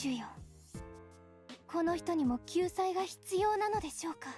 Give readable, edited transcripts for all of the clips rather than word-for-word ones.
主よ、この人にも救済が必要なのでしょうか。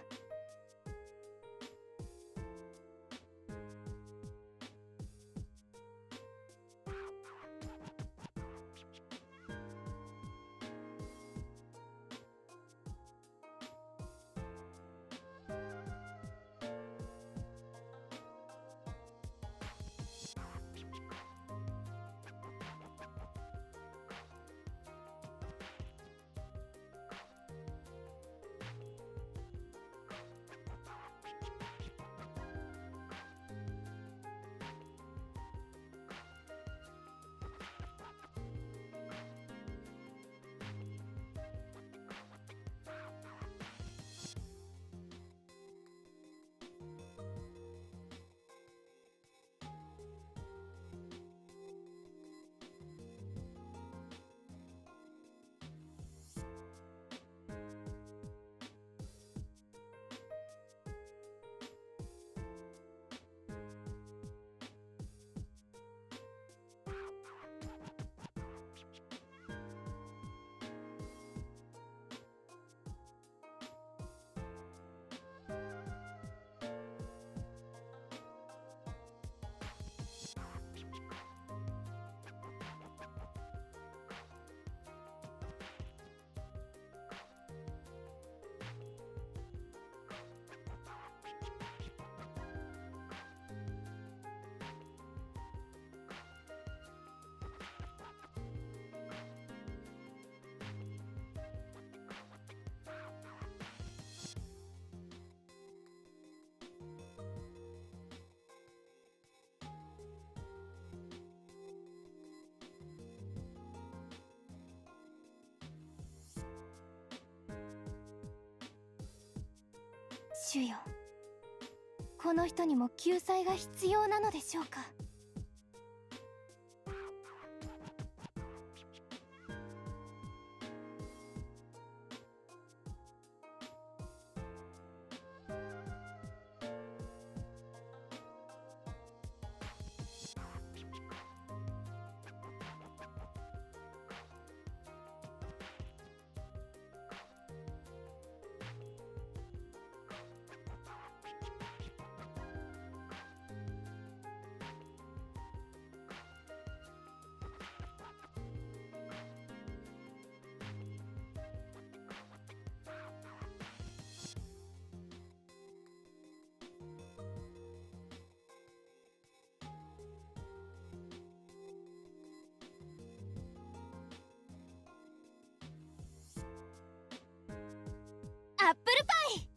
主よ、この人にも救済が必要なのでしょうか。アップルパイ。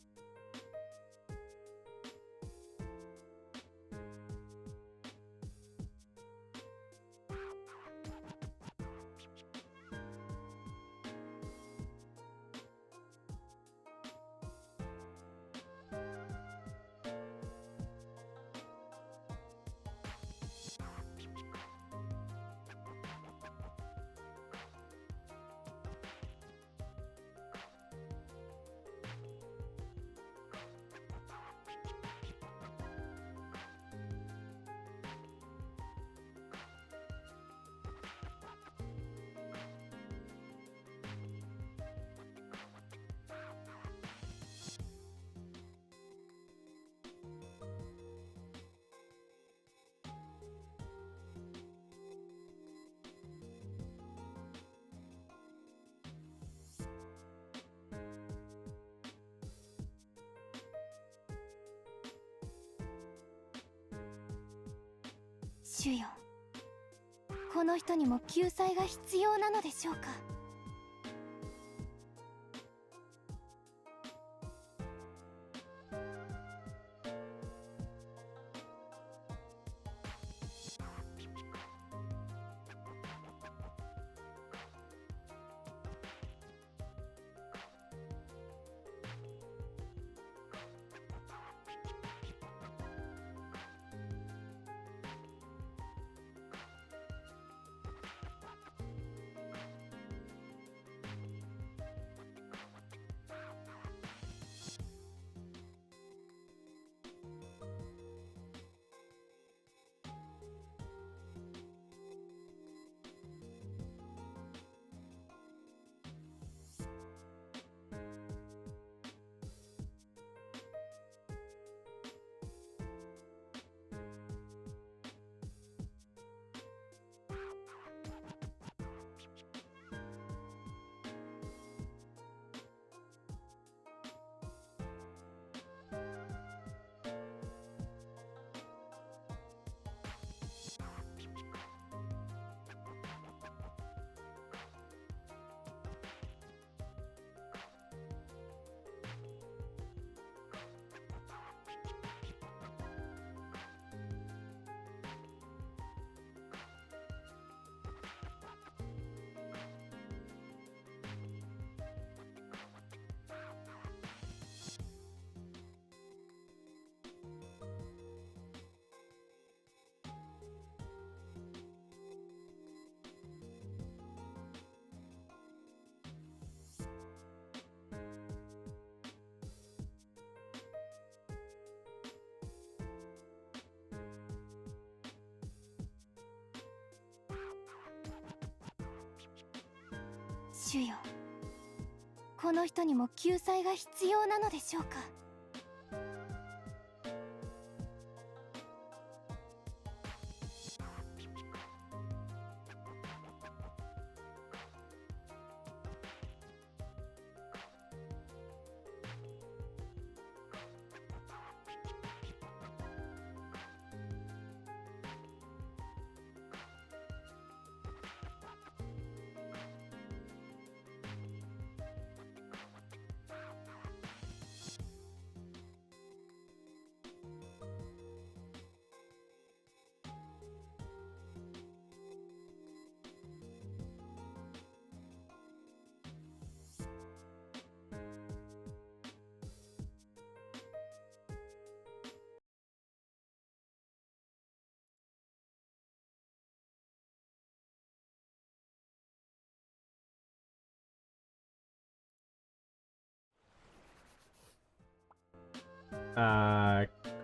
主よ、この人にも救済が必要なのでしょうか。主よ、この人にも救済が必要なのでしょうか。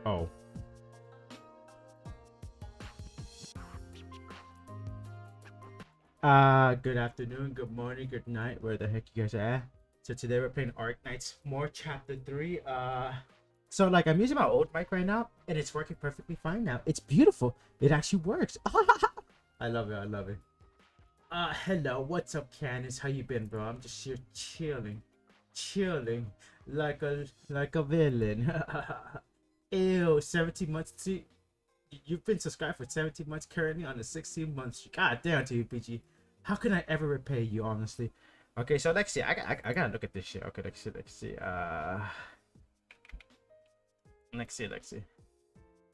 Oh. Good afternoon, good morning, good night, where the heck you guys are at. So today we're playing Arc Knights more Chapter 3. So like I'm using my old mic right now, and it's working perfectly fine now. It's beautiful. It actually works. I love it, I love it. Hello, what's up, Candace? How you been, bro? I'm just here chilling, like a villain. Ew, 17 months. See, you've been subscribed for 17 months, currently on the 16 months. God damn, TVPG. How can I ever repay you, honestly? Okay, so let's see. I gotta look at this shit. Okay, let's see. Let's see.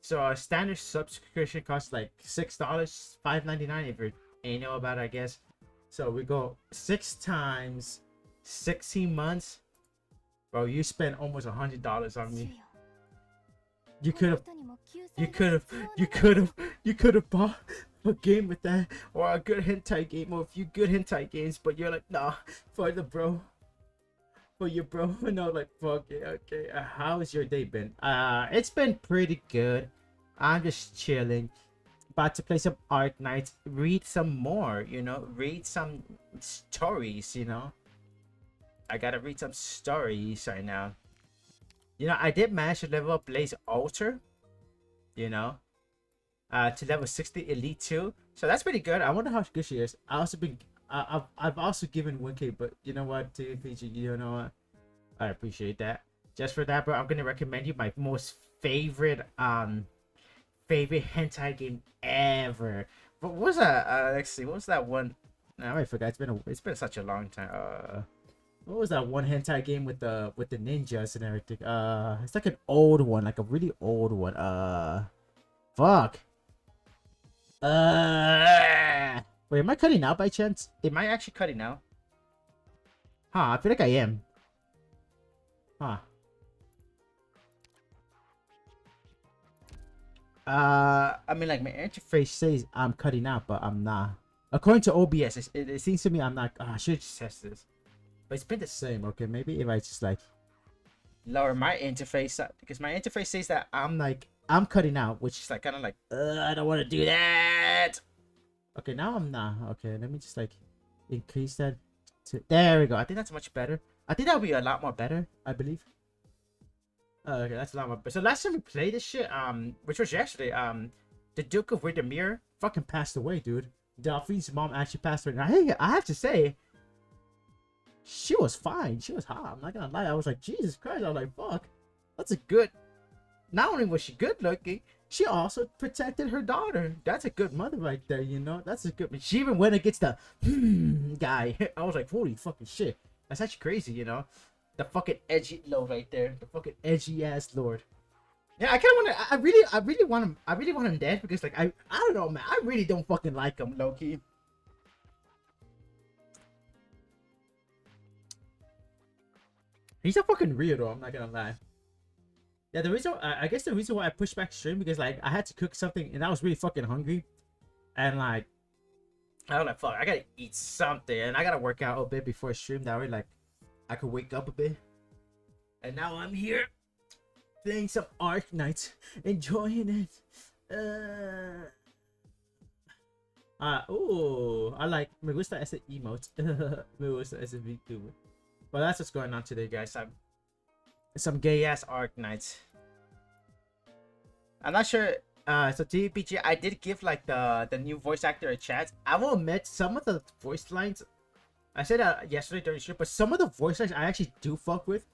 So a standard subscription costs like $6, $5.99 if you're annual about it, I guess. So we go 6 times 16 months. Bro, you spent almost $100 on me. You could have bought a game with that, or a good hentai game, or a few good hentai games, but you're like, nah, for your bro. No, like, fuck it. Okay, how's your day been? It's been pretty good. I'm just chilling, about to play some Arc Knights, read some more, read some stories, I gotta read some stories right now. I did manage to level up Blaze Altar, to level 60 Elite 2. So that's pretty good. I wonder how good she is. I've also given 1K, but you know what, TVPG, you know what? I appreciate that. Just for that, bro, I'm gonna recommend you my most favorite hentai game ever. But what was that? Let's see, what was that one? I forgot. It's been such a long time. What was that one hentai game with the ninjas and everything? It's like an old one, like a really old one. Fuck. Wait, am I cutting out by chance? Am I actually cutting out? Huh, I feel like I am. Huh. I mean, like, my interface says I'm cutting out, but I'm not. According to OBS, it seems to me I'm not. I should just test this. But it's been the same. Okay, maybe if I just like lower my interface up, because my interface says that I'm cutting out, which is like kind of like I don't want to do that. Okay, now I'm not. Okay, let me just like increase that to, there we go. I think that's much better. I think that would be a lot more better, I believe. Okay, that's a lot more better. So last time we played this shit, which was yesterday, the Duke of Windermere fucking passed away, dude. Delphine's mom actually passed away. Now, hey, I have to say, she was fine. She was hot. I'm not gonna lie. I was like, Jesus Christ. I was like, fuck. That's a good. Not only was she good looking, she also protected her daughter. That's a good mother right there, That's a good. She even went against the guy. I was like, holy fucking shit. That's actually crazy, The fucking edgy lord right there. The fucking edgy ass lord. Yeah, I kind of want to. I really want him dead because, like, I don't know, man. I really don't fucking like him, low key. He's a fucking weirdo, I'm not gonna lie. Yeah, I guess the reason why I pushed back stream because like I had to cook something and I was really fucking hungry, and like I was like, fuck, I gotta eat something and I gotta work out a bit before stream. That way, like, I could wake up a bit. And now I'm here playing some Arc Knights, enjoying it. Ooh, I like me gusta ese emote. Me gusta ese VTuber. Well, that's what's going on today, guys. Some gay ass Arc Knights. I'm not sure. So TPG, I did give like the new voice actor a chance. I will admit some of the voice lines. I said that yesterday during the show, but some of the voice lines I actually do fuck with,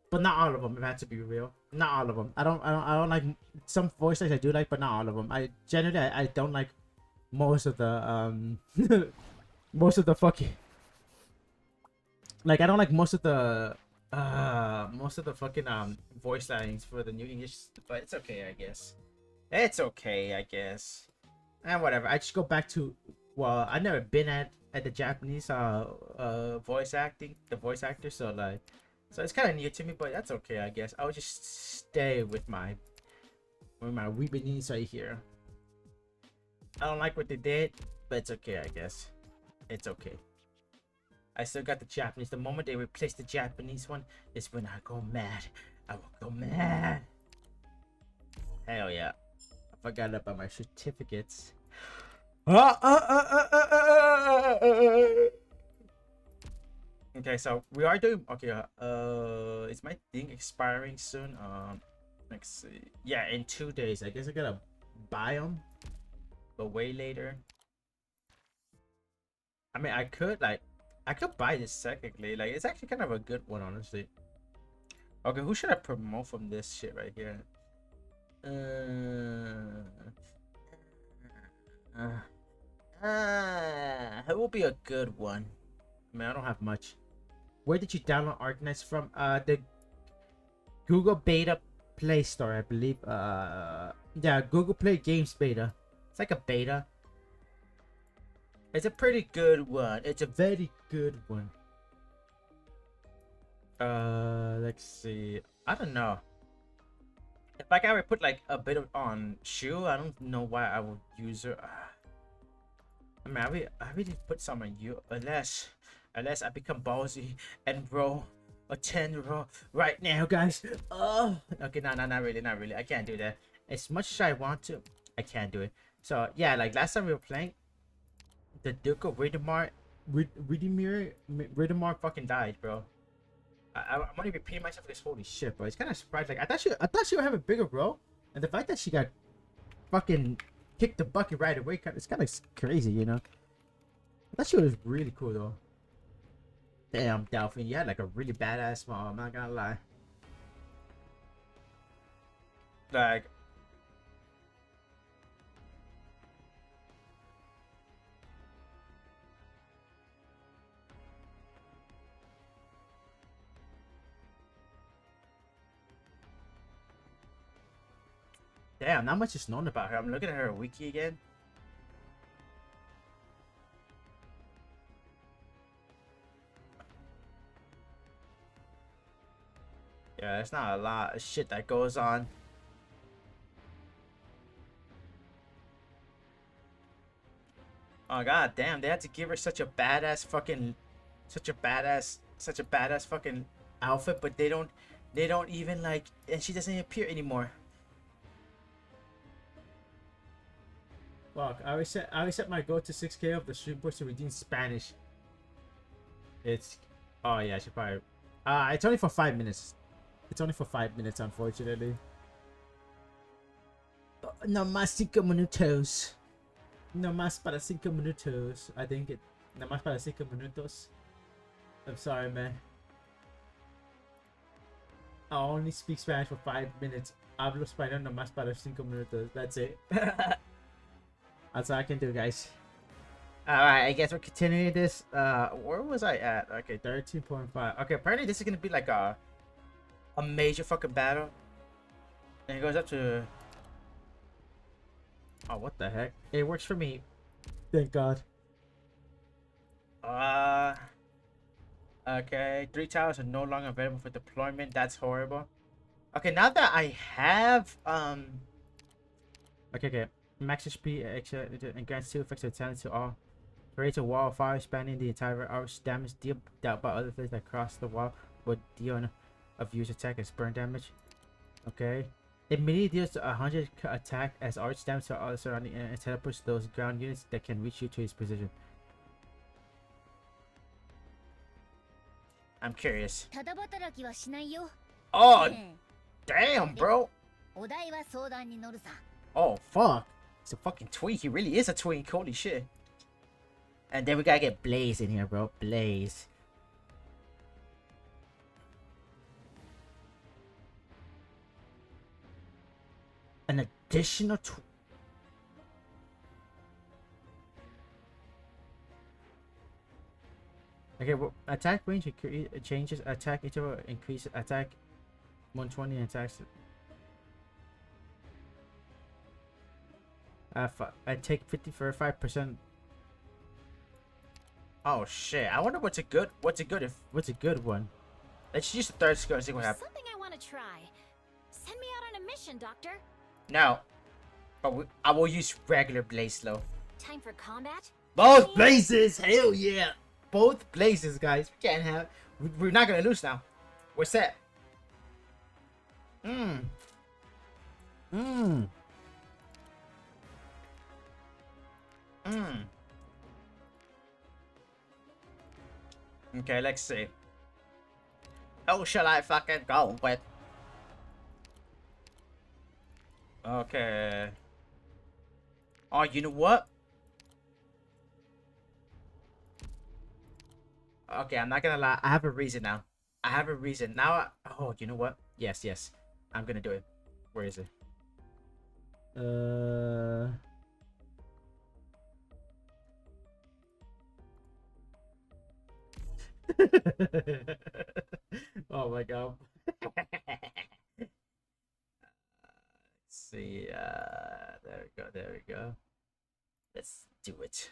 but not all of them. If I had to be real, not all of them. I don't like some voice lines I do like, but not all of them. I generally I don't like most of the most of the fucking like I don't like most of the fucking voice lines for the new English, but it's okay, I guess. It's okay, I guess. And whatever. I just go back to, well, I've never been at the Japanese voice acting, the voice actor, so like, so it's kind of new to me, but that's okay, I guess. I'll just stay with my Weebanese right here. I don't like what they did, but it's okay, I guess. It's okay. I still got the Japanese. The moment they replace the Japanese one is when I go mad. I will go mad. Hell yeah. I forgot about my certificates. Okay, so we are doing okay. Is my thing expiring soon? Let's see. Yeah, in 2 days. I guess I gotta buy them, but way later. I mean, I could buy this technically. Like, it's actually kind of a good one, honestly. Okay, who should I promote from this shit right here? It will be a good one. I mean, I don't have much. Where did you download Arknights from? The Google Beta Play Store, I believe. Yeah, Google Play Games Beta. It's like a beta. It's a pretty good one. It's a very good one. Let's see. I don't know. If I gotta put like a bit of on shoe, I don't know why I would use her. I mean, I really put some on you, unless I become ballsy and roll a 10 roll right now, guys. Oh, okay, no, not really. I can't do that. As much as I want to, I can't do it. So yeah, like last time we were playing, the Duke of Ridimar fucking died, bro. I'm only repeating myself because holy shit, bro. It's kind of surprised. Like I thought she would have a bigger role, and the fact that she got fucking kicked the bucket right away, it's kind of crazy, you know. I thought she was really cool though. Damn, Delphine, you had like a really badass mom. I'm not gonna lie. Like. Damn, not much is known about her. I'm looking at her wiki again. Yeah, there's not a lot of shit that goes on. Oh god damn, they had to give her such a badass fucking fucking outfit, but they don't even like, and she doesn't appear anymore. Fuck, I always set my goal to 6K of the stream push to redeem Spanish. It's, oh yeah, she probably, it's only for 5 minutes. It's only for 5 minutes, unfortunately. No más 5 minutos. No más para 5 minutos. I think it, no más para 5 minutos. I'm sorry, man. I only speak Spanish for 5 minutes. Hablo español no más para 5 minutos. That's it. That's all I can do, guys. Alright, I guess we're continuing this. Where was I at? Okay, 13.5. Okay, apparently this is gonna be like a major fucking battle. And it goes up to, oh, what the heck? It works for me. Thank God. Okay, 3 towers are no longer available for deployment. That's horrible. Okay, now that I have okay. Max HP and grants 2 effects of talent to all. Creates a wall of fire spanning the entire arch. Damage dealt by other things that cross the wall would deal enough of user attack as burn damage. Okay. Immediately deals 100 attack as arch damage to all surrounding and teleports those ground units that can reach you to his position. I'm curious. ただ働きはしないよ。 Oh, damn, bro. お題は相談に乗るさ。 Oh, fuck. It's a fucking twink. He really is a twink. Holy shit. And then we gotta get Blaze in here, bro. Blaze. An additional okay, well, attack range changes. Attack interval increase. Attack 120 and attacks. I take 50 for 5%. Oh shit! I wonder what's a good one. Let's use the third skill and see what happens. Something I want to try. Send me out on a mission, Doctor. No, but I will use regular Blaze though. Time for combat? Both blazes, hell yeah! Both blazes, guys. We can't have. We're not gonna lose now. We're set. Okay, let's see. Who shall I fucking go with? Okay. Oh, you know what? Okay, I'm not gonna lie. I have a reason now. I have a reason. Now, oh, you know what? Yes, yes. I'm gonna do it. Where is it? Oh my god. Let's see. There we go. There we go. Let's do it.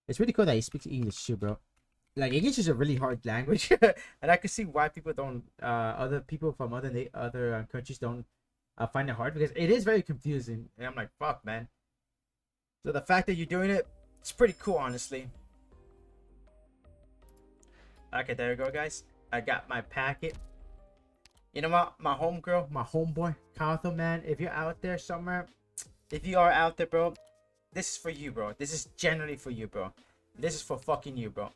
It's really cool that he speaks English too, bro. Like, English is a really hard language, and I can see why people don't. Other people from other countries don't find it hard, because it is very confusing. And I'm like, fuck, man. So the fact that you're doing it, it's pretty cool, honestly. Okay, there we go, guys. I got my packet. You know what? My homegirl, my homeboy, Kato, man. If you're out there somewhere, if you are out there, bro, this is for you, bro. This is generally for you, bro. This is for fucking you, bro.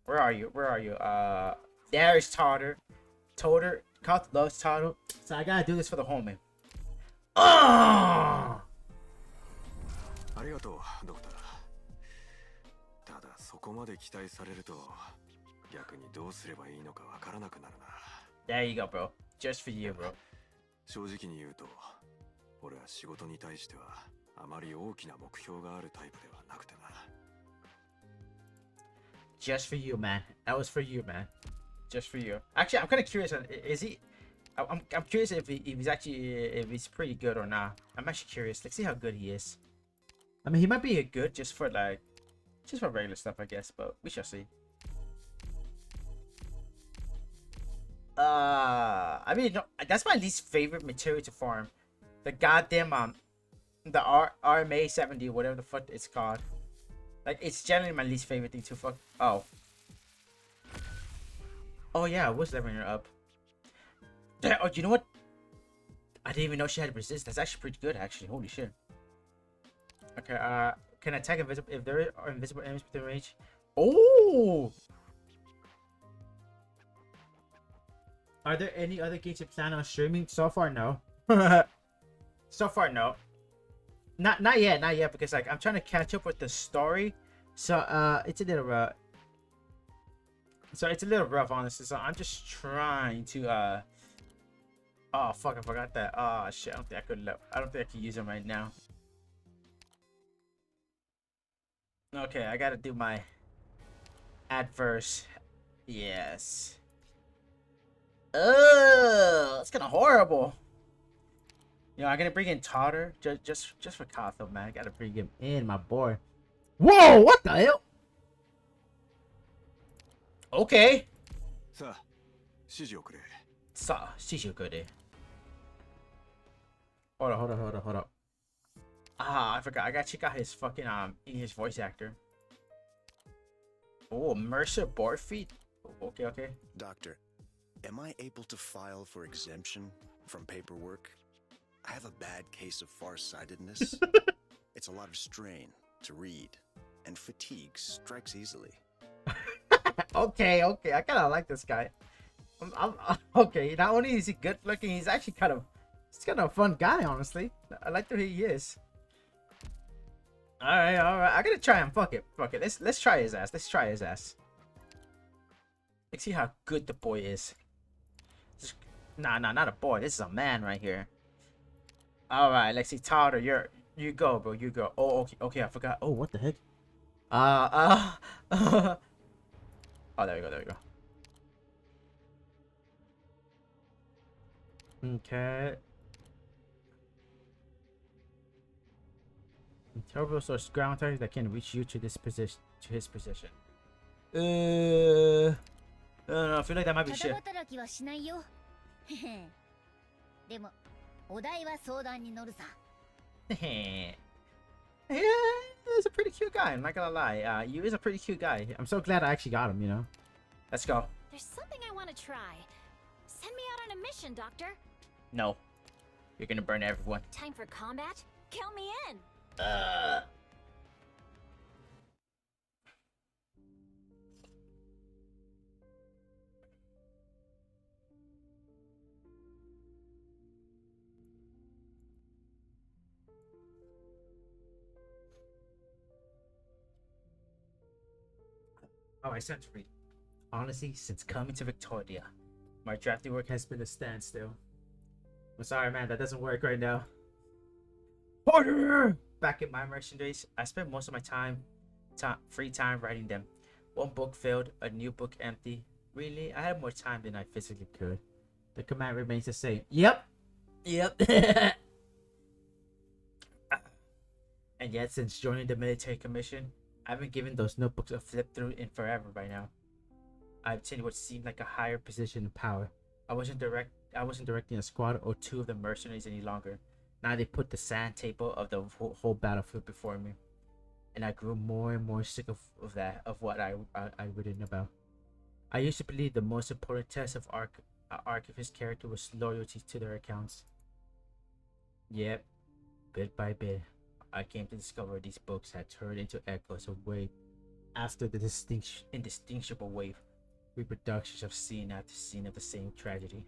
Where are you? Where are you? There is Totter. Kato loves Totter. So I gotta do this for the homie. Ah! ありがとう、ドクター。ただそこまで期待されると逆にどうすればいいのかわからなくなるな。There you go, bro. Just for you, bro. 正直に言うと、俺は仕事に対してはあまり大きな目標があるタイプではなくてな。Just for you, man. That was for you, man. Just for you. Actually, I'm kind of curious. Is he? I'm curious if he's pretty good or not. I'm actually curious. Let's see how good he is. I mean, he might be a good just for regular stuff, I guess, but we shall see. I mean, no, that's my least favorite material to farm. The goddamn the RMA 70, whatever the fuck it's called. Like, it's generally my least favorite thing to fuck. Oh yeah, I was leveling her up. Oh, you know what? I didn't even know she had resist. That's actually pretty good, actually. Holy shit. Okay, can I attack invisible if there are invisible enemies within range? Oh! Are there any other games you plan on streaming? So far, no. So far, no. Not yet, because like I'm trying to catch up with the story. So it's a little rough. Honestly. So I'm just trying to oh fuck, I forgot that. Oh shit, I don't think I could use them right now. Okay, I gotta do my adverse. Yes. Oh, it's kind of horrible. You know, I'm gonna bring in Totter just for Kato, man. I gotta bring him in, my boy. Whoa, what the hell? Okay. さあ、指示をくれ。さあ、指示をくれ。Hold on. Ah, I forgot. I gotta check out his fucking his voice actor. Oh, Mercer board feet. Okay. Doctor, Am I able to file for exemption from paperwork? I have a bad case of farsightedness. It's a lot of strain to read, and fatigue strikes easily. Okay, I kind of like this guy. Okay, not only is he good looking, he's actually kind of a fun guy, honestly. I like the way he is. All right. I gotta try him. Fuck it. Let's try his ass. Let's see how good the boy is. Nah, not a boy. This is a man right here. All right, let's see, Tyler. You go, bro. You go. Oh, okay. I forgot. Oh, what the heck? Oh, there we go. Okay. Turbo source ground targets that can reach you to his position. I don't know. I feel like that might be た shit. だ働きはしないよ。へへ。でも、お題は相談に乗るさ。Yeah, he's a pretty cute guy. I'm not gonna lie. You is a pretty cute guy. I'm so glad I actually got him. Let's go. There's something I want to try. Send me out on a mission, Doctor. No, you're gonna burn everyone. Time for combat? Count me in. Oh, I sent to read. Honestly, since coming to Victoria, my drafting work has been a standstill. I'm sorry, man. That doesn't work right now. Order! Back in my merchant days, I spent most of my free time writing them. One book failed, a new book empty. Really, I had more time than I physically could. The command remains the same. Yep. And yet, since joining the military commission, I haven't given those notebooks a flip through in forever by now. I obtained what seemed like a higher position of power. I wasn't directing a squad or two of the mercenaries any longer. Now they put the sand table of the whole battlefield before me, and I grew more and more sick of what I written about. I used to believe the most important test of archivist character was loyalty to their accounts. Yep, bit by bit, I came to discover these books had turned into echoes of wave after the indistinguishable wave, reproductions of scene after scene of the same tragedy.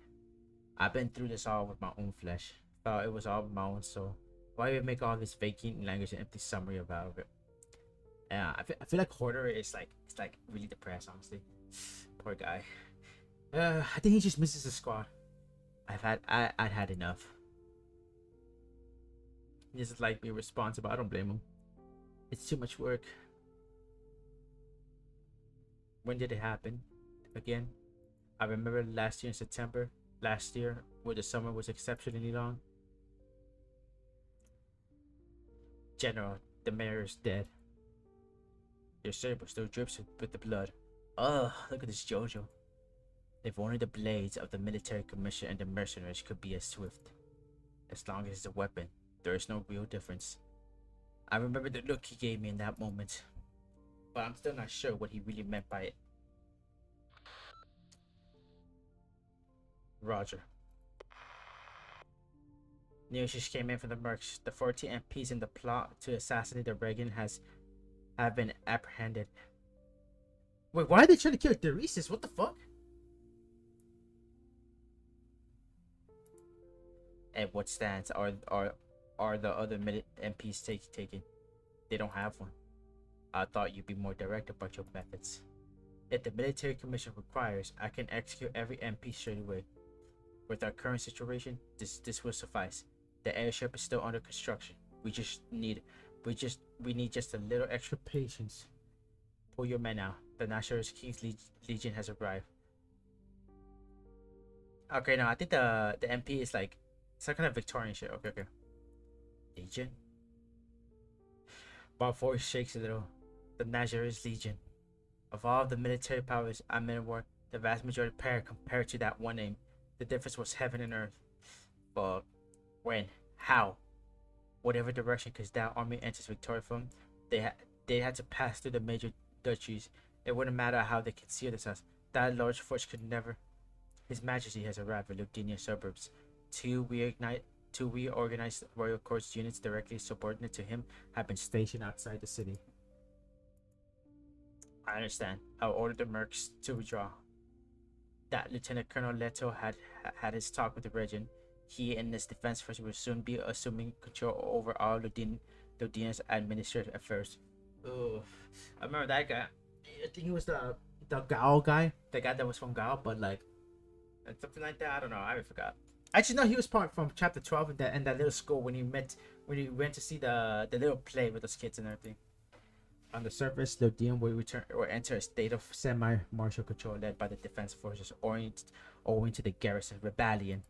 I've been through this all with my own flesh. Thought it was all my own soul. Why even make all this vacant language and empty summary about it? Yeah, I feel like Hoarder is like really depressed, honestly. Poor guy. I think he just misses the squad. I'd had enough. He doesn't like being responsible. I don't blame him. It's too much work. When did it happen? Again? I remember last year in September. Last year, where the summer was exceptionally long. General, the mayor is dead. Your saber still drips with the blood. Ugh, look at this JoJo. If only the blades of the military commission and the mercenaries could be as swift. As long as it's a weapon, there is no real difference. I remember the look he gave me in that moment, but I'm still not sure what he really meant by it. Roger. News just came in from the mercs. The 14 MPs in the plot to assassinate the Reagan have been apprehended. Wait, why are they trying to kill Theresis? What the fuck? And what stance are the other MPs taking? They don't have one. I thought you'd be more direct about your methods. If the military commission requires, I can execute every MP straight away. With our current situation, this will suffice. The airship is still under construction. We need just a little extra patience. Pull your men out. The Nationalist King's Legion has arrived. Okay, now I think the MP is like some kind of Victorian shit. Okay. Legion? Bob voice shakes a little. The Nationalist Legion. Of all of the military powers I'm in war, the vast majority perish compared to that one name. The difference was heaven and earth. But when? How? Whatever direction that army enters Victoria from, they had to pass through the major duchies. It wouldn't matter how they concealed themselves. That large force could never. His Majesty has arrived at Ludinia suburbs. Two reorganized royal courts units directly subordinate to him have been stationed outside the city. I understand. I'll order the mercs to withdraw. That Lieutenant Colonel Leto had his talk with the regent. He and his defense force will soon be assuming control over all Ludinia's administrative affairs. Oh, I remember that guy. I think he was the Gao guy, the guy that was from Gao, but like something like that. I don't know. I forgot. Actually, no, he was part from chapter 12 in that little school when he went to see the little play with those kids and everything. On the surface, Lodian will return or enter a state of semi-martial control led by the defense forces owing to the garrison rebellion.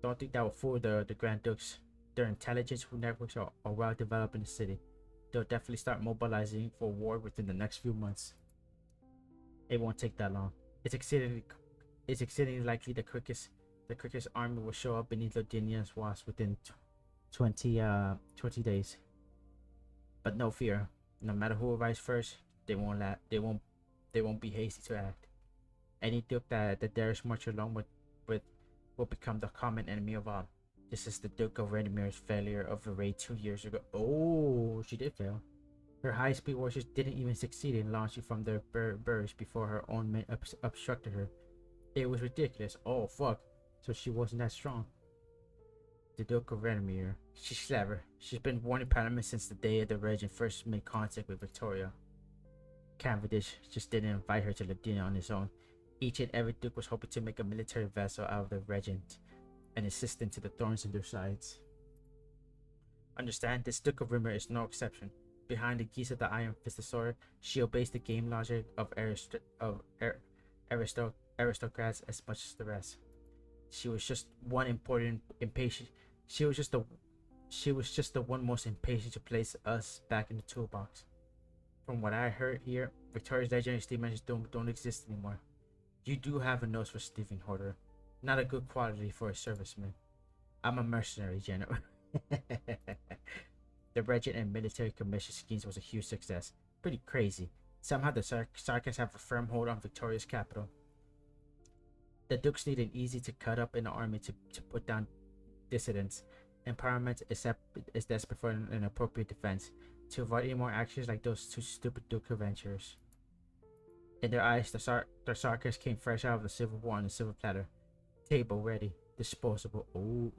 Don't think that will fool the Grand Dukes. Their intelligence networks are well developed in the city. They'll definitely start mobilizing for war within the next few months. It won't take that long. It's exceedingly likely the quickest army will show up beneath Lodinia's walls within 20 days. But no fear. No matter who arrives first, they won't be hasty to act. Any duke that dares march along with will become the common enemy of all. This is the Duke of Renimir's failure of a raid 2 years ago. Oh, she did fail. Her high-speed warriors didn't even succeed in launching from their burrows before her own men obstructed her. It was ridiculous. Oh fuck. So she wasn't that strong. The Duke of Renimir. She's clever. She's been warning Parliament since the day the regent first made contact with Victoria. Cavendish just didn't invite her to Lodinia on his own. Each and every duke was hoping to make a military vessel out of the regent, an assistant to the thorns in their sides. Understand, this Duke of Rimmer is no exception. Behind the geese of the Iron Fisted Sword, she obeys the game logic of aristocrats as much as the rest. She was just the one most impatient to place us back in the toolbox. From what I heard here, Victoria's legendary steam engines don't exist anymore. You do have a nose for Stephen Horder. Not a good quality for a serviceman. I'm a mercenary, General. The regent and military commission schemes was a huge success. Pretty crazy. Somehow the SARKAAZ have a firm hold on Victoria's capital. The dukes need an easy to cut up in the army to put down dissidents. And Parliament is desperate for an appropriate defense to avoid any more actions like those two stupid duke adventurers. In their eyes, the SARKAAZ came fresh out of the Civil War on a silver platter. Table ready, disposable. Ooh.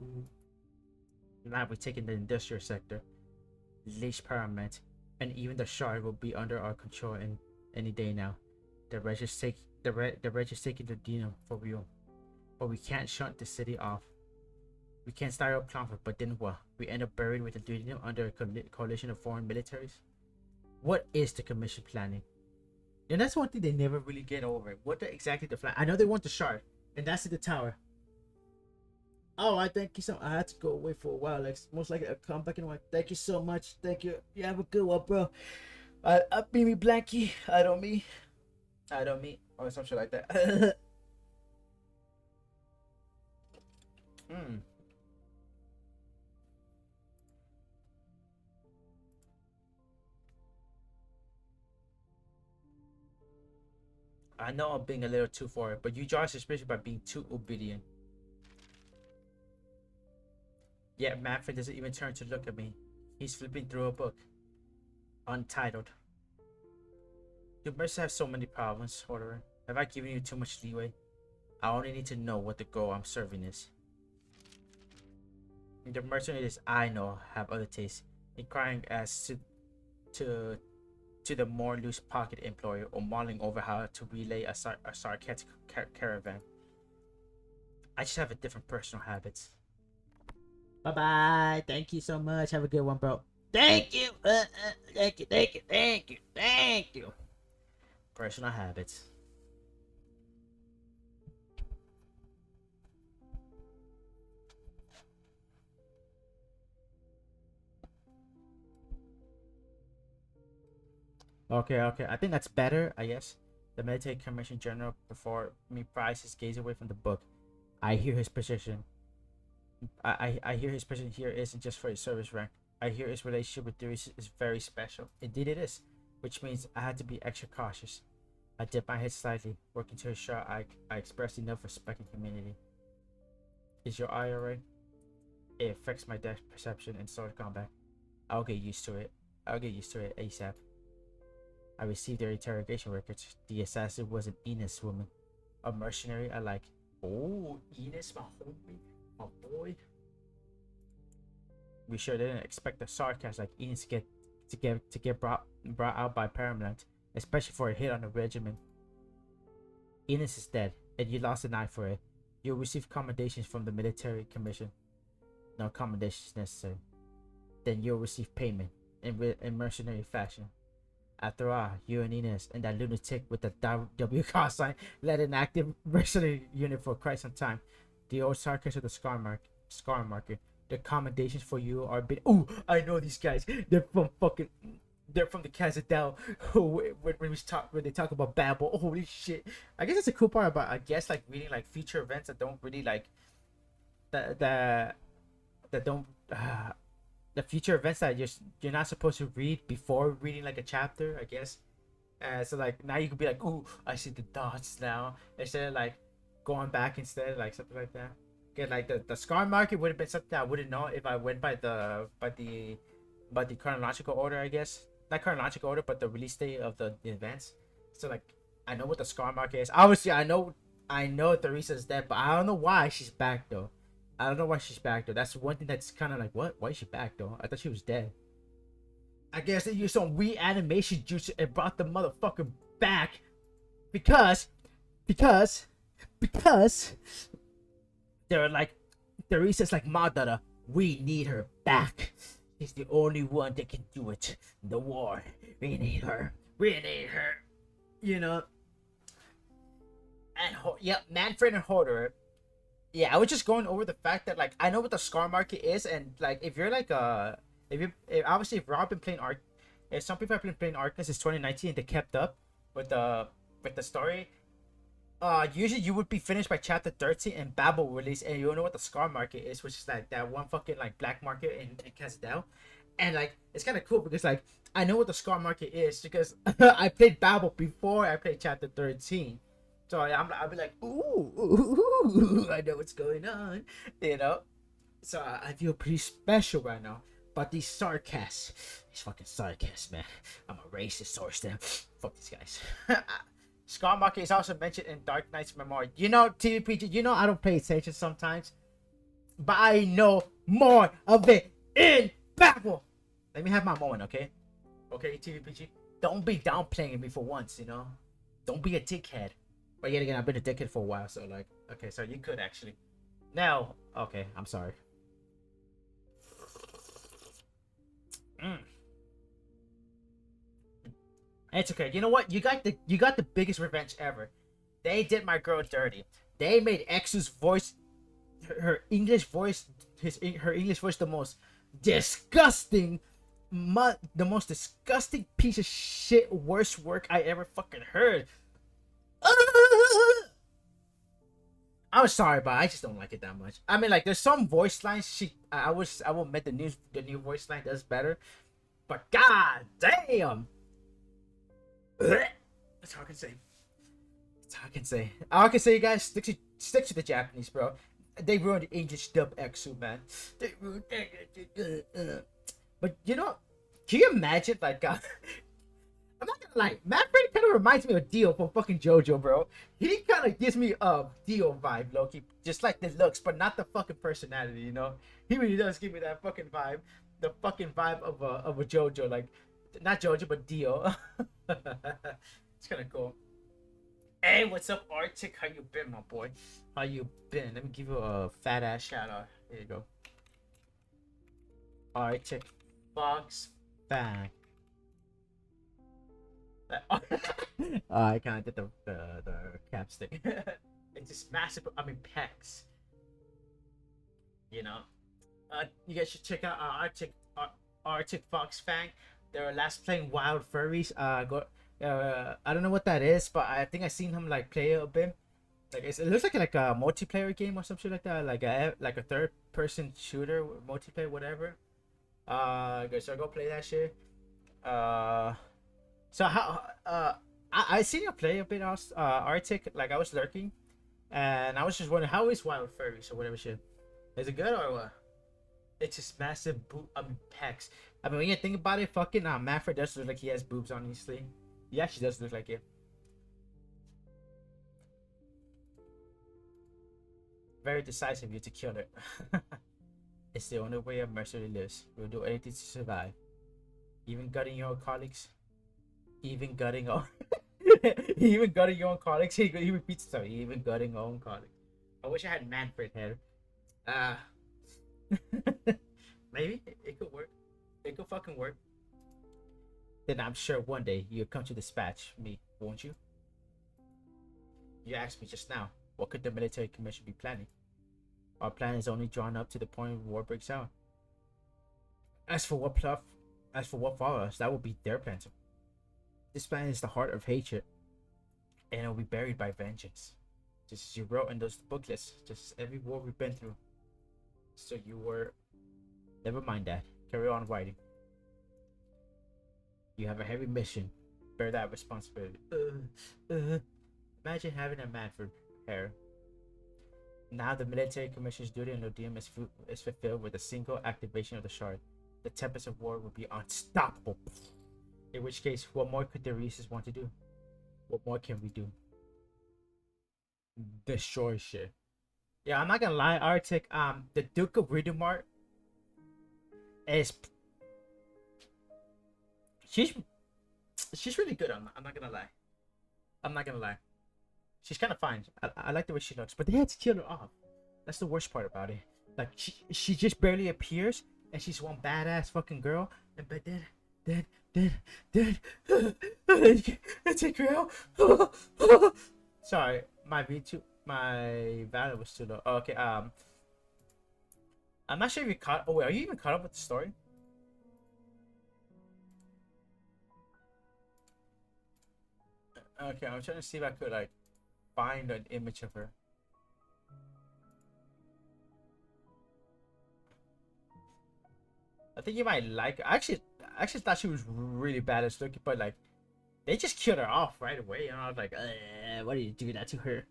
Now we're taking the industrial sector. Leash Parliament, and even the Shard will be under our control in any day now. The Reg is taking the Dino for real. But we can't shunt the city off. We can't start up conflict, but then what? We end up buried with the Dino under a coalition of foreign militaries? What is the commission planning? And that's one thing they never really get over. What exactly the plan? I know they want the Shard, and that's in the tower. Oh, I thank you so much. I had to go away for a while. Like, most likely I'll come back in a while. Thank you so much. Thank you. You have a good one, bro. I be me Blanky. I don't me. Or some shit like that. I know I'm being a little too for it, but you draw suspicion by being too obedient. Yet Manfred doesn't even turn to look at me. He's flipping through a book. Untitled. You must have so many problems, Horderer. Have I given you too much leeway? I only need to know what the goal I'm serving is. The mercenaries I know have other tastes, inquiring as to the more loose pocket employer or mulling over how to relay a sarcastic caravan. I just have a different personal habits. Bye-bye. Thank you so much. Have a good one, bro. Thank you. Thank you. Personal habits. Okay. I think that's better, I guess. The military commission general before me pries his gaze away from the book. I hear his position. I hear his position here isn't just for his service rank. I hear his relationship with Darius is very special. Indeed it is, which means I had to be extra cautious. I dip my head slightly, working to ensure I express enough respect and community. Is your eye alright? It affects my depth perception in sword combat. I'll get used to it. I'll get used to it ASAP. I received their interrogation records. The assassin was an Enos woman. A mercenary I like. Oh, Enos, my homie, my boy. We sure didn't expect a SARKAAZ like Enos to get brought out by Paramount, especially for a hit on the regiment. Enos is dead, and you lost an eye for it. You'll receive commendations from the military commission. No commendations necessary. Then you'll receive payment in mercenary fashion. After all, you and Enos and that lunatic with the W call sign led an active mercenary unit for quite some time. The old SARKAAZ of the Scar Market. The commendations for you are big. Ooh, I know these guys. They're from the Cazadel. When they talk about Babel. Holy shit! I guess that's a cool part about like reading like future events that don't really like that don't the future events that you're not supposed to read before reading like a chapter. I guess. So like now you could be like, ooh, I see the dots now, instead of like going back instead, like something like that. Okay, like the Scar Market would have been something I wouldn't know if I went by the chronological order, I guess. Not chronological order, but the release date of the events. So like I know what the Scar Market is. Obviously I know Theresa's dead, but I don't know why she's back though. That's one thing that's kind of like, what? Why is she back though? I thought she was dead. I guess they used some reanimation juice and brought the motherfucker back because they're like, Theresa's like, Madara, we need her back. She's the only one that can do it. The war. We need her. You know. And Manfred and Hodor. Yeah, I was just going over the fact that like I know what the Scar Market is, and like if you're like if Rob been playing if some people have been playing Arc since 2019 and they kept up with the story, usually you would be finished by chapter 13 and Babel release, and you don't know what the Scar Market is, which is like that one fucking like black market in Castell. And like it's kind of cool because like I know what the Scar Market is because I played Babel before I played chapter 13. So I'll be like, ooh, I know what's going on, you know. So I feel pretty special right now. But these SARKAAZ, man. I'm a racist source them. Fuck these guys. Scar Market is also mentioned in Dark Knight's Memoir. You know, TVPG, you know I don't pay attention sometimes, but I know more of it in Babel. Let me have my moment, okay? Okay, TVPG. Don't be downplaying me for once, you know. Don't be a dickhead. But yet again, I've been a dickhead for a while, so like, okay, so you could actually. Now, okay, I'm sorry. It's okay. You know what? You got the biggest revenge ever. They did my girl dirty. They made X's voice, her English voice, her English voice the most disgusting piece of shit, worst work I ever fucking heard. I'm sorry, but I just don't like it that much. I mean, like, there's some voice lines I will admit the new voice line does better, but god damn, that's all I can say. All I can say, you guys, stick to the Japanese, bro. They ruined the English dub Exu, man. They ruined. But you know, can you imagine like? I'm not gonna lie, Manfred kind of reminds me of Dio from fucking JoJo, bro. He kind of gives me a Dio vibe, Loki. Just like the looks, but not the fucking personality, you know? He really does give me that fucking vibe. The fucking vibe of a JoJo, like, not JoJo, but Dio. It's kind of cool. Hey, what's up, Arctic? How you been, my boy? How you been? Let me give you a fat ass shout out. Here you go. Arctic Fox Fan. I kind of did the capstick. It's just massive. I mean, pecs. You know, you guys should check out Arctic Fox Fang. They're last playing Wild Furries. I don't know what that is, but I think I seen him like play a bit. Like it looks like a multiplayer game or some shit like that, like a third person shooter, multiplayer, whatever. So go play that shit. So I seen you play a bit Arctic. Like I was lurking, and I was just wondering how is Wild Furries or whatever shit. Is it good or what? It's just massive pecs. I mean, when you think about it, fucking Manfred does look like he has boobs on his sleeve. He actually does look like it. Very decisive of you to kill it. It's the only way a mercenary lives. We'll do anything to survive. Even gutting your own colleagues. Even gutting all. Even gutting your own colleagues. He repeats himself. Even gutting your own colleagues. I wish I had Manfred hair. Maybe it could work. It could fucking work. Then I'm sure one day you'll come to dispatch me, won't you? You asked me just now, what could the military commission be planning? Our plan is only drawn up to the point where war breaks out. As for what follows, that will be their plan too. This plan is the heart of hatred, and it will be buried by vengeance. Just as you wrote in those booklets, just as every war we've been through. So you were... Never mind that. Carry on writing. You have a heavy mission. Bear that responsibility. Imagine having a Manfred hair. Now the military commission's duty on Odium is fulfilled with a single activation of the shard. The tempest of war will be unstoppable. In which case, what more could the Reeses want to do? What more can we do? Destroy shit. Yeah, I'm not gonna lie, Arctic. The Duke of Ridumart is... She's really good. I'm not gonna lie. I'm not gonna lie. She's kind of fine. I like the way she looks, but they had to kill her off. That's the worst part about it. Like she just barely appears, and she's one badass fucking girl. And but then take her out. Sorry, my value was too low. Oh, okay. I'm not sure if you caught. Oh wait, are you even caught up with the story? Okay, I'm trying to see if I could like find an image of her. I think you might like her. I actually thought she was really badass looking, but like they just killed her off right away, and I was like, why did you do that to her?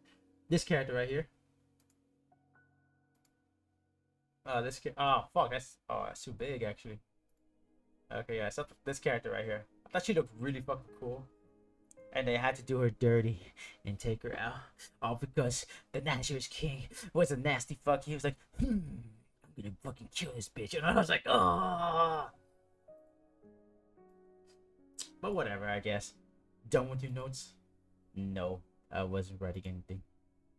This character right here. Oh, oh fuck, that's too big actually. Okay, yeah, so this character right here. I thought she looked really fucking cool. And they had to do her dirty and take her out. All because the Nazareth King was a nasty fuck. He was like, I'm gonna fucking kill this bitch. And I was like, oh. But whatever, I guess. Done with your notes? No, I wasn't writing anything.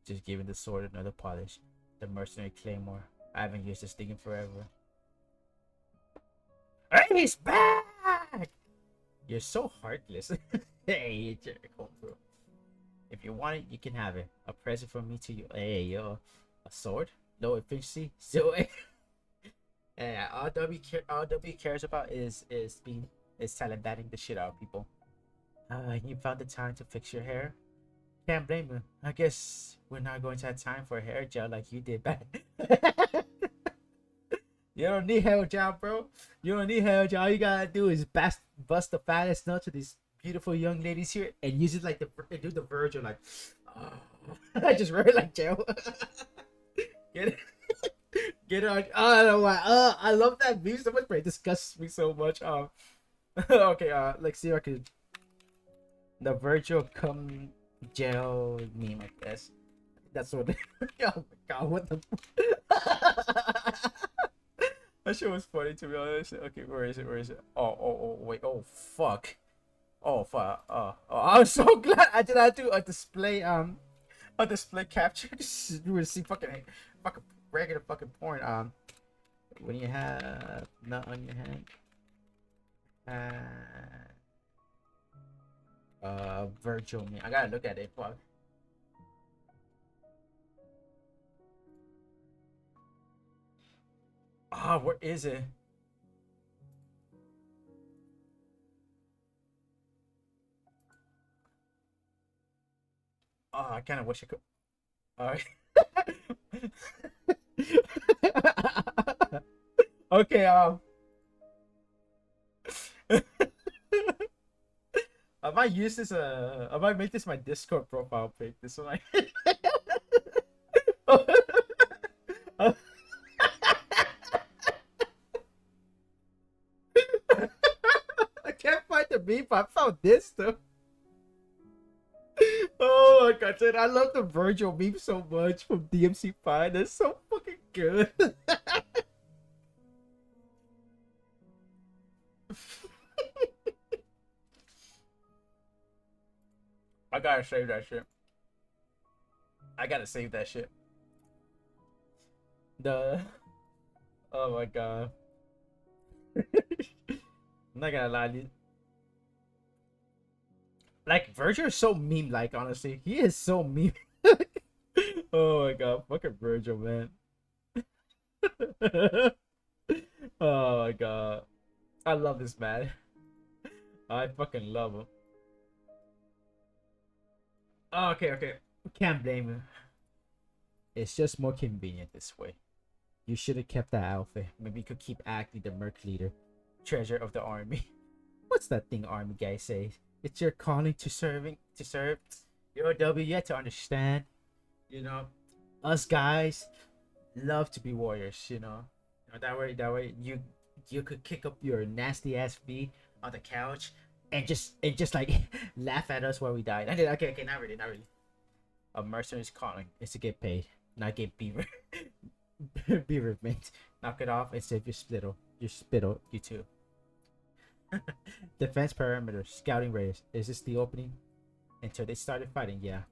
Just giving the sword another polish. The mercenary claymore. I haven't used this thing in forever. Hey, he's back! You're so heartless. Hey, Jerry, bro. If you want it, you can have it. A present from me to you. Hey, yo, a sword, low efficiency, so. Yeah, all W cares about is talent batting the shit out of people. You found the time to fix your hair. Can't blame you. I guess we're not going to have time for a hair gel like you did back. You don't need hair gel, bro. You don't need hair gel. All you gotta do is bust the fattest nuts to these beautiful young ladies here and use it like do the Virgil like. I just wear it like gel. Get it. Get it on. Oh, I don't know why. I love that meme so much, but it disgusts me so much. Okay. Let's see if I could. The Virgil cum gel meme, I guess. That's what. Oh my god! What the. That shit was funny to be honest. Okay, where is it? Oh, wait. Oh, fuck. Oh, fuck. I'm so glad I did not do a display capture. You would see fucking regular fucking porn. When you have nut on your hand. Virtual me. I gotta look at it. Fuck. Where is it? I kind of wish I could. Alright. Okay. I'm might use this. I might make this my Discord profile pic. This one. I can't find the meme, but I found this though. Oh my god, dude, I love the Virgil meme so much from DMC5. That's so fucking good. I gotta save that shit. I gotta save that shit. The oh my god. I'm not gonna lie. Like Virgil is so meme like, honestly. He is so meme. Oh my god, fucking Virgil, man. Oh my god. I love this man. I fucking love him. Oh, okay. Can't blame him. It's just more convenient this way. You should have kept that outfit. Maybe you could keep acting the merc leader. Treasure of the army. What's that thing army guy says? It's your calling to serve. You're W yet to understand. You know, us guys love to be warriors, you know. That way you could kick up your nasty ass feet on the couch and just like laugh at us while we die. Okay, not really. A mercenary's calling is to get paid, not get beaver beaver mint. Knock it off and save your spittle, you too. Defense perimeter, scouting radius. Is this the opening? Until they started fighting, yeah.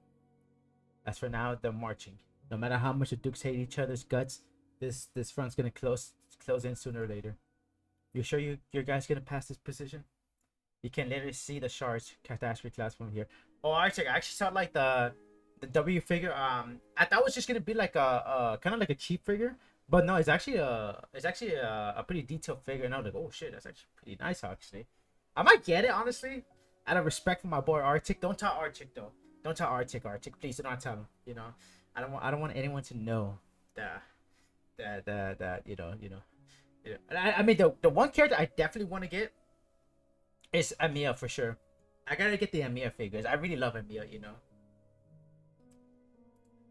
As for now, they're marching. No matter how much the Dukes hate each other's guts, this front's gonna close in sooner or later. You sure your guys gonna pass this position? You can literally see the shards catastrophe clouds from here. Oh, I actually saw like the W figure. I thought it was just gonna be like a kind of like a cheap figure, but no, it's actually a pretty detailed figure. And I was like, oh shit, that's actually pretty nice actually. I might get it honestly, out of respect for my boy Arctic. Don't tell Arctic though. Don't tell Arctic. Please do not tell him. You know, I don't want anyone to know that you know. I mean the one character I definitely want to get is Amiya for sure. I gotta get the Amiya figures. I really love Amiya, you know.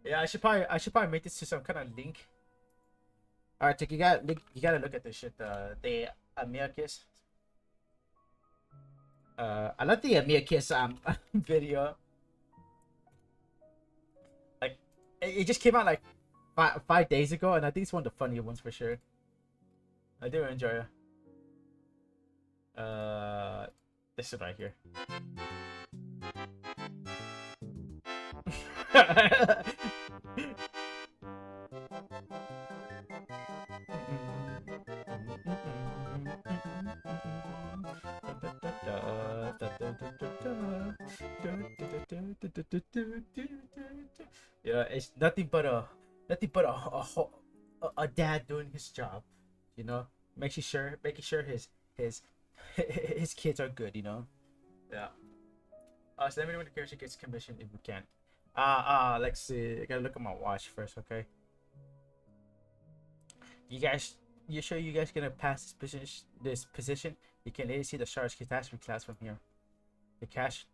Yeah, I should probably make this to some kind of link. Alright, you gotta look at this shit. The Amiya kiss. I love the Amiya kiss video. Like it just came out like 5 days ago, and I think it's one of the funnier ones for sure. I do enjoy it. This is right here. Yeah, it's nothing but a dad doing his job, you know, making sure his kids are good, you know. Yeah. So let me know when the character gets commissioned if we can. Let's see. I gotta look at my watch first, okay? You sure you guys gonna pass this position? You can later see the shards catastrophe class from here. The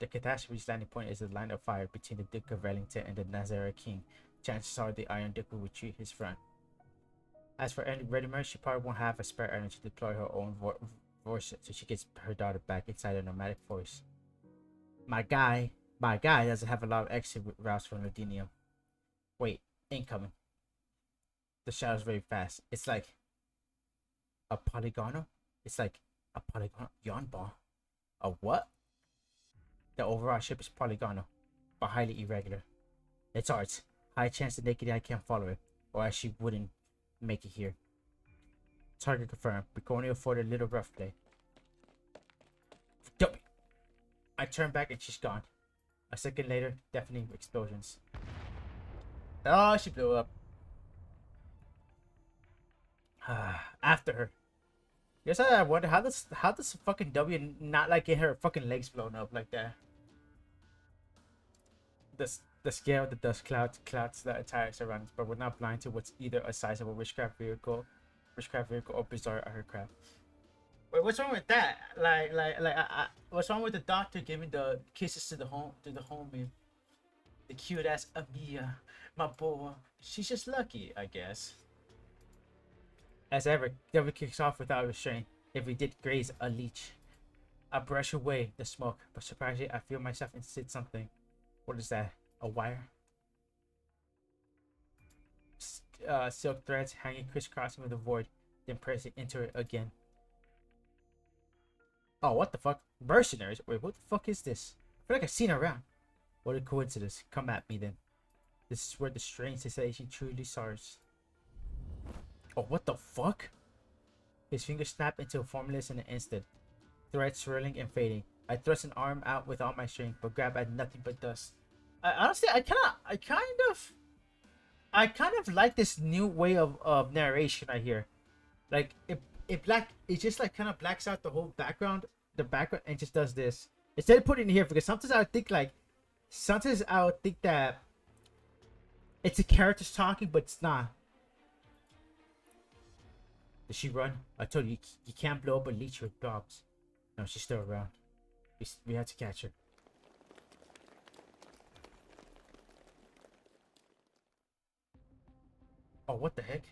catastrophe's landing point is the line of fire between the Duke of Wellington and the Nazara King. Chances are the Iron Duke will retreat his front. As for Redimer, she probably won't have a spare energy to deploy her own force, so she gets her daughter back inside a nomadic force. My guy doesn't have a lot of exit routes from Ladinium. Wait, incoming. The shadow's very fast. It's like a polygonal. It's like a polygonal yawn ball. A what? The overall ship is polygonal, but highly irregular. It's arts. High chance the naked eye can't follow it, or else she wouldn't make it here. Target confirmed. We can only afford a little rough play. W. I turn back and she's gone. A second later, deafening explosions. Oh, she blew up. After her. Yes, I wonder how does fucking W not like get her fucking legs blown up like that? The scale of the dust clouds the entire surroundings, but we're not blind to what's either a sizable witchcraft vehicle or bizarre aircraft. Wait, what's wrong with that? What's wrong with the doctor giving the kisses to the homie? The cute ass Amia, my boy. She's just lucky, I guess. As ever, never kicks off without restraint. If we did graze a leech, I brush away the smoke, but surprisingly, I feel myself inside something. What is that? A wire? Silk threads hanging crisscrossing with the void, then pressing into it again. Oh, what the fuck? Mercenaries? Wait, what the fuck is this? I feel like I've seen her around. What a coincidence. Come at me then. This is where the strange sensation truly starts. Oh, what the fuck? His fingers snap into formless in an instant. Thread swirling and fading. I thrust an arm out with all my strength, but grab at nothing but dust. Honestly, I kind of like this new way of narration right here. Like it just like kind of blacks out the whole background, and just does this. Instead of putting it here, because sometimes I would think that it's the characters talking, but it's not. Did she run? I told you, you can't blow up a leech with bombs. No, she's still around. We had to catch her. Oh, what the heck?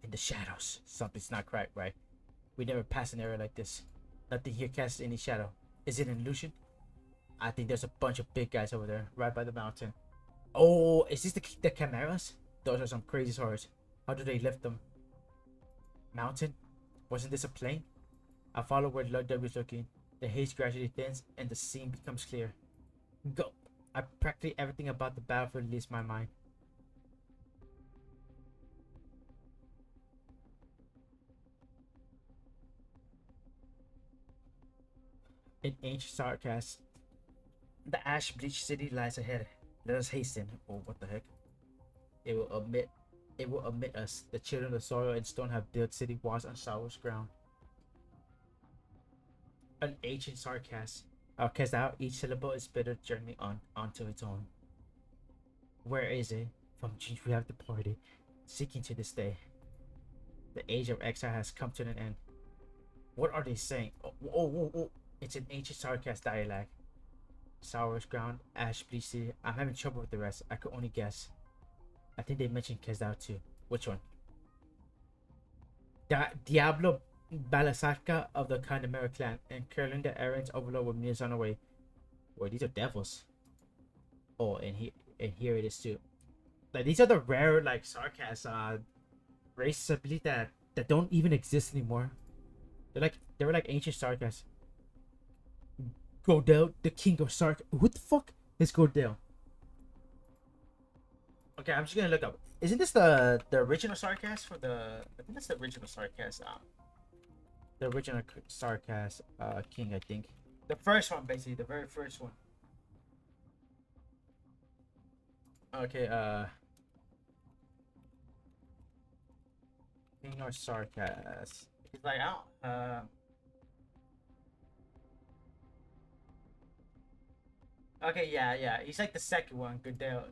In the shadows. Something's not quite right. We never passed an area like this. Nothing here casts any shadow. Is it an illusion? I think there's a bunch of big guys over there, right by the mountain. Oh, is this the chimeras? Those are some crazy swords. How do they lift them? Mountain? Wasn't this a plane? I follow where Ludwig was looking. The haze gradually thins and the scene becomes clear. Go! Practically everything about the battlefield leaves my mind. In ancient SARKAAZ, the ash-bleached city lies ahead. Let us hasten. Oh, what the heck? It will omit us. The children of soil and stone have built city walls on sour's ground. An ancient SARKAAZ. Cast out, each syllable is bitter journey onto its own. Where is it? From which we have departed, seeking to this day. The age of exile has come to an end. What are they saying? Oh. It's an ancient SARKAAZ dialect. Sour's ground, ash bleached city. I'm having trouble with the rest. I could only guess. I think they mentioned Kesdao too. Which one? Diablo Balasaka of the Chimera clan and Curling the Errant's overlord with Muse on the way. Wait, these are devils. Oh, and here it is too. Like these are the rare like SARKAAZ races I believe that don't even exist anymore. They were like ancient SARKAAZ. Godel, the king of Sark. What the fuck is Godel? Okay, I'm just gonna look up. Isn't this the original SARKAAZ for the? I think that's the original SARKAAZ. The original SARKAAZ king, I think. The first one, basically, the very first one. Okay, king of SARKAAZ. He's like, okay, yeah. He's like the second one. Good deal.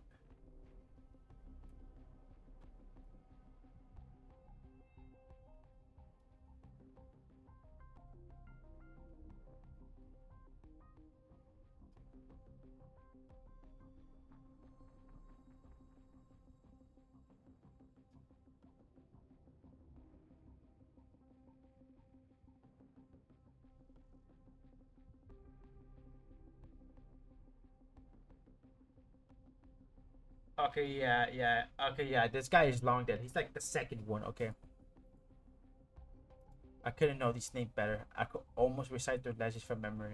Okay, yeah. Okay, yeah. This guy is long dead. He's like the second one. Okay. I couldn't know these names better. I could almost recite their legends from memory.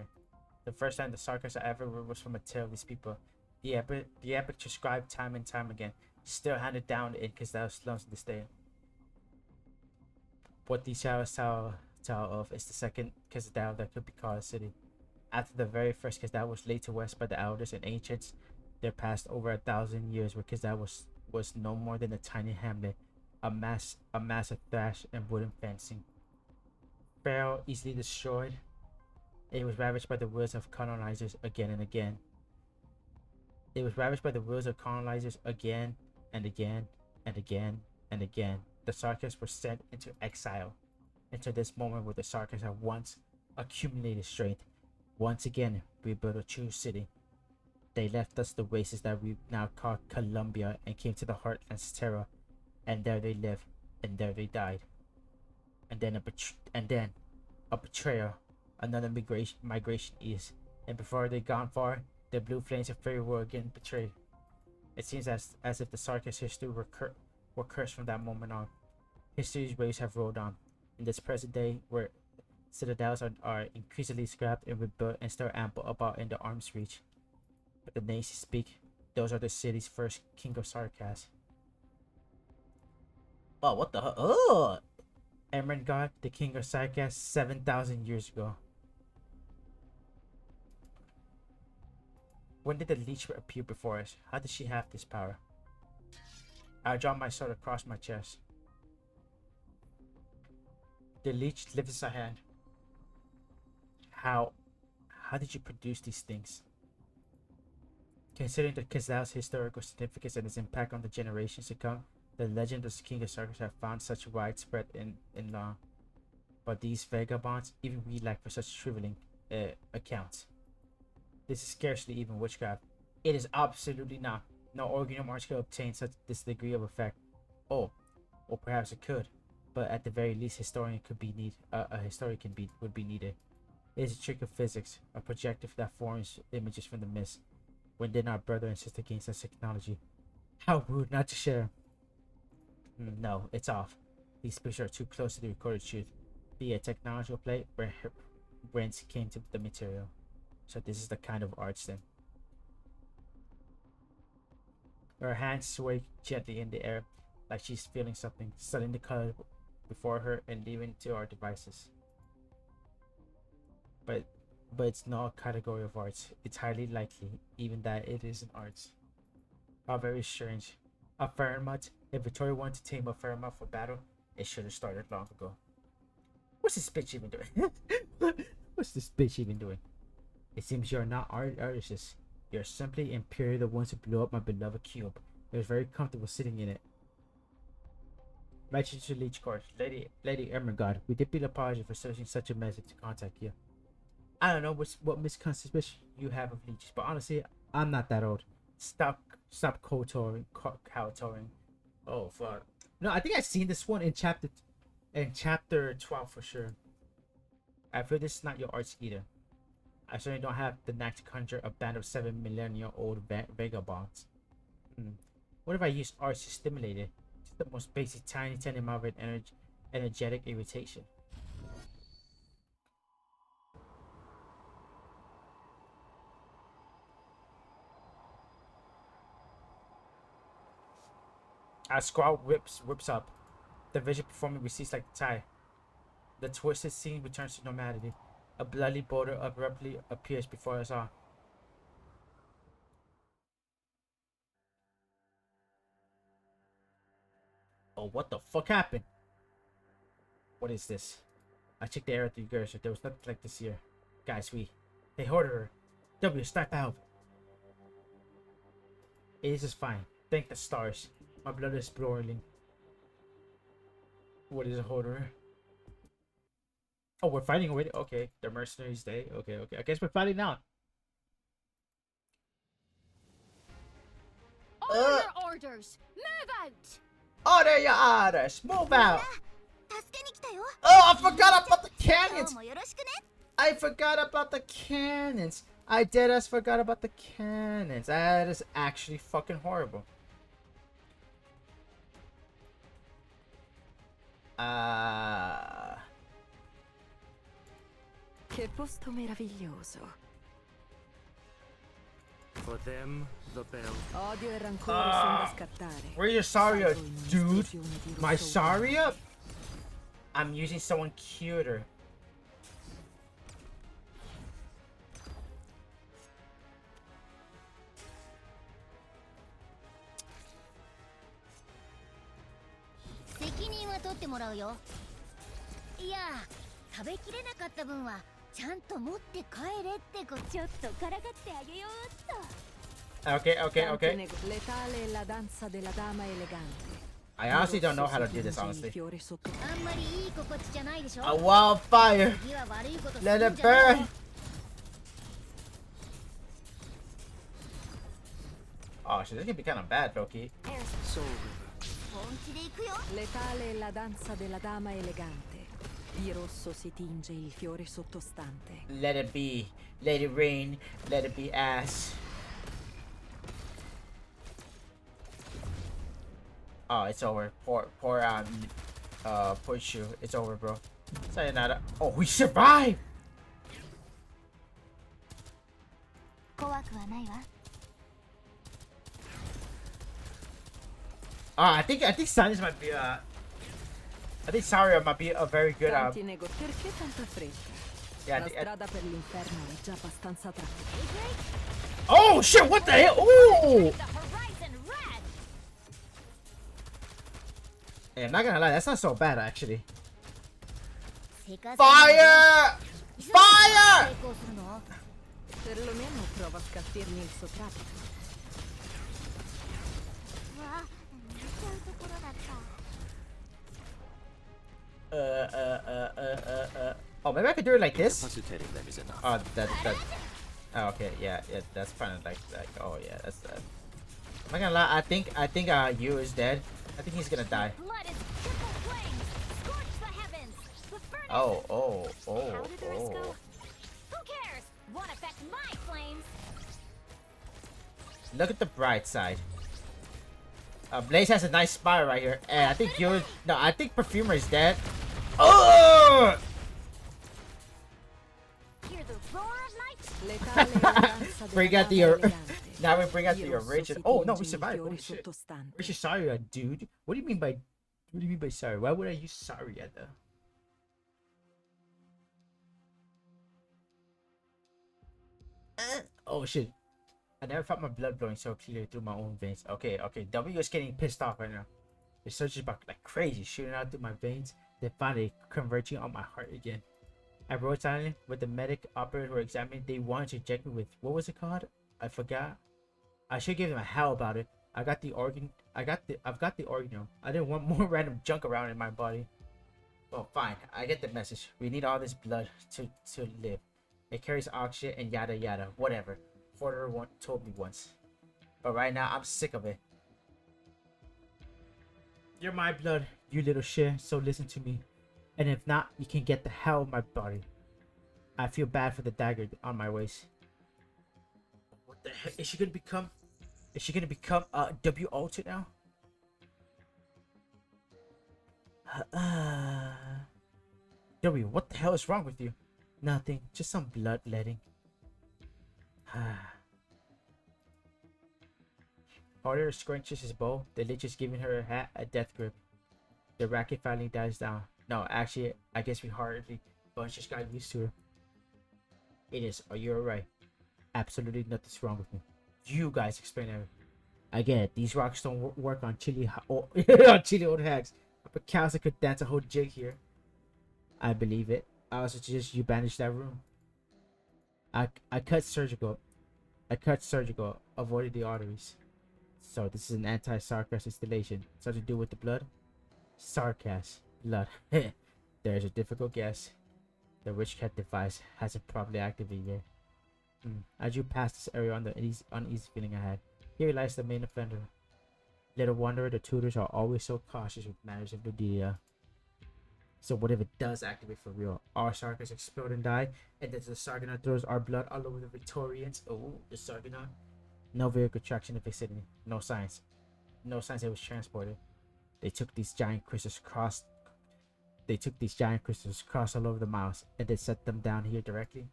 The first time the SARKAAZ I ever read was from a tale of these people. The epic described time and time again, still handed down in Kesdao slums to this day. What these shadows tell of is the second Kesdao that could be called a city. After the very first Kesdao was laid to rest by the elders and ancients, there passed over 1,000 years where Kesdao was no more than a tiny hamlet, a mass of thatch and wooden fencing. Feral, easily destroyed, it was ravaged by the wheels of colonizers again and again. It was ravaged by the wheels of colonizers again and again and again and again. The SARKAAZ were sent into exile. Until this moment where the SARKAAZ have once accumulated strength, once again rebuilt a true city. They left us the races that we now call Columbia and came to the heartlands Terra, and there they lived, and there they died. And then a betrayal, another migration east, and before they gone far, the blue flames of Fairy were again betrayed. It seems as if the SARKAAZ history were cursed from that moment on. History's waves have rolled on. In this present day, where citadels are increasingly scrapped and rebuilt and still ample about in the arm's reach. But the names speak, those are the city's first king of SARKAAZ. Oh, what the hell? Oh! Emerald God, the king of SARKAAZ 7,000 years ago. When did the leech appear before us? How did she have this power? I draw my sword across my chest. The leech lifts a hand. How did you produce these things? Considering the Kazal's historical significance and its impact on the generations to come, the legend of the King of SARKAAZ have found such widespread in law. But these vagabonds, even we lack for such trivial accounts. This is scarcely even witchcraft. It is absolutely not. No organ arts could obtain such this degree of effect. Oh, or perhaps it could, but at the very least, a historian would be needed. It is a trick of physics, a projector that forms images from the mist. When did our brother and sister gain such technology? How rude not to share. No, it's off. These pictures are too close to the recorded truth. Be a technological play where whence came to the material. So this is the kind of arts then. Her hands sway gently in the air, like she's feeling something, studying the color before her and leaving to our devices. But it's not a category of arts. It's highly likely, even that it is an arts. How very strange. A Fairmont. If Victoria wanted to tame a Fairmont for battle, it should have started long ago. What's this bitch even doing? What's this bitch even doing? It seems you're not artists. You're simply Imperial, the ones who blew up my beloved cube. It was very comfortable sitting in it. Right to Leech Court. Lady Ermengarde, we deeply apologize for searching such a method to contact you. I don't know what misconception you have of leeches, but honestly, I'm not that old. Stop kowtowing. Oh fuck. No, I think I've seen this one in chapter 12 for sure. I feel this is not your arts either. I certainly don't have the knack to conjure a band of 7 millennia-old vagabonds. What if I used arts to stimulate it? Just the most basic tiny amount of energetic irritation. Our squad whips up. The vision performing recedes like the tide. The twisted scene returns to normality. A bloody boulder abruptly appears before us all. Oh, what the fuck happened? What is this? I checked the area through your so there was nothing like this here. Guys, they hoarded her. W, start the help. It is just fine. Thank the stars. My blood is boiling. What is a hoarder? Oh, we're fighting already? Okay, the mercenaries day. Okay. I guess we're fighting now. Order your orders! Move out! Order your orders! Move out! Oh, I forgot about the cannons! I forgot about the cannons! I deadass forgot about the cannons. That is actually fucking horrible. Che posto meraviglioso. For them, the bell. Odio e rancore sono da scattare. Where's your Saria, dude? My Saria? I'm using someone cuter. Okay. Letale è la danza della dama elegante. I honestly don't know how to do this, Il honestly. fiore sotto あんまりいい心地じゃないでしょ A wildfire! 次は悪いことす Let るん it じゃない burn! Oh shit, this is gonna be kind of bad, Loki. Soul River. 本気で行くよ Letale è la danza della dama elegante. Di rosso si tinge il fiore sottostante. Let it be. Let it rain. Let it be ass. Oh, it's over. Poor Shu. It's over, bro. Sayonara. Oh, we survived! 怖くはないわ。 I think Sanis might be I think Saria might be a very good Tanti perché tanta fretta? yeah, La strada per l'inferno è già abbastanza tracciata. oh shit, what the hell? Ooh! The horizon red. Hey, I'm not gonna lie, that's not so bad actually. せかせ Fire! Fire! 成功するの Perlomeno prova a scattirmi il soprabito. うわ、見ちゃうところだった。 Oh, maybe I could do it like this. Capacitating them is enough. That. Oh, okay, yeah, that's kind of like, oh yeah, that's that. I'm not gonna lie, I think Yu is dead. I think he's gonna die. Blood is triple flames. Scorch the heavens. The furnace. Oh. How did the rest go? Who cares? Won't affect my flames. Look at the bright side. Blaze has a nice smile right here, and I think I think Perfumer is dead. Oh! Hear the roar of night. Letale è la danza Bring della out the dama elegante. now we bring out Di the rosso original. si Oh no, we tinge il survived. fiore Holy shit. sottostante. Where's your Saria, dude? What do you mean by Saria? Why would I use Saria though? Oh shit. I never felt my blood flowing so clearly through my own veins. Okay. W is getting pissed off right now. The surge is about like crazy, shooting out through my veins, then finally converging on my heart again. I rode silently with the medic operators were examining. They wanted to inject me with, what was it called? I forgot. I should give them a hell about it. I've got the organ. I didn't want more random junk around in my body. Well, fine. I get the message. We need all this blood to live. It carries oxygen and yada yada. Whatever. Porter told me once. But right now, I'm sick of it. You're my blood, you little shit. So listen to me. And if not, you can get the hell of my body. I feel bad for the dagger on my waist. What the heck? Is she gonna become W Altered now? W, what the hell is wrong with you? Nothing, just some bloodletting. Porter scrunches his bow. The lich is giving her hat a death grip. The racket finally dies down. No, actually, I guess we hardly bunch just got used to her. It is. Are you alright? Absolutely nothing's wrong with me. You guys explain everything. I get it. These rocks don't work on chili old hags. But cows that could dance a whole jig here. I believe it. I also suggest you bandage that room. I cut surgical, avoided the arteries. So this is an anti-SARKAAZ installation. Something to do with the blood? SARKAAZ. Blood. There's a difficult guess. The witch cat device hasn't properly activated yet. As you pass this area on the uneasy feeling I had, here lies the main offender. Little wonder the tutors are always so cautious with matters of Ludia. So what if it does activate for real? Our SARKAAZ explode and die, and then the Sargonaut throws our blood all over the Victorians. Oh, the Sargonaut. No vehicle traction in the vicinity. No signs. No signs it was transported. They took these giant crystals across all over the miles and then set them down here directly.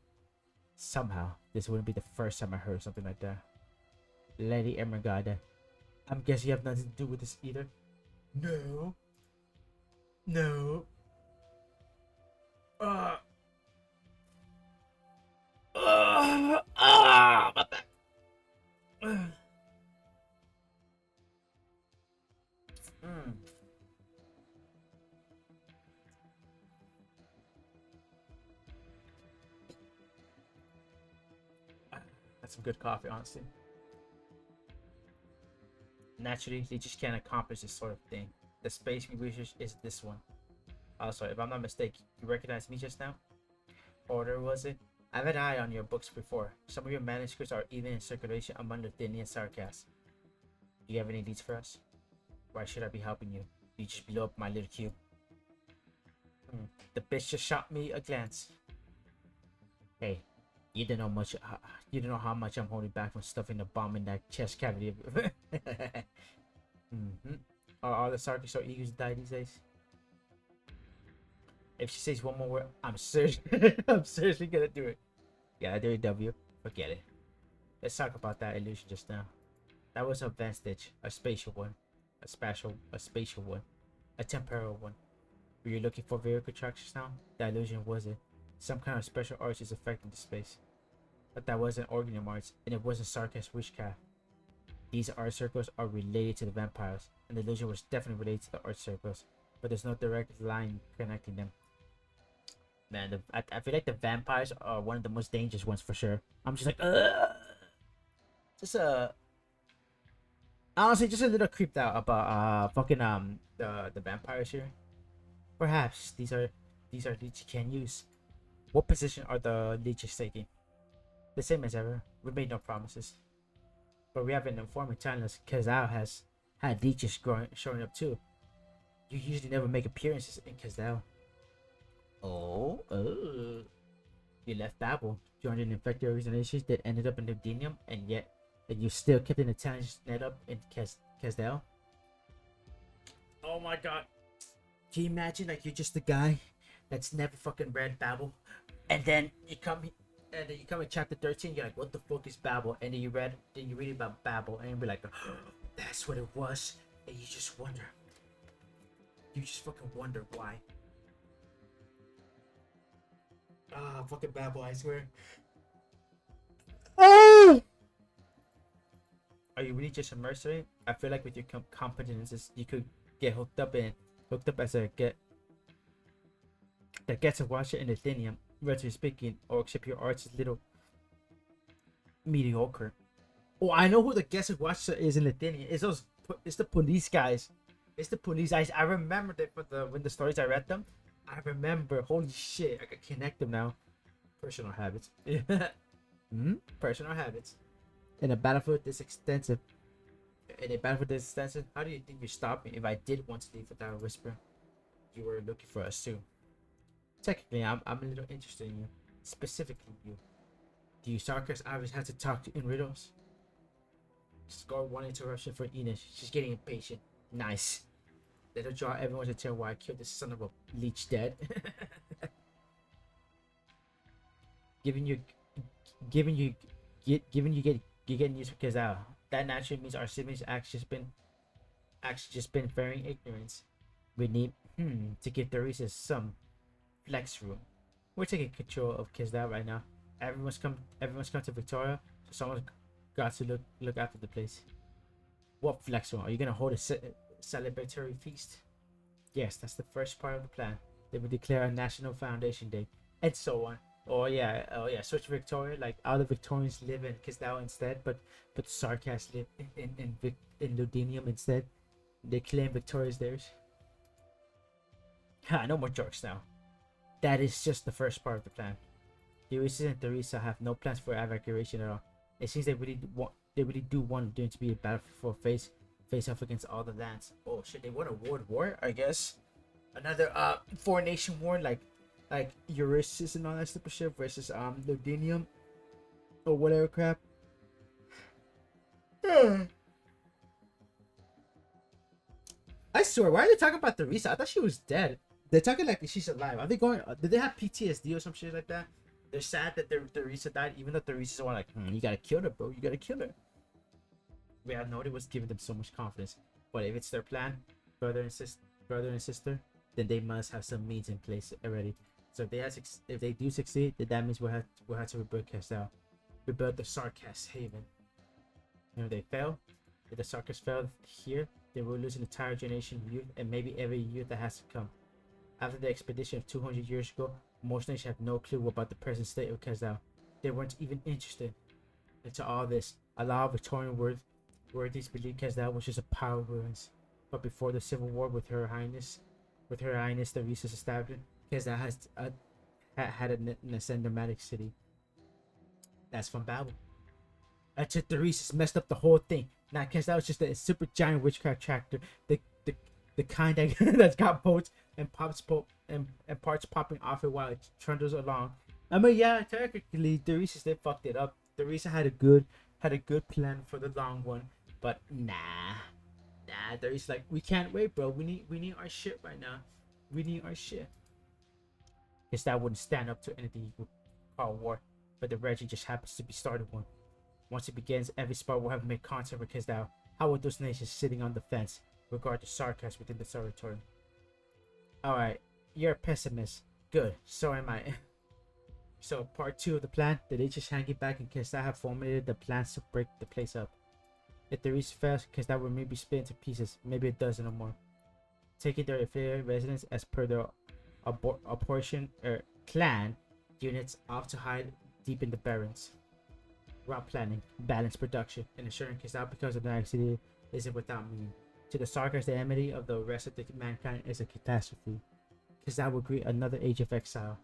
Somehow, this wouldn't be the first time I heard something like that. Lady Emergada, I'm guessing you have nothing to do with this either. No. No. My back. That's some good coffee, honestly. Naturally, they just can't accomplish this sort of thing. the space we researched is this one. Also, if I'm not mistaken, you recognize me just now? Order, was it? I've had an eye on your books before. Some of your manuscripts are even in circulation among the Thin and SARKAAZ. Do you have any leads for us? Why should I be helping you? You just blew up my little cube. The bitch just shot me a glance. Hey, you don't know much. You don't know how much I'm holding back from stuffing the bomb in that chest cavity. Are all the SARKAAZ so eager to die these days? If she says one more word, I'm seriously gonna do it. Yeah, I do it, W. Forget it. Let's talk about that illusion just now. That was a vestige, a spatial one, a spatial one, a temporal one. Were you looking for vehicle attractions now? The illusion was it. Some kind of special arts is affecting the space. But that wasn't Organium arts, and it wasn't SARKAAZ witchcraft. These art circles are related to the vampires, and the illusion was definitely related to the art circles, but there's no direct line connecting them. Man, I feel like the vampires are one of the most dangerous ones for sure. I'm just like, just honestly, just a little creeped out about fucking the vampires here. Perhaps these are leeches you can use. What position are the leeches taking? The same as ever. We made no promises, but we have an informant telling us Kazao has had leeches showing up too. You usually never make appearances in Kazao. Oh. You left Babel, joined an infected organization that ended up in Ludinium, and yet you still kept an intelligence net up in Kazdel. Oh my god. Can you imagine, like, you're just the guy that's never fucking read Babel, and then you come in chapter 13, you're like, what the fuck is Babel? And then you read about Babel, and you're like, oh, that's what it was, and you just wonder. You just fucking wonder why. Fucking Babel, I swear. Are you really just a mercenary? I feel like with your competences, you could get hooked up as a gets a watcher in Athenium, relatively speaking, or except your arts is little mediocre. Oh, I know who the guest watcher is in Athenium. It's the police guys. It's the police guys. I remember that when the stories I read them. I remember. Holy shit! I can connect them now. Personal habits. Personal habits. In a battlefield this extensive. How do you think you stop me if I did want to leave without a whisper? You were looking for us too. Technically, I'm a little interested in you. Specifically you. Do you SARKAAZ always have to talk to in riddles? Score one interruption for Ina. She's getting impatient. Nice. That'll draw everyone's attention why I killed this son of a leech dead. Given you getting used to Kazao, that naturally means our siblings actually just been fearing ignorance. We need to give Theresa some flex room. We're taking control of Kazao right now. Everyone's come to Victoria, so someone's got to look after the place. What flex room? Are you gonna hold a celebratory feast? Yes, that's the first part of the plan. They will declare a national foundation day, and so on. Oh yeah, switch Victoria. Like all the Victorians live in Kazao instead, but SARKAAZ live in Ludinium instead. They claim Victoria's theirs. Ha! No more jokes now. That is just the first part of the plan. Ulysses and Theresa have no plans for evacuation at all. It seems they really do want there to be a battle for face off against all the lands. Oh shit, they want a world war, I guess. Another foreign nation war like Ulysses and all that stupid shit versus Ludinium or whatever crap. I swear, why are they talking about Theresa? I thought she was dead. They're talking like she's alive. Are they going? Did they have PTSD or some shit like that? They're sad that Theresa died, even though Theresa's the one like, you gotta kill her, bro. You gotta kill her. We had known it was giving them so much confidence. But if it's their plan, brother and sister, then they must have some means in place already. So if they do succeed, then that means we'll have to rebuild Kazao. Rebuild the SARKAAZ haven. If they fail, if the SARKAAZ fail here, then we'll lose an entire generation of youth and maybe every youth that has to come. After the expedition of 200 years ago, most nations have no clue about the present state of Kazao. They weren't even interested into all this. A lot of Victorian worthies believed Kazao was just a pile of ruins. but before the Civil War with Her Highness, the Reese's established, because that has had a nomadic city. That's from Babel. Until the Reese's messed up the whole thing. Now, because that was just a super giant witchcraft tractor, the kind that that's got bolts and and parts popping off it while it trundles along. I mean, yeah, technically, the Reese's they fucked it up. The Reese's had a good plan for the long one, but nah. The Reese's like, we can't wait, bro. We need our shit right now. We need our shit. Guess that wouldn't stand up to anything you could call war, but the regime just happens to be started one. Once it begins, every spot will have made contact with Kizdao. How would those nations sitting on the fence regard the SARKAAZ within the territory? Alright, you're a pessimist. Good, so am I. So, part 2 of the plan, did they just hang it back and Kizdao have formulated the plans to break the place up? If the Reese fails, Kizdao will maybe split into pieces, maybe a dozen or more. Taking their affiliated residents as per their apportion clan units off to hide deep in the barrens. Route planning, balanced production, and ensuring Kizdao becomes a nice city isn't without meaning. To the SARKAAZ, the enmity of the rest of the mankind is a catastrophe. Kizdao will greet another age of exile.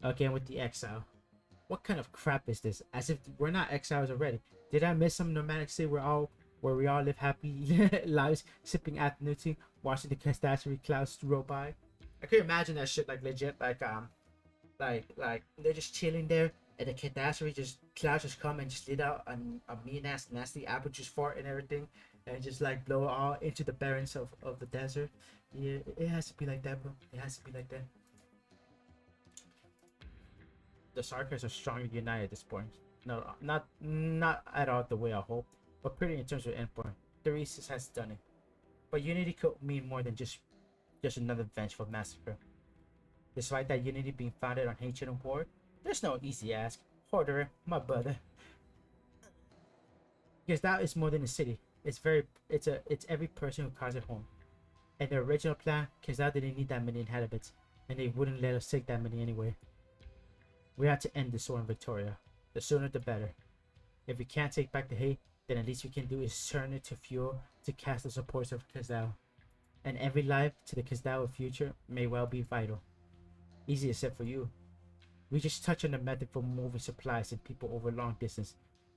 Again with the exile. What kind of crap is this? As if we're not exiles already. Did I miss some nomadic city where we all live happy lives, sipping afternoon tea, watching the catastrophe clouds roll by? I could imagine that shit like legit, like they're just chilling there, and the catastrophe clouds just come and just lit out a mean ass nasty apple juice fart and everything, and just like blow it all into the barrens of the desert. Yeah, it has to be like that, bro. It has to be like that. The SARKAAZ are strongly united at this point. No, not at all the way I hope, but pretty in terms of endpoint. The Reese's has done it. But unity could mean more than just another vengeful massacre. Despite that unity being founded on hatred and war, there's no easy ask. Hoarder, my brother. Because that is more than a city. It's every person who calls it home. And the original plan, Kizdao didn't need that many inhabitants, and they wouldn't let us take that many anyway. We have to end this war in Victoria. The sooner the better. If we can't take back the hate, then at least we can do is turn it to fuel to cast the supports of Kizdao. And every life to the Kizdao future may well be vital. Easy except for you. We just touch on the method for moving supplies and people over long distance.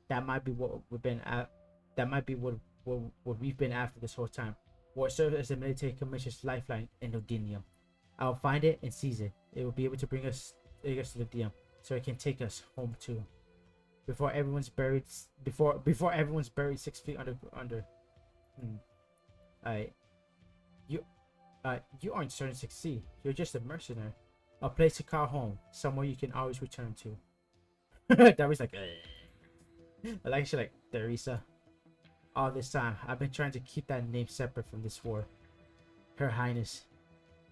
That might be what we've been at. That might be what we've been after this whole time. What serves as the military commission's lifeline in Lodinia. I'll find it and seize it. It will be able to bring us to Lodinia, so it can take us home too. Before everyone's buried 6 feet under. You aren't certain to succeed. You're just a mercenary. A place to call home, somewhere you can always return to. That was like, I like shit like Teresa. All this time, I've been trying to keep that name separate from this war. Her Highness.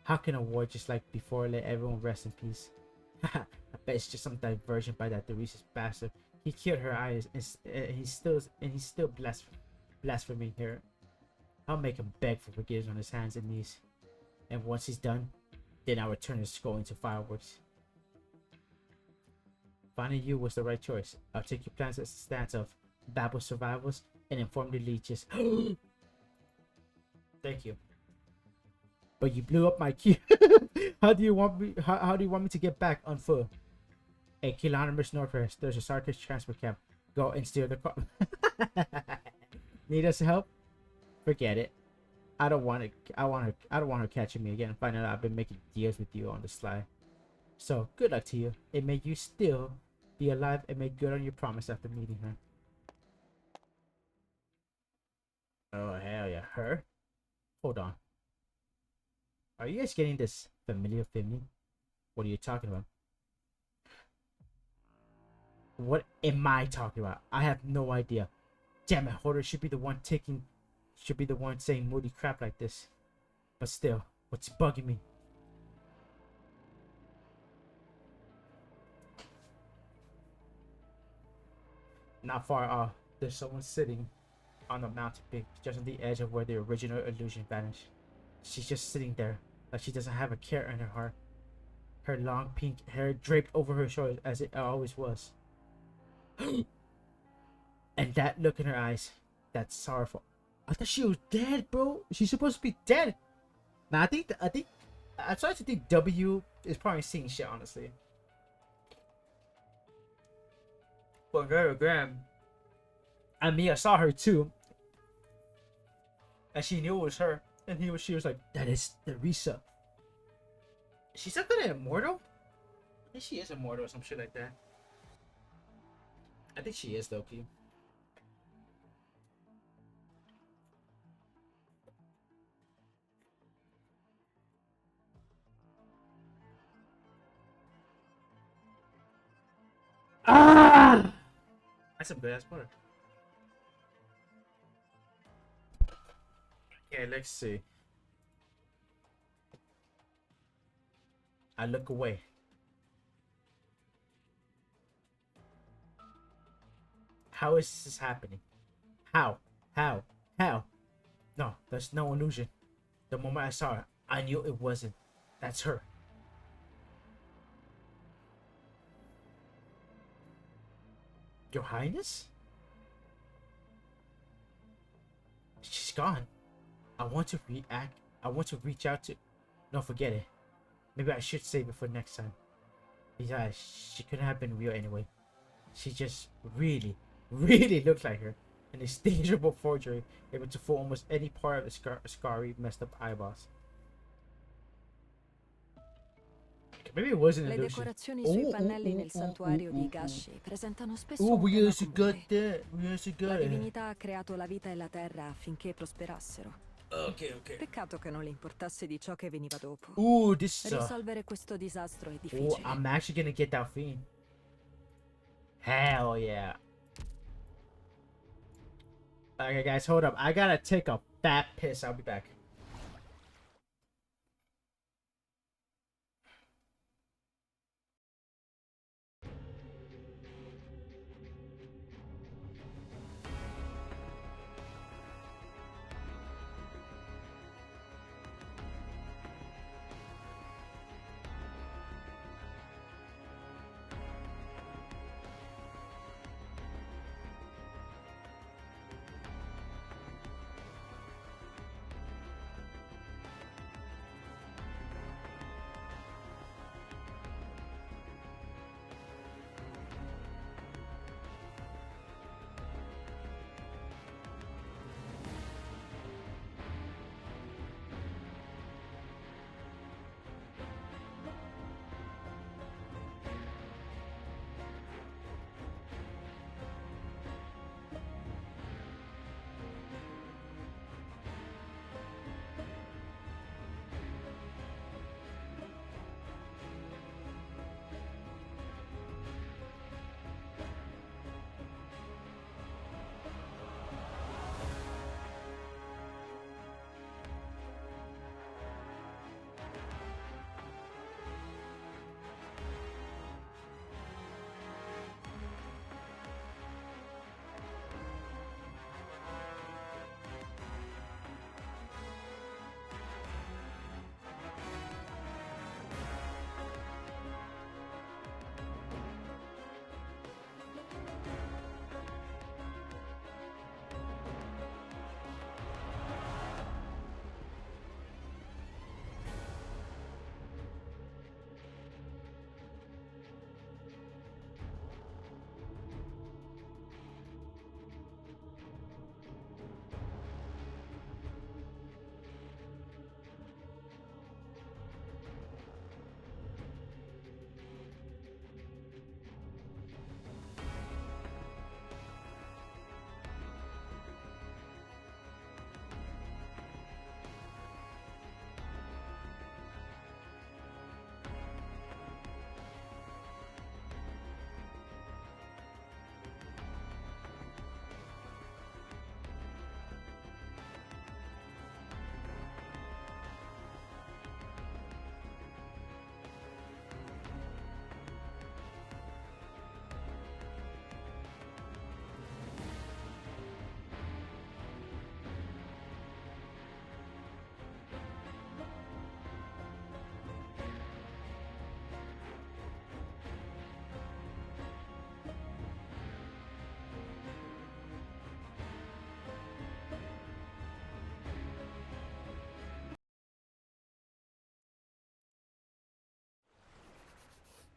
How can a war just like before let everyone rest in peace? I bet it's just some diversion by that Teresa's bastard. He killed her eyes, and he's still blaspheming her. I'll make him beg for forgiveness on his hands and knees. And once he's done, then I'll return his skull into fireworks. Finding you was the right choice. I'll take your plans as a stance of Babel survivals and inform the leeches. Thank you. But you blew up my key. How do you want me to get back on foot? 8 kilometers northwest, there's a SARKAAZ transport camp. Go and steer the car. Need us help? Forget it. I don't want her catching me again and finding out I've been making deals with you on the sly. So good luck to you. And may you still be alive and make good on your promise after meeting her. Oh hell yeah, her? Hold on. Are you guys getting this familiar feeling? What are you talking about? What am I talking about? I have no idea. Damn it, Hoarder should be the one saying moody crap like this. But still, what's bugging me? Not far off, there's someone sitting on the mountain peak, just on the edge of where the original illusion vanished. She's just sitting there, like she doesn't have a care in her heart. Her long pink hair draped over her shoulders as it always was. And that look in her eyes, that sorrowful, I thought she was dead, bro. She's supposed to be dead. Now I think I started to think W is probably seeing shit, honestly. But Graham and Mia saw her too, and she knew it was her. And she was like, "That is Teresa." She's not gonna immortal. I think she is immortal or some shit like that. I think she is, Loki. Ah! That's a good ass part. Okay, let's see. I look away. How is this happening? How? How? How? No, there's no illusion. The moment I saw her, I knew it wasn't. That's her. Your Highness? She's gone. I want to react. I want to reach out to... No, forget it. Maybe I should save it for next time. Besides, she couldn't have been real anyway. She just really looked like her. An indistinguishable forgery, able to fool almost any part of the scary, messed up eyeballs. Maybe it wasn't Le an illusion. decorazioni sui pannelli nel santuario di Gashi presentano spesso Oh, un we tema also got comune. that. We also got La it. divinità ha creato la vita e la terra affinché prosperassero. Okay. Peccato che non le importasse di ciò che veniva dopo. Ooh, this is Risolvere questo disastro è oh, difficile. I'm actually gonna get that fiend. Hell yeah. Okay, guys, hold up. I gotta take a fat piss. I'll be back.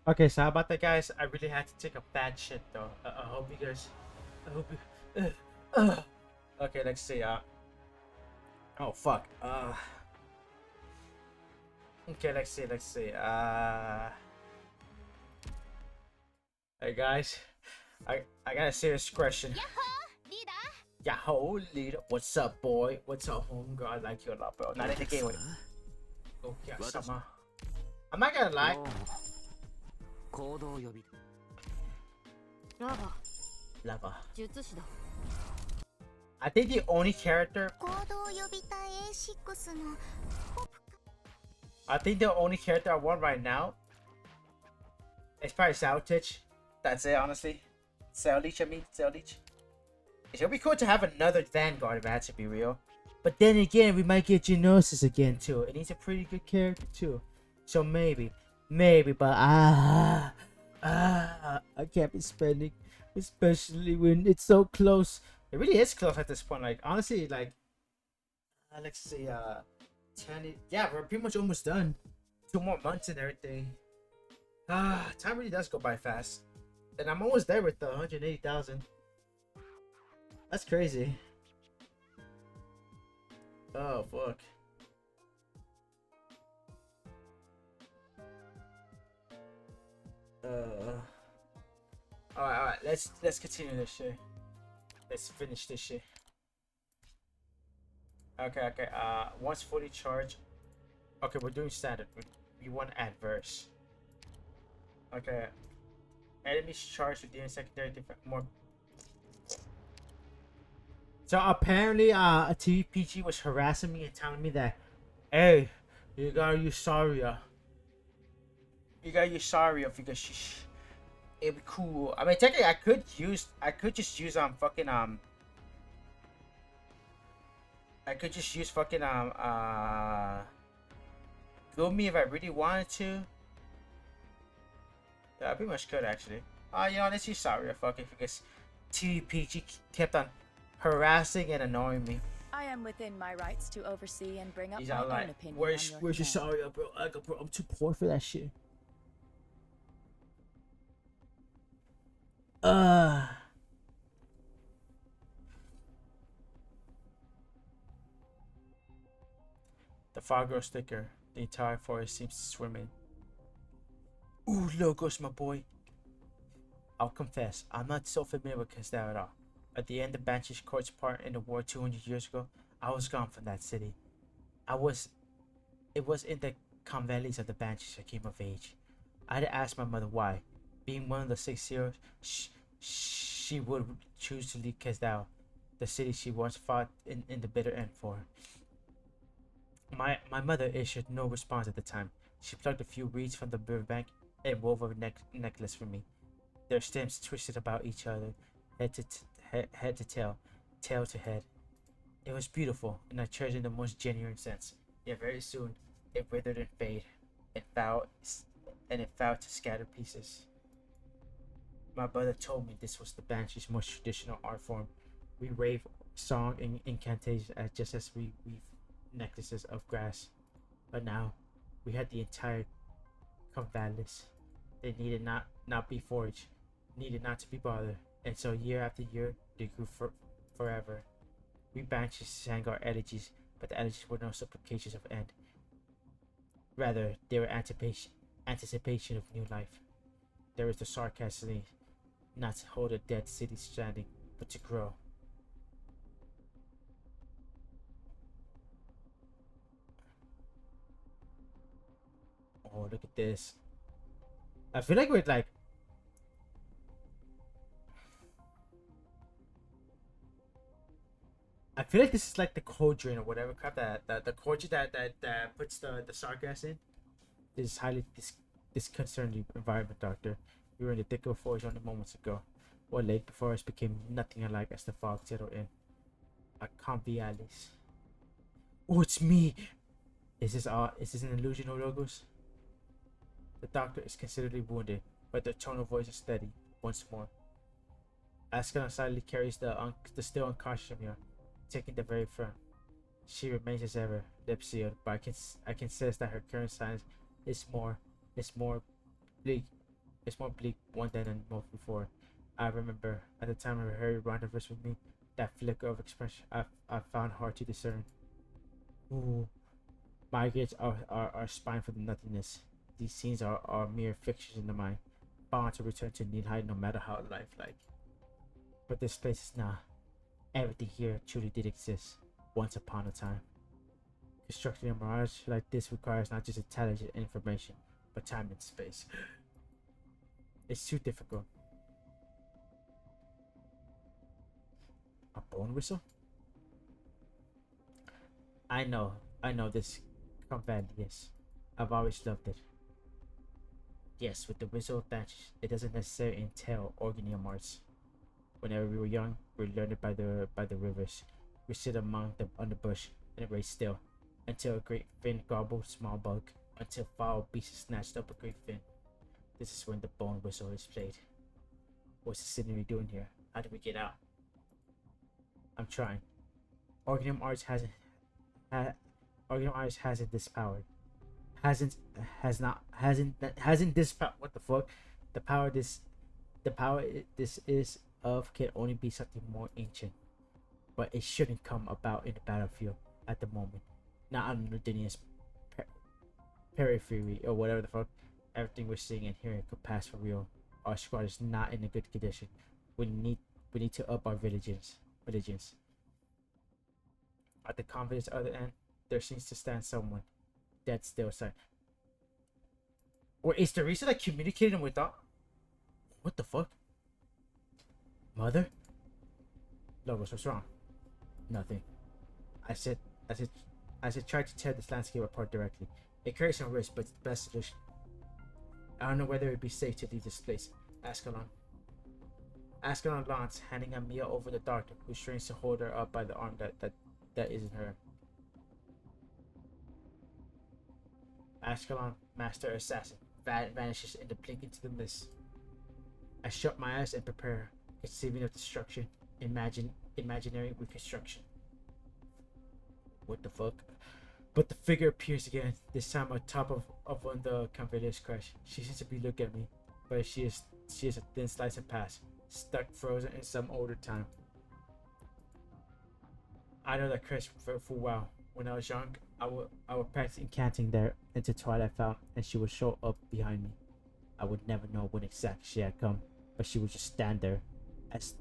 Okay, so how about that, guys? I really had to take a bad shit though. I hope you guys. I hope you. Okay, let's see. Oh fuck. Okay, let's see. Let's see. Hey guys, I got a serious question. やっほーリーダー Yahoo, leader. What's up, boy? What's up, homegirl? I like you a lot, bro. Not in the game with. Okay, summer. I'm not gonna lie. 行動呼びラバ Lava. 術師だ I think the only character. 行動予備隊 A6 の I think the only character I want right now is probably Saltich. That's it, honestly. Leech, I mean, Leech. It would be cool to have another Vanguard if I had to be real. But then again, we might get Genosis again too. And he's a pretty good character too. So maybe, but I can't be spending, especially when it's so close. It really is close at this point. Like honestly, like let's see, 10. Yeah, we're pretty much almost done. 2 more months and everything. Time really does go by fast. And I'm almost there with the 180,000. That's crazy. Oh fuck. Alright, let's continue this shit. Let's finish this shit. Okay. Once fully charged. Okay, we're doing standard. We want adverse. Okay. Enemies charged with the secondary defense. More. So apparently, a TVPG was harassing me and telling me that, hey, you gotta use Saria. You gotta use Saria because it'd be cool. I mean, technically, I could just use fucking I could just use fucking Gumi if I really wanted to. Yeah, I pretty much could actually. You know, let's use Saria, fuck it, because TVPG kept on harassing and annoying me. I am within my rights to oversee and bring up He's my all own like, opinion where's on your your command. Saria, bro? Bro, I'm too poor for that shit. The Fargo sticker. The entire forest seems to swim in. Ooh, logos, my boy. I'll confess, I'm not so familiar with Kazdao at all. At the end of Banshee's court's part in the war 200 years ago, I was gone from that city. It was in the convalescence of the Banshees I came of age. I had asked my mother why. Being one of the 6 heroes, she would choose to leave Kazdao, the city she once fought in the bitter end for. My mother issued no response at the time. She plucked a few reeds from the riverbank and wove a necklace for me. Their stems twisted about each other, head to tail, tail to head. It was beautiful, and I treasured in the most genuine sense. Yet very soon, it withered and faded, and it fell to scattered pieces. My brother told me this was the Banshee's most traditional art form. We rave song and incantations just as we weave necklaces of grass. But now, we had the entire convalescence. They needed not be forged, needed not to be bothered, and so year after year, they grew forever. We Banshees sang our elegies, but the elegies were no supplications of end. Rather, they were anticipation of new life. There is the sarcasm, not to hold a dead city standing, but to grow. Oh, look at this. I feel like we're like... I feel like this is like the cauldron or whatever crap that the cauldron that puts the SARKAAZ in. This is highly disconcerting environment, Doctor. We were in the thick of forge only moments ago. What lay before us became nothing alike as the fog settled in. A convialis. Oh, it's me! Is this an illusion or logos? The doctor is considerably wounded, but the tone of voice is steady. Once more, Ascalon silently carries the still unconscious Amir, taking the very front. She remains as ever, lips sealed, but I can sense that her current silence is more bleak It's more bleak one day than most before. I remember at the time of Harry round the wrist with me, that flicker of expression I found hard to discern. Ooh, migrates are spine for the nothingness. These scenes are mere fictions in the mind, bound to return to Nilhide no matter how lifelike. But this place is not. Everything here truly did exist once upon a time. Constructing a mirage like this requires not just intelligent information, but time and space. It's too difficult. A bone whistle? I know this convenience. I've always loved it. Yes, with the whistle of bench, it doesn't necessarily entail organium arts. Whenever we were young, we learned it by the rivers. We sit among the underbush and wait still, until a great fin gobbled small bug, until foul beasts snatched up a great fin. This is when the bone whistle is played. What's the scenery doing here? How do we get out? I'm trying. Organium arts hasn't this power. Hasn't this power. What the fuck? The power this is of can only be something more ancient, but it shouldn't come about in the battlefield at the moment, not on Nordinia's periphery or whatever the fuck. Everything we're seeing and hearing could pass for real. Our squad is not in a good condition. We need to up our vigilance. At the convent's other end, there seems to stand someone, dead still. Sorry. Or is Teresa like communicating with that? What the fuck? Mother? Logos, what's wrong? Nothing. I said, try to tear this landscape apart directly. It carries some risk, but it's the best solution. I don't know whether it'd be safe to leave this place. Ascalon launches, handing Amia over the doctor, who strains to hold her up by the arm that isn't her. Ascalon, master assassin, vanishes in the blink into the mist. I shut my eyes and prepare, conceiving of destruction, imaginary reconstruction. What the fuck? But the figure appears again, this time on top of one of the conveyors crash. She seems to be looking at me, but she is a thin slice of past, stuck frozen in some older time. I know that crash for a while. When I was young, I would practice incanting there until twilight fell and she would show up behind me. I would never know when exactly she had come, but she would just stand there, as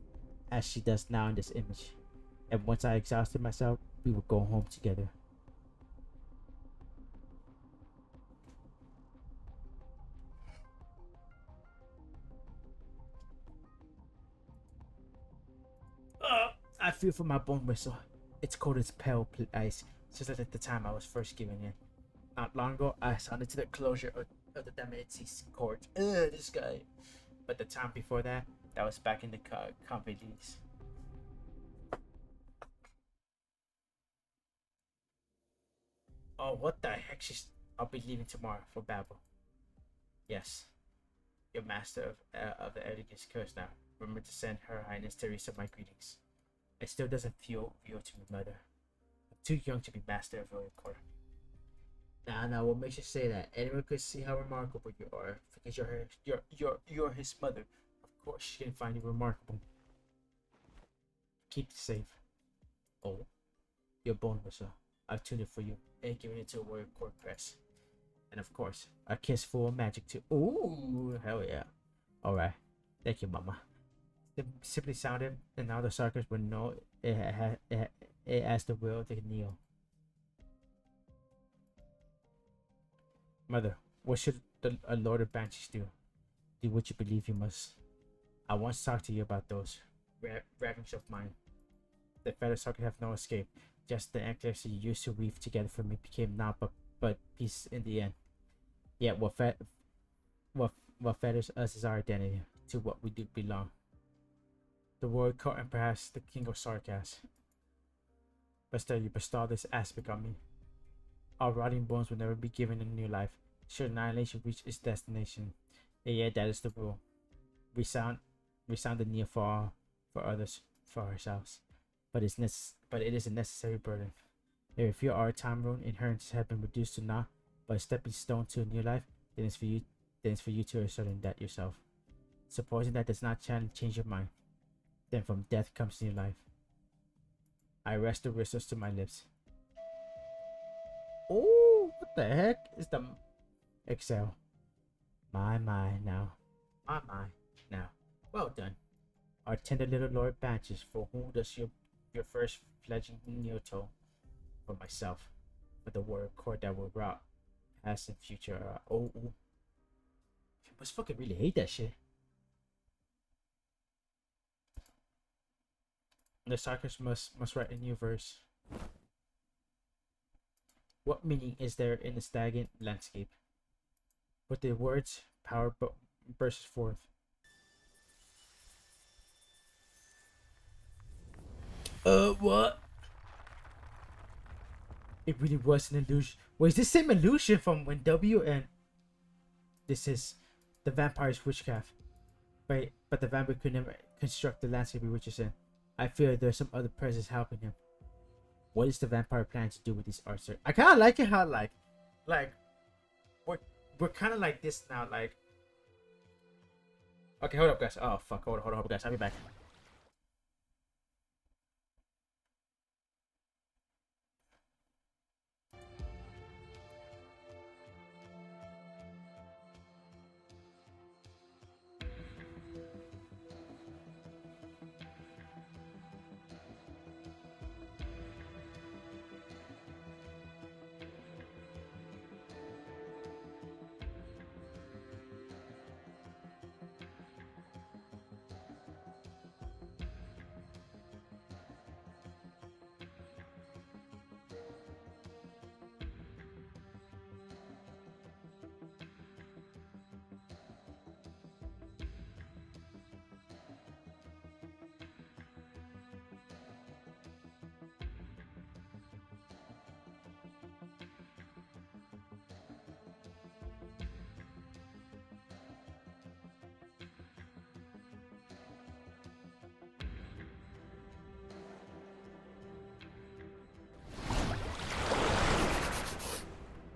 she does now in this image. And once I exhausted myself, we would go home together. I feel for my bone whistle. It's cold as pale ice, just like at the time I was first giving in. Not long ago, I sounded to the closure of the Damnati's court. This guy. But the time before that was back in the Convelies. Oh, what the heck? I'll be leaving tomorrow for Babel. Yes. Your master of the Elegance curse now. Remember to send Her Highness Teresa my greetings. It still doesn't feel real to me, mother. I'm too young to be master of Royal Court. Now, what makes you say that? Anyone could see how remarkable you are because you're his mother. Of course, she can find you remarkable. Keep it safe. Oh, your bone whistle. I've tuned it for you and given it to a Royal Court press. And of course, a kiss full of magic too. Ooh, hell yeah! All right, thank you, Mama. Simply sounded, and now the SARKAAZ would know it has the will to kneel. Mother, what should a Lord of Banshees do? Do what you believe you must. I once talked to you about those ravings of mine. The fellow SARKAAZ have no escape. Just the anklets you used to weave together for me became naught but peace in the end. Yet what fetters us is our identity, to what we do belong. The Royal Court and perhaps the King of SARKAAZ. But still, you bestow this aspect on me. Our rotting bones will never be given a new life, should annihilation reach its destination. And yet that is the rule. We sound the kneel for others, for ourselves. But it is a necessary burden. If you feel our time rune inheritance have been reduced to naught, but a stepping stone to a new life, then it's for you then it's for you to assert that yourself. Supposing that does not change your mind, then from death comes new life. I rest the whistles to my lips. Oh, what the heck is the exhale? My now. My now. Well done. Our tender little Lord Banches, for whom does your first fledgling Nyoto? For myself, for the word chord that will route past and future. Oh, you must fucking really hate that shit. The SARKAAZ must write a new verse. What meaning is there in the stagnant landscape? But the words power bursts forth. What? It really was an illusion. Wait, is this same illusion from when W and this is the vampire's witchcraft? Right, but the vampire could never construct the landscape he wishes in. I fear there's some other presence helping him. What is the vampire planning to do with these arts? I kind of like it how like we're kind of like this now. Like, okay, hold up, guys. Oh fuck, hold up, guys. I'll be back.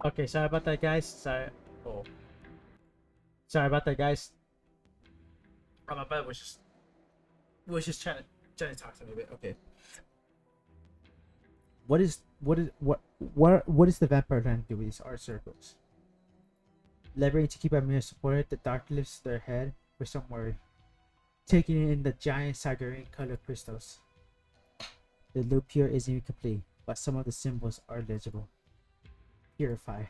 Okay, sorry about that, guys. Sorry. Oh, sorry about that, guys. My bad was just trying to talk to me a bit. Okay. What is the vampire trying to do with these art circles? Laboring to keep Amir supported, the dark lifts their head for some worry, taking in the giant Sagarian colored crystals. The loop here isn't even complete, but some of the symbols are legible. Purify.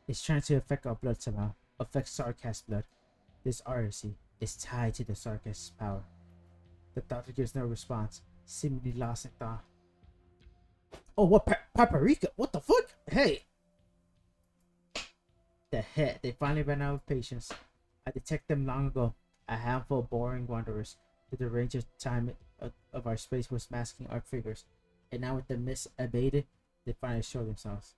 It's trying to affect our blood somehow. Affect SARKAAZ blood. This artistry is tied to the SARKAAZ power. The doctor gives no response, seemingly lost in thought. Oh, what paprika? What the fuck? Hey! The head. They finally ran out of patience. I detected them long ago. A handful of boring wanderers. The range of time of our space was masking our figures. And now with the mist abated, they finally show themselves.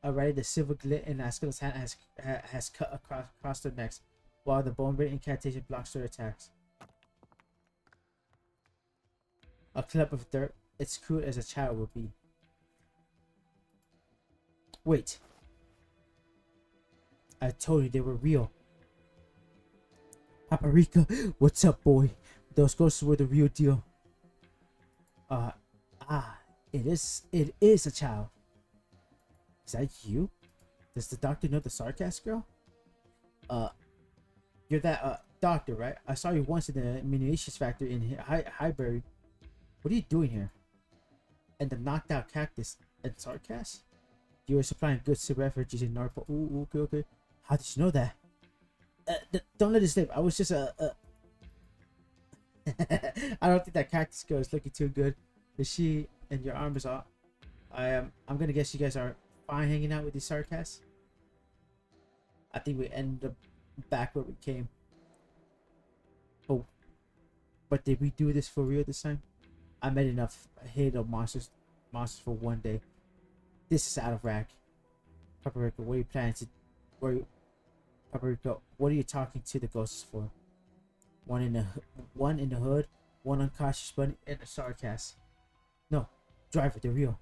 Already the silver glit in Askela's hand has cut across their necks, while the bone-braid incantation blocks their attacks. A clump of dirt, it's crude as a child would be. Wait. I told you they were real. Paprika, what's up, boy? Those ghosts were the real deal. It is a child. Is that you? Does the doctor know the SARKAAZ girl? You're that doctor, right? I saw you once in the munitions factory in Highbury. What are you doing here? And the knocked out cactus and SARKAAZ? You were supplying goods to refugees in Norfolk. Ooh, okay. How did you know that? Don't let it slip. I was just I don't think that cactus girl is looking too good. Is she and your arm is off? I'm gonna guess you guys are fine hanging out with the SARKAAZ. I think we ended up back where we came. Oh, but did we do this for real this time? I made enough hate of monsters for one day. This is out of rack. Paprika, what are you planning to? Paprika, what are you talking to the ghosts for? One in the hood, one unconscious bunny, and a SARKAAZ. No, driver, they're real.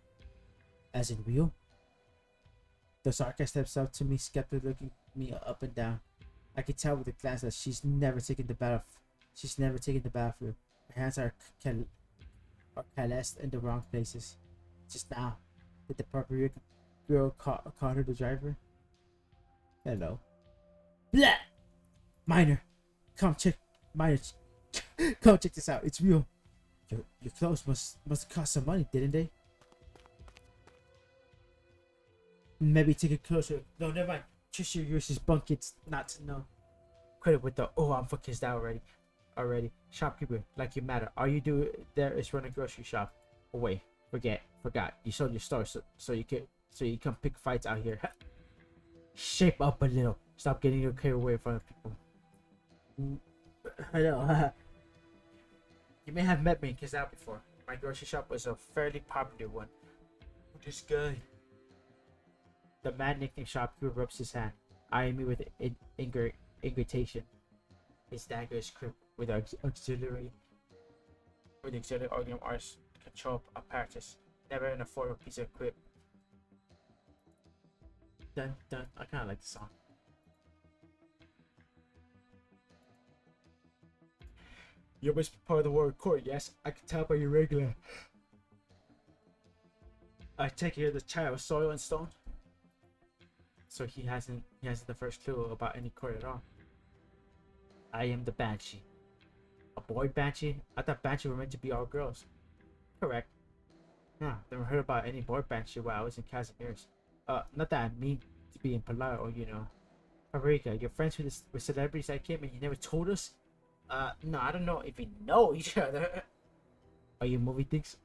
As in real? The SARKAAZ steps up to me, skeptically looking me up and down. I can tell with a glance that she's never taken the battlefield. Her hands are calloused in the wrong places. Just now, did the proper girl call her the driver? Hello. Blah! Minor, come check. Minor, come check this out. It's real. Your clothes must cost some money, didn't they? Maybe take it closer. No, never mind. Trisha, yours is bunk. It's not to know. Credit with the I'm fucking out already. Shopkeeper, like you matter. All you do there is run a grocery shop. Oh wait, forgot. You sold your store so you can pick fights out here. Shape up a little. Stop getting your carried away in front of people. Hello. You may have met me in Kazao before. My grocery shop was a fairly popular one. This guy. The man nicknamed Shopkeeper rubs his hand, eyeing me with irritation. His dagger is equipped with auxiliary organ arts control apparatus, never in a form of piece of equipment. Dun dun. I kind of like the song. You must be part of the World Court, yes? I can tell by your regular. I take it you're the child of soil and stone. So he hasn't the first clue about any court at all. I am the Banshee. A boy Banshee? I thought Banshee were meant to be all girls. Correct. Nah, never heard about any boy Banshee while I was in Casimir's. Not that I mean to be impolite or Paprika, you're friends with celebrities like him and you never told us? No, I don't know if we know each other. Are you movie things?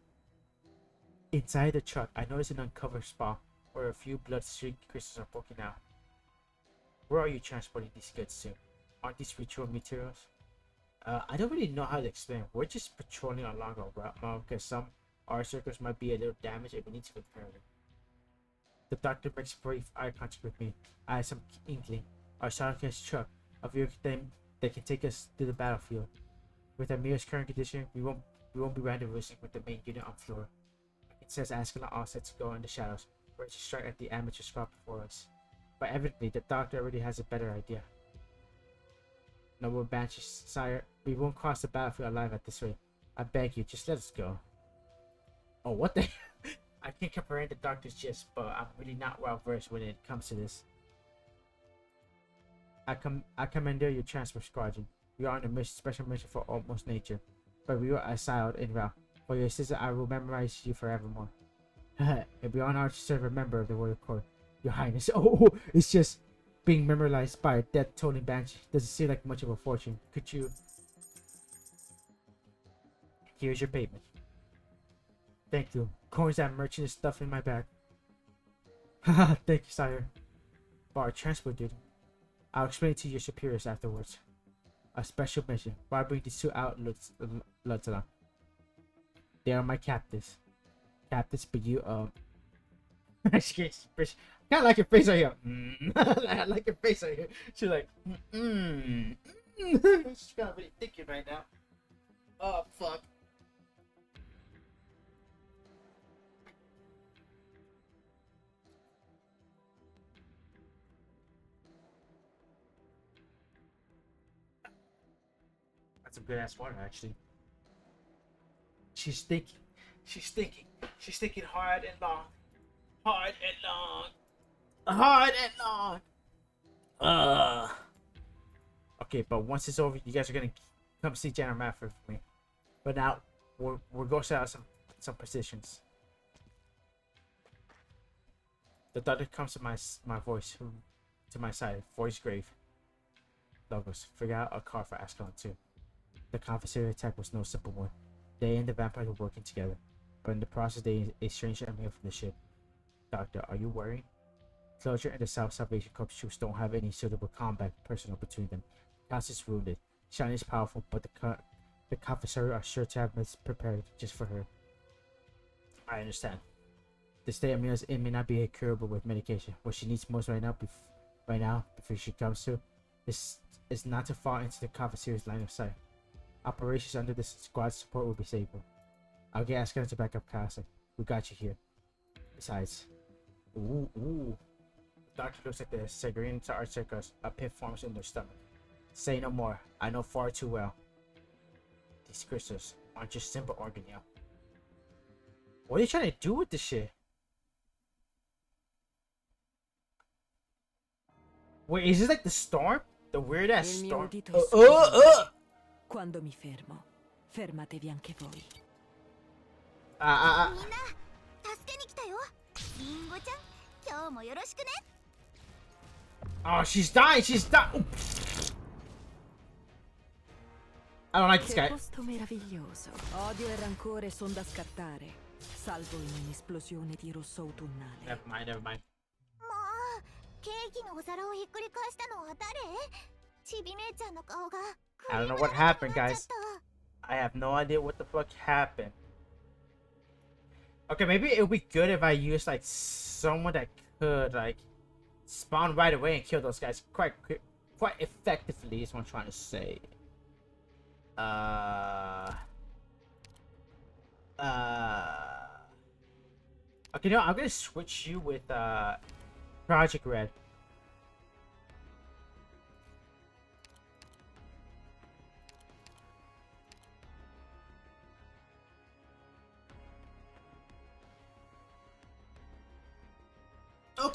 Inside the truck, I noticed an uncovered spot where a few blood-streaked crystals are poking out. Where are you transporting these goods to? Aren't these ritual materials? I don't really know how to explain. We're just patrolling along a route because some our circles might be a little damaged and we need to repair them. The doctor makes brief eye contact with me. I have some inkling. Our SARKAAZ truck, a vehicle that can take us to the battlefield. With Amir's current condition, we won't be rendezvousing with the main unit on floor. It says Ascalon all set to go in the shadows, ready to strike at the amateur squad before us. But evidently, the doctor already has a better idea. Noble Banshee, sire, we won't cross the battlefield alive at this rate. I beg you, just let us go. Oh, what the? I can't comprehend the doctor's gist, but I'm really not well versed when it comes to this. I commander your transport squadron. We are on a special mission for utmost nature, but we were exiled en route. For your sister, I will memorize you forevermore. It'll be on our to serve a member of the Royal Court, Your Highness. Oh, it's just being memorized by a death-tolling banshee doesn't seem like much of a fortune. Could you? Here's your payment. Thank you. Coins that merchant is stuff in my bag. Haha, thank you, sire. For our transport duty, I'll explain it to your superiors afterwards. A special mission. Why bring these two outlets along? They are my captives. Captives, but you, I kind of like your face right here. I like your face right here. She's like, She's kind of really thinking right now. Oh, fuck. That's some good ass water, actually. She's thinking. She's thinking. She's thinking hard and long. Hard and long. Hard and long. Okay, but once it's over, you guys are gonna come see General Mafford for me. But now we're going to set out some positions. The doctor comes to my voice to my side, voice grave. Douglas, figure out a car for Ascalon too. The confiscated attack was no simple one. They and the vampires were working together, but in the process they estranged Emil from the ship. Doctor, are you worried? Closure and the South Salvation Corps troops don't have any suitable combat personnel between them. Cass is wounded. Shine is powerful, but the confessors are sure to have myths prepared just for her. I understand. The state of Emil's may not be curable with medication. What she needs most right now, before she comes to, is not to fall into the confessors' line of sight. Operations under this squad support will be safer. I'll get Ascalon to back up Casa. We got you here. Besides, ooh, Doctor looks at the cigarette to our circus. A pit forms in their stomach. Say no more. I know far too well. These crystals aren't just simple organelle. What are you trying to do with this shit? Wait, is this like the storm? The weird ass Il mio storm? udito è scuro. Quando mi fermo, fermatevi anche voi. みんな助けに来たよ。リンゴちゃん、今日もよろしくね。 Oh, she's dying. She's dying. I don't like this Che guy. posto meraviglioso. Odio e rancore son da scartare, salvo in un'esplosione di rosso autunnale. Never mind, never mind. もうケーキのお皿をひっくり返したのは誰？ちび姉ちゃんの顔がクリ I ー don't ム know what だらけ happened, になっちゃっ guys. た。 I have no idea what the fuck happened. Okay, maybe it would be good if I use like someone that could like spawn right away and kill those guys quite effectively. Is what I'm trying to say. Okay, no, I'm gonna switch you with Project Red.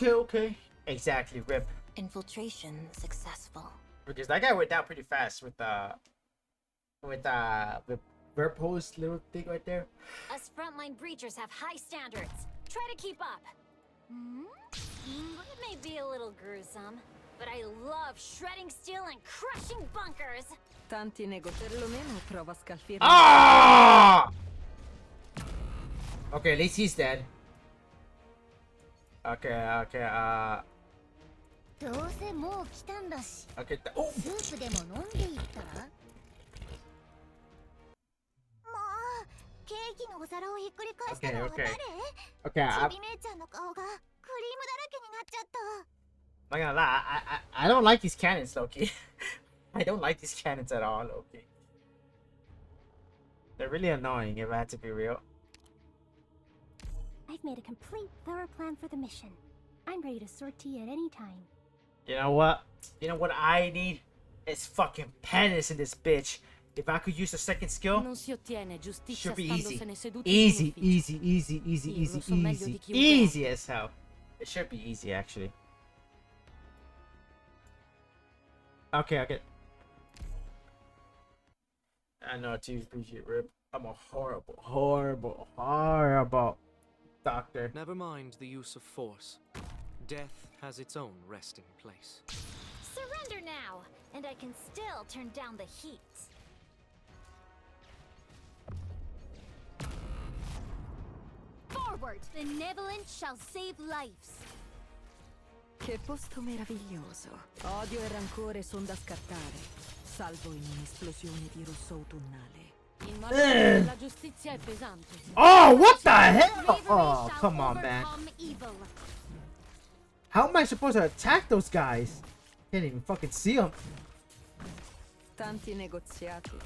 Okay. Exactly, Rip. Infiltration successful. Because that guy went down pretty fast with Verpo's little thing right there. Us frontline breachers have high standards. Try to keep up. It may be a little gruesome, but I love shredding steel and crushing bunkers. Tanti perlomeno prova a scalfire. Ah! Okay, at least he's dead. Okay, どうせもう来たんだし、 okay. Oh! スープでも飲んでいったら？もうケーキのお皿をひっくり返したのは誰？ Okay, ちび姉ちゃんの顔がクリームだらけになっちゃった。 I'm not gonna lie, I don't like these cannons, Loki. I don't like these cannons at all, Loki. They're really annoying, if I had to be real. I've made a complete, thorough plan for the mission. I'm ready to sortie at any time. You know what? You know what I need? It's fucking penance in this bitch. If I could use the second skill, Non si ottiene giustizia should be easy. standosene seduti in un ufficio. Easy. Easy as hell. It should be easy, actually. Okay. I know, too. Appreciate Rip. I'm a horrible doctor. Never mind the use of force. Death has its own resting place. Surrender now, and I can still turn down the heat. Forward! Benevolence shall save lives. Che posto meraviglioso. Odio e rancore son da scartare, salvo in un'esplosione di rosso autunnale. Il martello della giustizia è pesante. Oh, what the hell? Bravery Oh, shall come on, man. overcome evil. How am I supposed to attack those guys? Can't even fucking see them. Tanti negoziati.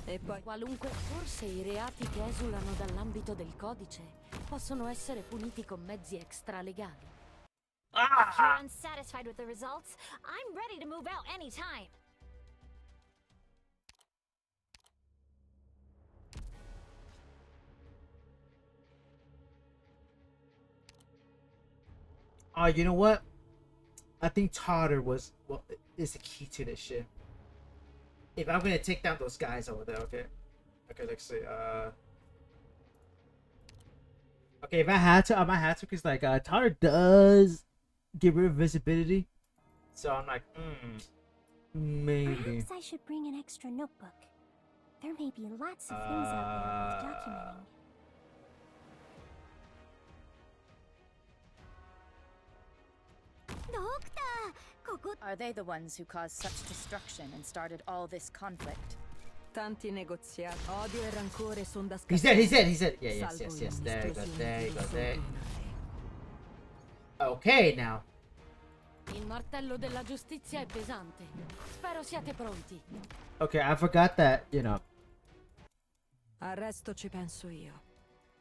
E poi Qualunque, forse i reati che esulano dall'ambito del codice possono essere puniti con mezzi extralegali. If you're unsatisfied with the results, I'm ready to move out anytime. You know what? I think Totter is the key to this shit. If I'm gonna take down those guys over there, okay, let's see. Okay, if I had to, I might have to, because like Totter does get rid of visibility, so I'm like, maybe. Perhaps I should bring an extra notebook. There may be lots of things out there worth documenting. Are they the ones who caused such destruction and started all this conflict? tanti negoziati. Odio e rancore son da He's scartare. dead. Yeah, yes. There you go. Okay, now. Il martello della giustizia è pesante. Spero siate pronti. Okay, I forgot that, you know. Al resto ci penso io.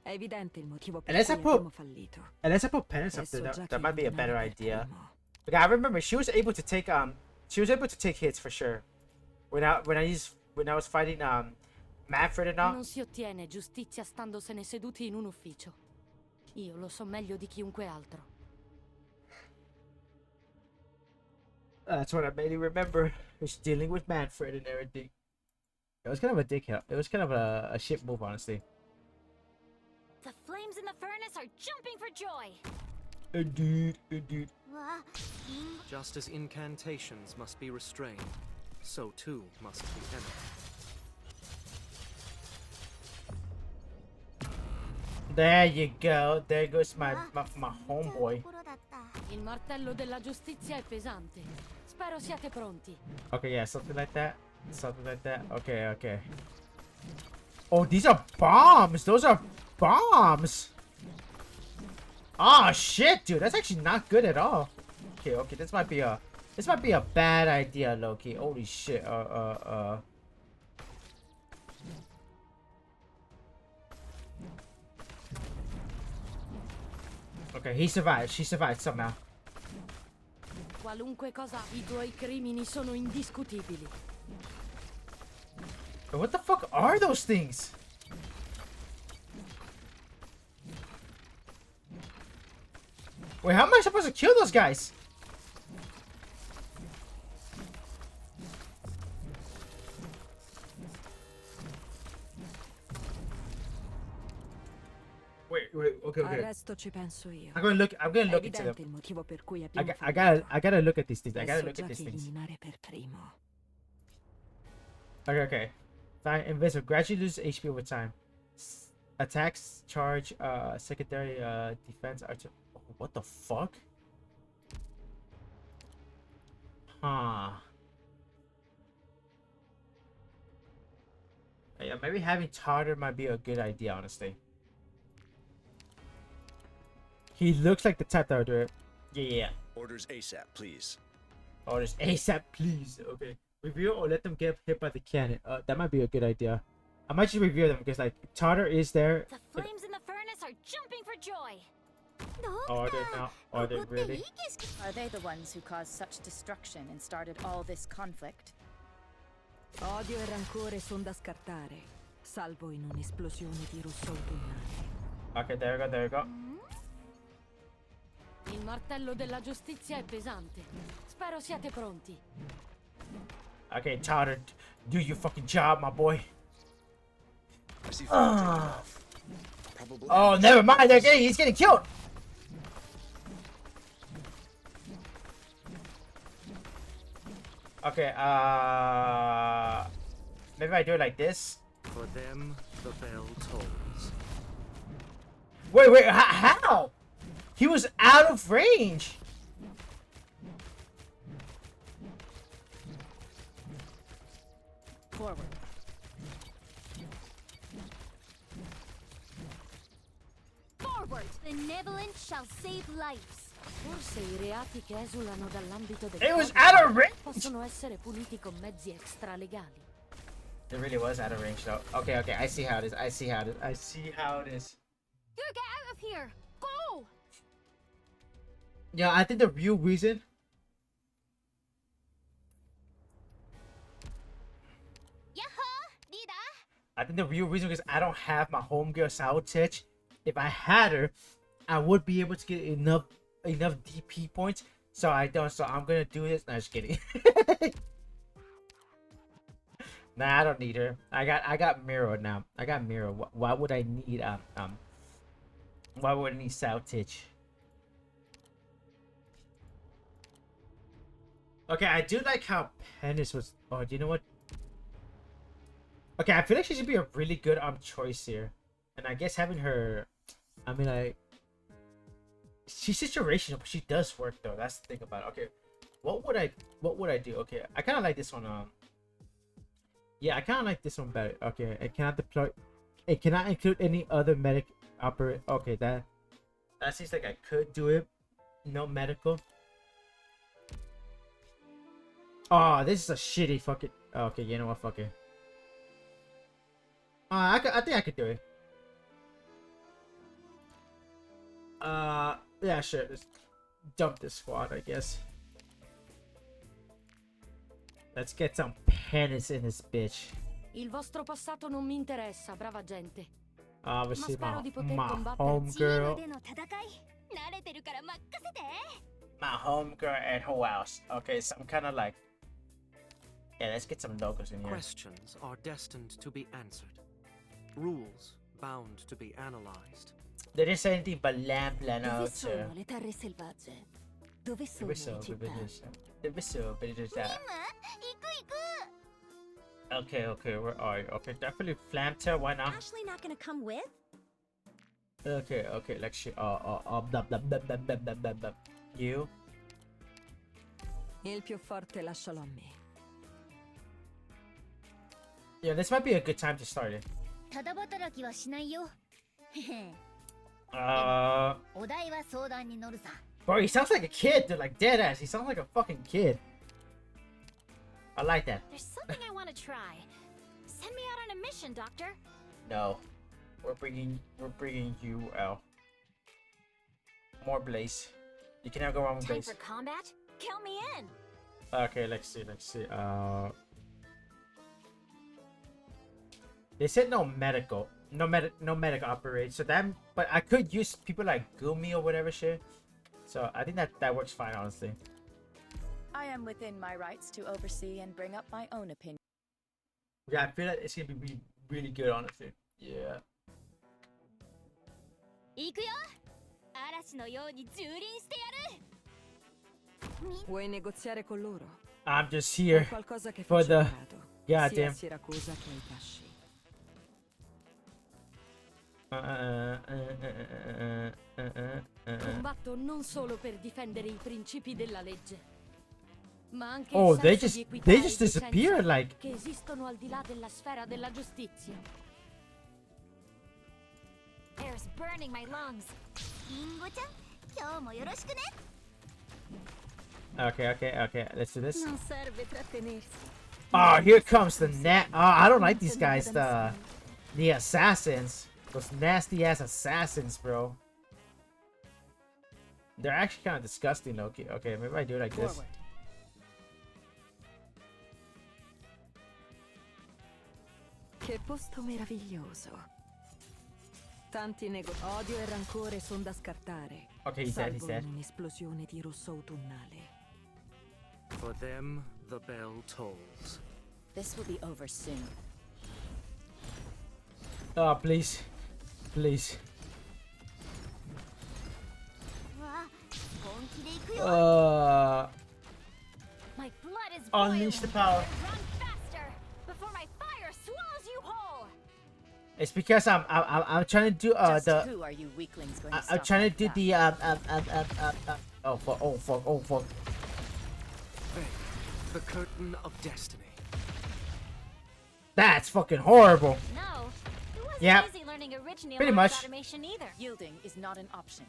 È evidente il motivo per Unless cui I put- abbiamo fallito. Unless I put penance up Adesso there, già that che might be a better ordinare idea. partiremo. Like, I remember she was able to take hits for sure. When I was fighting Manfred and all. Non si ottiene giustizia standosene seduti in un ufficio. Io lo so meglio di chiunque altro. That's what I mainly remember. Was dealing with Manfred and everything. It was kind of a dickhead. It was kind of a shit move, honestly. The flames in the furnace are jumping for joy. Indeed. Just as incantations must be restrained, so too must the enemy. There you go. There goes my homeboy. Il martello della giustizia è pesante. Spero siate pronti. Okay, yeah, something like that. Okay. Oh, these are bombs. Those are bombs. Oh shit, dude, that's actually not good at all. Okay, this might be a bad idea, Loki. Holy shit. Okay, he survived. She survived somehow. Qualunque cosa, i tuoi crimini sono indiscutibili. What the fuck are those things? Wait, how am I supposed to kill those guys? Wait, okay. Al resto ci penso io. I'm gonna look È into evidente them. il motivo per cui I abbiamo gotta look at these things. I gotta Adesso look at già these che things. eliminare per primo. Okay. Fine, invisible. Gradually lose HP over time. Attacks, charge, secondary, defense, archer. Oh, what the fuck? Huh. Yeah, maybe having Tartar might be a good idea, honestly. He looks like the type that would do it. Yeah. Orders ASAP, please. Orders ASAP, please. Okay. Review or let them get hit by the cannon. That might be a good idea. I might just review them because, like, Tartar is there. The flames in the furnace are jumping for joy. Are they now? Are they really? Are they the ones who caused such destruction and started all this conflict? Odio e rancore sono da scartare, salvo in un'esplosione di rosso autunnale. Okay, there we go. Il martello della giustizia è pesante. Spero siate pronti. Okay, Tartar, do your fucking job, my boy. I see fire taking off. Probably. Oh, never mind. He's getting killed. Okay, maybe I do it like this. For them, the bell tolls. Wait, how? He was out of range. Forward. Forward! Benevolence shall save lives. Forse I reati che esulano dall'ambito del It was codice out of range. possono essere puniti con mezzi extralegali. It really was out of range, though. Okay, I see how it is. You get out of here! Go! Yeah, I think the real reason. Yahoo! Leader! I think the real reason is I don't have my homegirl Saotich. If I had her, I would be able to get enough DP points. So I don't. So I'm gonna do this. No, just kidding. Nah, I don't need her. I got Miro now. I got Miro. Why would I need Why would I need Saotich? Okay, I do like how Penis was. Oh, do you know what? Okay, I feel like she should be a really good choice here, and I guess having her, I mean, like, she's situational, but she does work though. That's the thing about it. Okay, what would I do? Okay, I kind of like this one. Yeah, I kind of like this one better. Okay, it cannot deploy. It cannot include any other medic operate. Okay, that seems like I could do it. No medical. Oh, this is a shitty fucking. Okay, you know what? Fuck it. I think I could do it. Yeah, sure. Just dump this squad, I guess. Let's get some penance in this bitch. Il vostro passato non mi interessa, brava gente. Obviously, Ma spero di poter my combattere homegirl. での戦い慣れてるから任せて My homegirl and who else? Okay, so I'm kind of like, yeah, let's get some logos in here. Questions are destined to be answered. Rules bound to be analyzed. They didn't say anything but lamp Dove out. sono le terre selvagge? Dove sono le città? Okay, where are you? Okay, definitely Flamtail, why not? Ashley not gonna come with? Okay, like she, you? Il più forte lascialo a me. Yeah, this might be a good time to start it. ただ働きはしないよお題は相談に乗るさ Bro, he sounds like a kid, dude, like dead ass. He sounds like a fucking kid. I like that. There's something I want to try. Send me out on a mission, Doctor. No, we're bringing you out. More Blaze. You can never go wrong with Time Blaze. for combat? Count me in. Okay, let's see. They said no medical operate. So that, but I could use people like Gumi or whatever shit. So I think that works fine, honestly. I am within my rights to oversee and bring up my own opinion. Yeah, I feel like it's gonna be really good, honestly. Yeah. 行くよ嵐のように蹂躙してやる Vuoi negoziare con loro? I'm just È here qualcosa che for faccio the imparato, sia a goddamn. Siracusa che ai Tashi. Combatto non solo per difendere i principi della legge, ma anche Oh, il they senso just di equità they e just decenza disappeared like. che esistono al di là della sfera della giustizia. Air's burning my lungs リンゴちゃん今日もよろしくね Okay. Let's do this. Non serve trattenersi. Oh, here comes the net. Oh, I don't like these guys. The assassins. Those nasty ass assassins, bro. They're actually kind of disgusting, Loki. Okay, maybe I do it like this. Forward. Che posto meraviglioso. Tanti odio e rancore sono da scartare. Okay, he's dead. Salvo in un'esplosione di rosso autunnale. For them, the bell tolls. This will be over soon. Oh, please. うわ本気で行くよ My blood is Unleash the boiling. power. Run faster before my fire swallows you whole. It's because I'm trying to do Just the who are you weaklings going to I'm stop trying to like do that? the oh fuck. Hey, the curtain of destiny. That's fucking horrible. No, it wasn't Yep. easy learning original Pretty arts much. automation either. Yielding is not an option.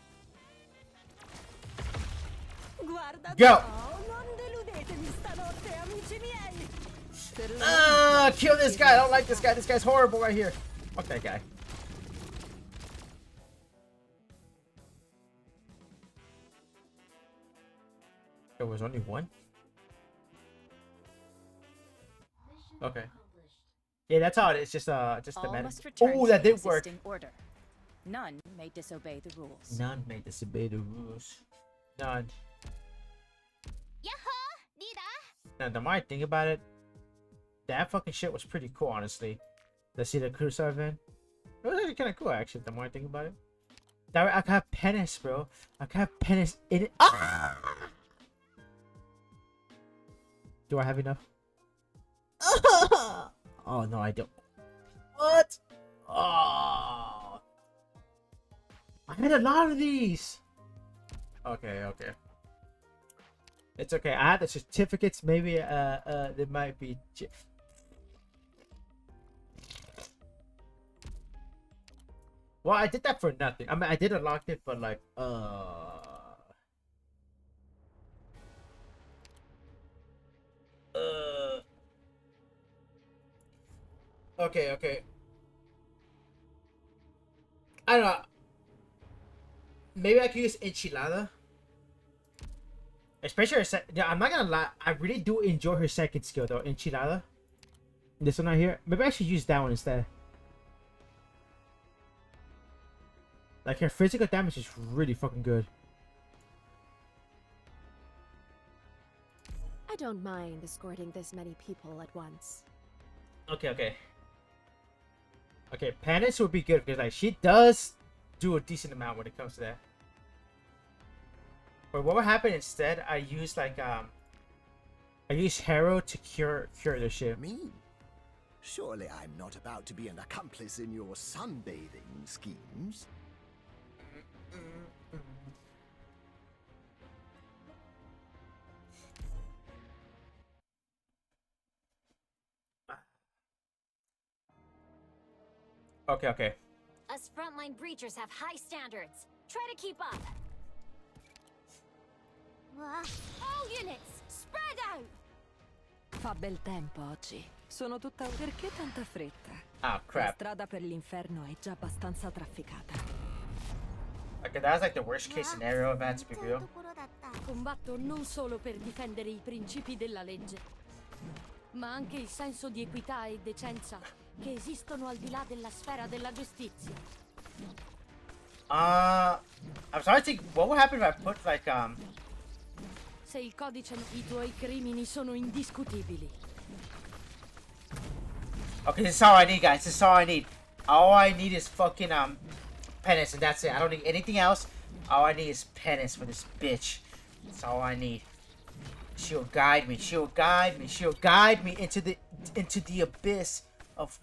Guarda, Go. non deludetemi stanotte, amici miei. Kill this guy. I don't like this guy. This guy's horrible right here. Fuck that guy. There was only one? Okay. Yeah, that's all it is. Just All the man. must return Oh, to that the did work. existing order. None may disobey the rules. None may disobey the rules. None. やっほーリーダー Now, the more I think about it, that fucking shit was pretty cool, honestly. Let's see the cruiser event. It was actually kind of cool, actually, the more I think about it. That I can have penance, bro. I can have penance in it. Ah! Do I have enough? Oh, no, I don't. What? Oh. I had a lot of these. Okay. It's okay. I had the certificates. Maybe there might be. Well, I did that for nothing. I mean, I did unlock it, but like, Okay. I don't know. Maybe I could use enchilada. Especially yeah, I'm not gonna lie, I really do enjoy her second skill though, Enchilada. This one right here. Maybe I should use that one instead. Like her physical damage is really fucking good. I don't mind escorting this many people at once. Okay. Okay, Penance would be good because like she does do a decent amount when it comes to that. But what would happen instead? I use like I use Harrow to cure the shit. Me? Surely I'm not about to be an accomplice in your sunbathing schemes. Okay. Us frontline breachers have high standards. Try to keep up. All units, spread out! Fa bel tempo oggi. Sono tutta... Perché tanta fretta? Ah, La crap. strada per l'inferno è già abbastanza trafficata. Okay, that's like the worst case scenario of that, to be real. Combatto non solo per difendere i principi della legge, ma anche il senso di equità e decenza che esistono al di là della sfera della giustizia. I'm sorry to think, what would happen if I put like Se il codice, i tuoi crimini sono indiscutibili. Okay, this is all I need, guys. This is all I need. All I need is fucking penance, and that's it. I don't need anything else. All I need is penance for this bitch. That's all I need. She'll guide me. She'll guide me. She'll guide me into the abyss of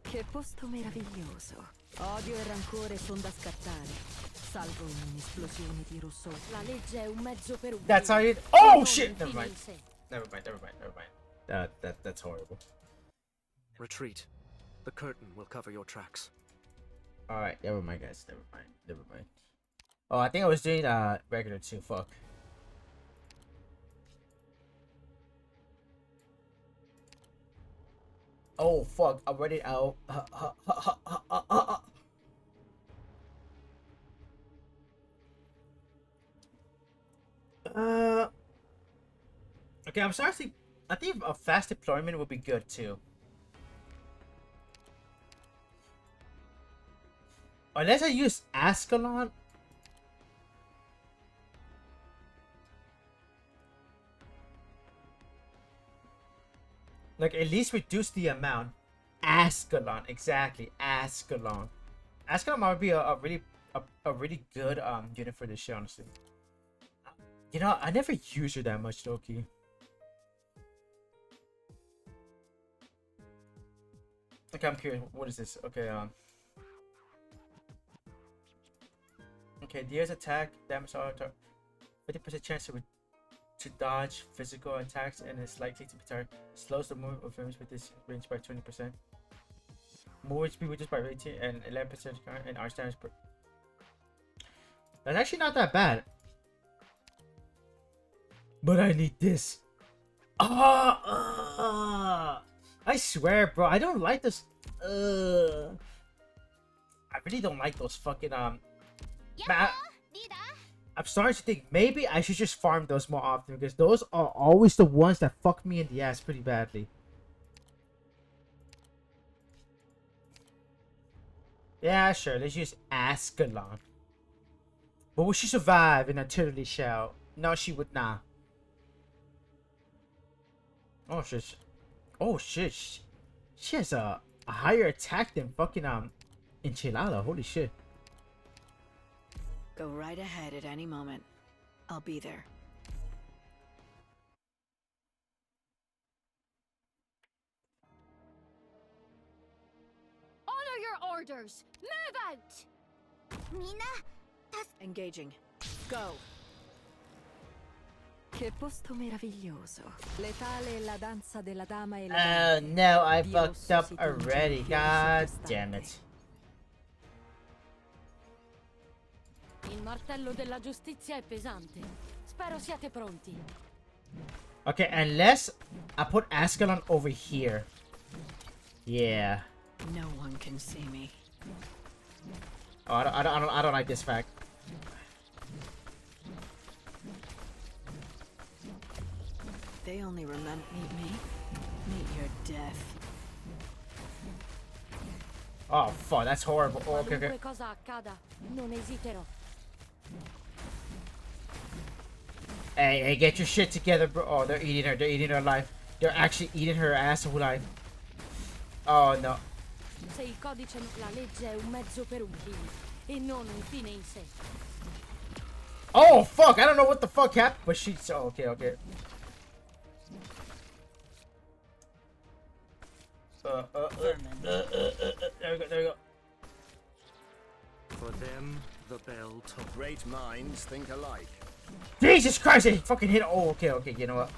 Che posto meraviglioso. Odio e rancore son da scattare. Salvo in un'esplosione di rosso. La legge è un mezzo per un That's all I fine. need. Oh Non shit! un Never fine mind. in sé. Never mind. That's horrible. Retreat. The curtain will cover your tracks. Alright, never mind, guys. Never mind. Oh, I think I was doing regular too. Fuck. Oh fuck! I'm ready out. Okay, I'm sorry. I think a fast deployment would be good too. Unless I use Ascalon. Like, at least reduce the amount. Ascalon, exactly. Ascalon. Ascalon might be a really good unit for this shit, honestly. You know, I never use her that much, Loki. Okay, I'm curious. What is this? Okay, okay, deals attack, damage auto, 50% chance to dodge physical attacks, and is likely to be tired. Slows the movement of enemies with this range by 20%. Movement speed reduced by 18 and 11% and arch damage per. That's actually not that bad. But I need this. I swear, bro, I don't like this. I really don't like those fucking I'm starting to think maybe I should just farm those more often, because those are always the ones that fuck me in the ass pretty badly. Yeah, sure, let's use Ascalon. But will she survive in a turtley shell? No, she would not. Oh shit. Oh shit. She has a higher attack than fucking Enchilada. Holy shit. Go right ahead at any moment. I'll be there. Honor your orders! Move out! Engaging. Go. Che posto meraviglioso. Letale la danza della dama e la Oh no, I fucked up already. God damn it. Il martello della giustizia è pesante. Spero siate pronti. Okay, unless I put Ascalon over here. Yeah. No one can see me. Oh, I don't like this fact. they only remember meet your death. Oh fuck, that's horrible. Oh, okay, okay. Qualunque cosa accada, non esiterò. Hey, get your shit together, bro. Oh, they're eating her. They're eating her alive. They're actually eating her ass alive. Oh no. Se il codice la legge è un mezzo per un fine e non un fine in sé. Oh fuck! I don't know what the fuck happened, but she's okay, okay. There we go, there we go. For them, the bell tolled. Great minds think alike. Jesus Christ! He fucking hit. Oh, okay, okay. You know what?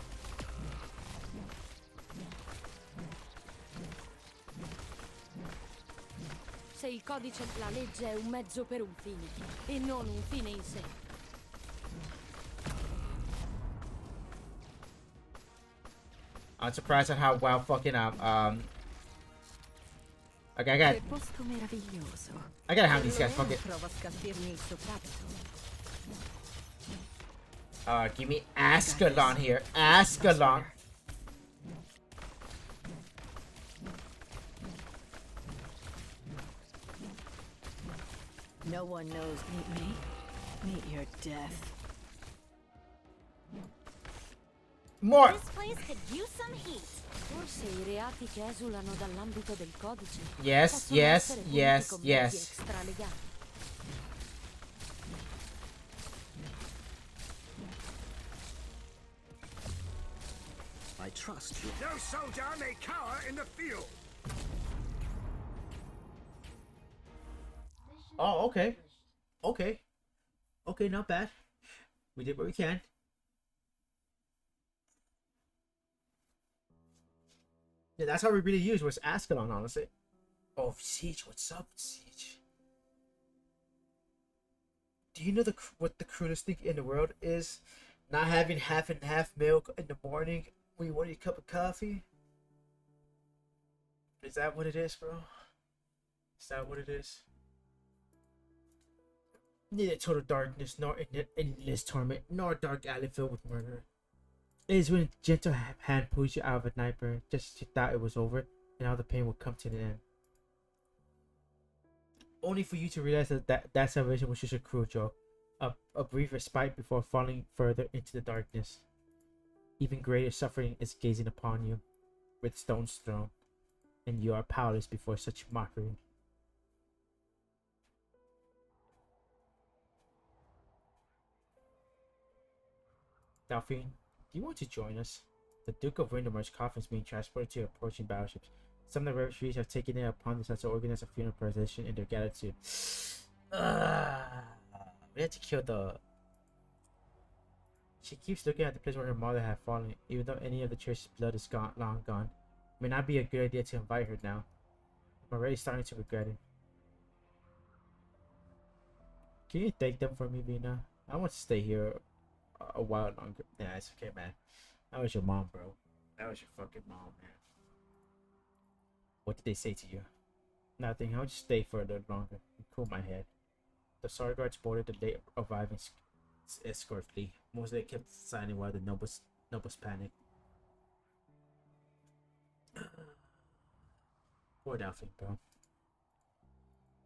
Se il codice la legge è un mezzo per un fine e non un fine in sé. I'm surprised at how well fucking okay, I gotta have these guys fucking. Give me Ascalon here. Ascalon. No one knows meet your death. More. This place could use some heat. Forse i reati che esulano dall'ambito del codice Yes, possono yes, essere puniti yes, con yes. mezzi extralegali. I trust you. No soldier may cower in the field. Oh, okay. Okay. Okay, not bad. We did what we can. Yeah, that's how we really used was Ascalon, honestly. Oh, Siege, what's up, Siege? Do you know what the cruelest thing in the world is? Not having half and half milk in the morning when you want a cup of coffee? Is that what it is, bro? Is that what it is? Neither total darkness, nor endless torment, nor dark alley filled with murder. It is when a gentle hand pulls you out of a nightmare, just as you thought it was over, and all the pain will come to an end. Only for you to realize that salvation was just a cruel joke, a brief respite before falling further into the darkness. Even greater suffering is gazing upon you, with stones thrown, and you are powerless before such mockery. Delphine, do you want to join us? The Duke of Windermere's coffin is being transported to approaching battleships. Some of the refugees have taken it upon themselves to organize a funeral procession in their gratitude. We had to kill the... She keeps looking at the place where her mother had fallen, even though any of the church's blood is long gone. It may not be a good idea to invite her now. I'm already starting to regret it. Can you thank them for me, Vina? I want to stay here a while longer. Nah, it's okay, man. That was your mom, bro. That was your fucking mom, man. What did they say to you? Nothing. I'll just stay for a little longer and cool my head. The SARKAAZ boarded the late arriving escort fleet. Most of them kept signing while the nobles panicked. Poor Delphine, bro.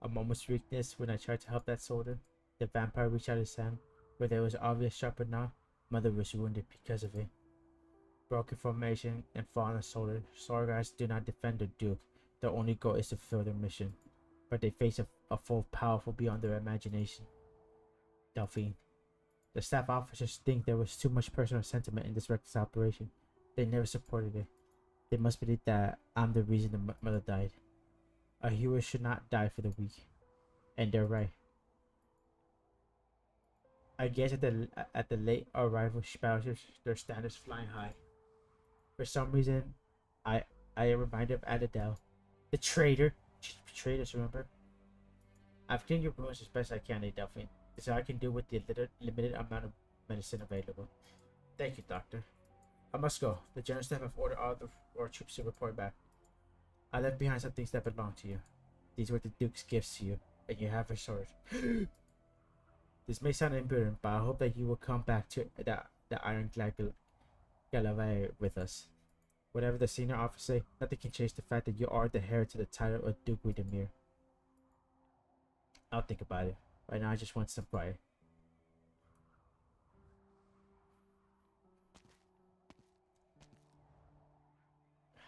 A moment's weakness when I tried to help that soldier. The vampire reached out his hand. Where there was an obvious sharpened knot, Mother was wounded because of it. Broken formation and fallen soldier, SARKAAZ do not defend the Duke. Their only goal is to fulfill their mission. But they face a foe powerful beyond their imagination. Delphine. The staff officers think there was too much personal sentiment in this reckless operation. They never supported it. They must believe that I'm the reason the mother died. A hero should not die for the weak. And they're right. I guess at the late arrival battleships, their standards flying high. For some reason, I am reminded of Adadel, the traitor. She betrayed us, remember? I've cleaned your wounds as best I can, Delphine. This is all I can do with the limited amount of medicine available. Thank you, Doctor. I must go. The general staff have ordered all the war troops to report back. I left behind some things that belong to you. These were the Duke's gifts to you, and you have a sword. This may sound impudent, but I hope that you will come back to the Iron Gladiator. Galavai with us. Whatever the senior officer say, nothing can change the fact that you are the heir to the title of Duke Widemir. I'll think about it. Right now, I just want some pride.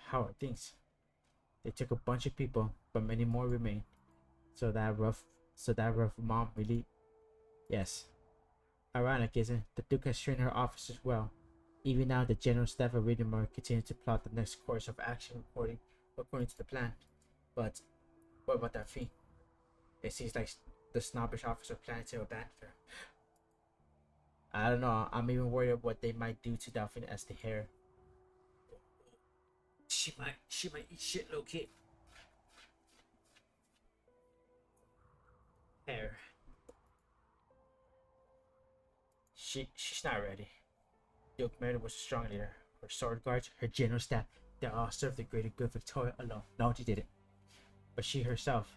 How are things? They took a bunch of people, but many more remain. So that rough mom really... Yes. Ironic, isn't it? The Duke has trained her officers well. Even now, the general staff of Widemir continues to plot the next course of action according to the plan. But what about that fee? It seems like the snobbish officer planning to abandon her. I don't know. I'm even worried of what they might do to Delphine as the heir. She might eat shit, low kid. Heir. She's not ready. Duke Mary was a strong leader. Her sword guards, her general staff, they all served the greater good of Victoria alone. No, she didn't. But she herself,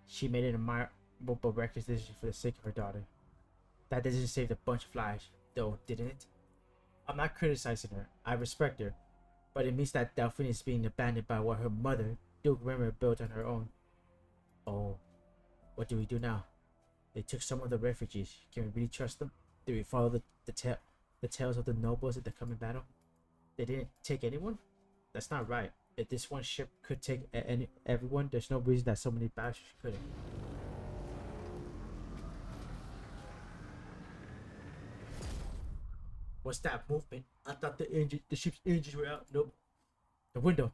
she made an admirable but reckless decision for the sake of her daughter. That decision saved a bunch of lives, though, didn't it? I'm not criticizing her. I respect her. But it means that Delphine is being abandoned by what her mother, Duke Rimmer, built on her own. Oh, what do we do now? They took some of the refugees. Can we really trust them? Do we follow the tales of the nobles in the coming battle? They didn't take anyone? That's not right. If this one ship could take everyone, there's no reason that so many battleships couldn't. What's that movement? I thought the ship's engines were out. Nope. The window.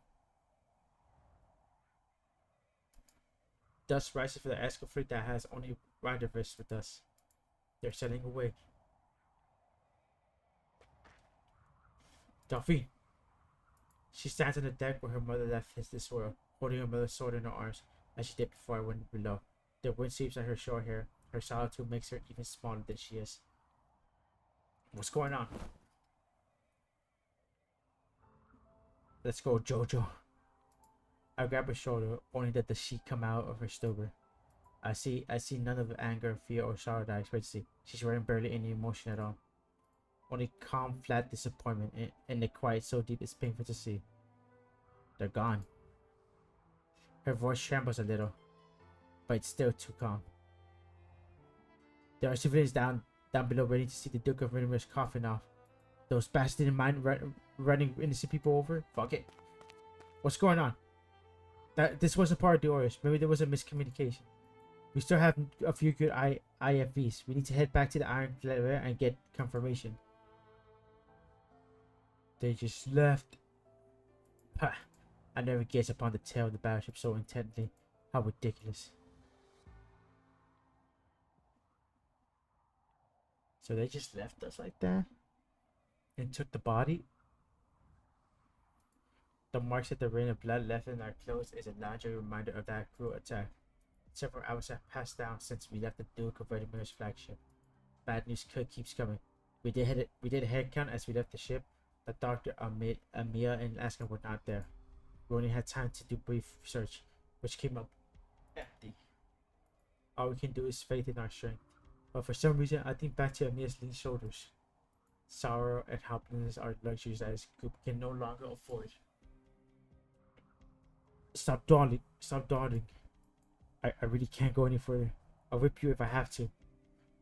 Dust rises for the Esco fleet that has only rendezvous with us. They're sailing away. Delphine. She stands on the deck where her mother left this world, holding her mother's sword in her arms, as she did before I went below. The wind sweeps at her short hair. Her solitude makes her even smaller than she is. What's going on? Let's go, Jojo. I grab her shoulder, only that the sheet come out of her stupor. I see none of the anger, fear, or sorrow that I expect to see. She's wearing barely any emotion at all. Only calm, flat disappointment, and the quiet so deep it's painful to see. They're gone. Her voice trembles a little, but it's still too calm. There are civilians down below waiting to see the Duke of Ridder's coffin off. Those bastards didn't mind running innocent people over? Fuck it. What's going on? This wasn't part of the orders. Maybe there was a miscommunication. We still have a few good IFVs. We need to head back to the Iron Letter and get confirmation. They just left. Ha! I never gazed upon the tail of the battleship so intently. How ridiculous. So they just left us like that? And took the body? The marks that the rain of blood left in our clothes is a larger reminder of that cruel attack. Several hours have passed down since we left the Duke of Vedimir's flagship. Bad news keeps coming. We did a head count as we left the ship. The doctor, Amia, and Asker were not there. We only had time to do brief research, which came up empty. All we can do is faith in our strength. But for some reason, I think back to Amia's lean shoulders. Sorrow and helplessness are luxuries that his group can no longer afford. Stop dawdling. Stop dawdling. I really can't go any further. I'll whip you if I have to.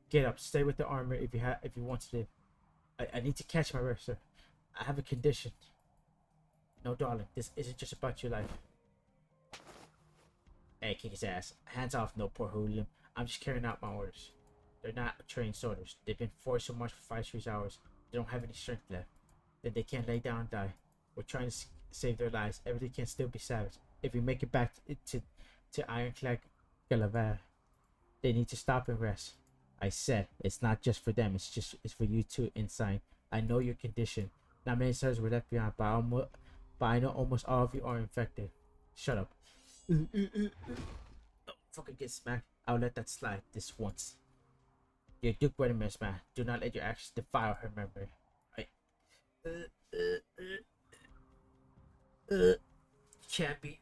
Get up. Stay with the armor if you want to live. I need to catch my breath, sir. I have a condition. No, darling. This isn't just about your life. Hey, kick his ass. Hands off, no poor hooligan. I'm just carrying out my orders. They're not trained soldiers. They've been forced so much for 5 straight hours. They don't have any strength left. Then they can't lay down and die. We're trying to save their lives. Everything can still be savaged. If we make it back to Ironclad Galavar, they need to stop and rest. I said, it's not just for them. It's for you too, Ensign. I know your condition. Not many soldiers were left behind, but I know almost all of you are infected. Shut up. Don't fucking get smacked. I'll let that slide this once. You're Duke Vedimir's man. Do not let your actions defile her memory. You can't be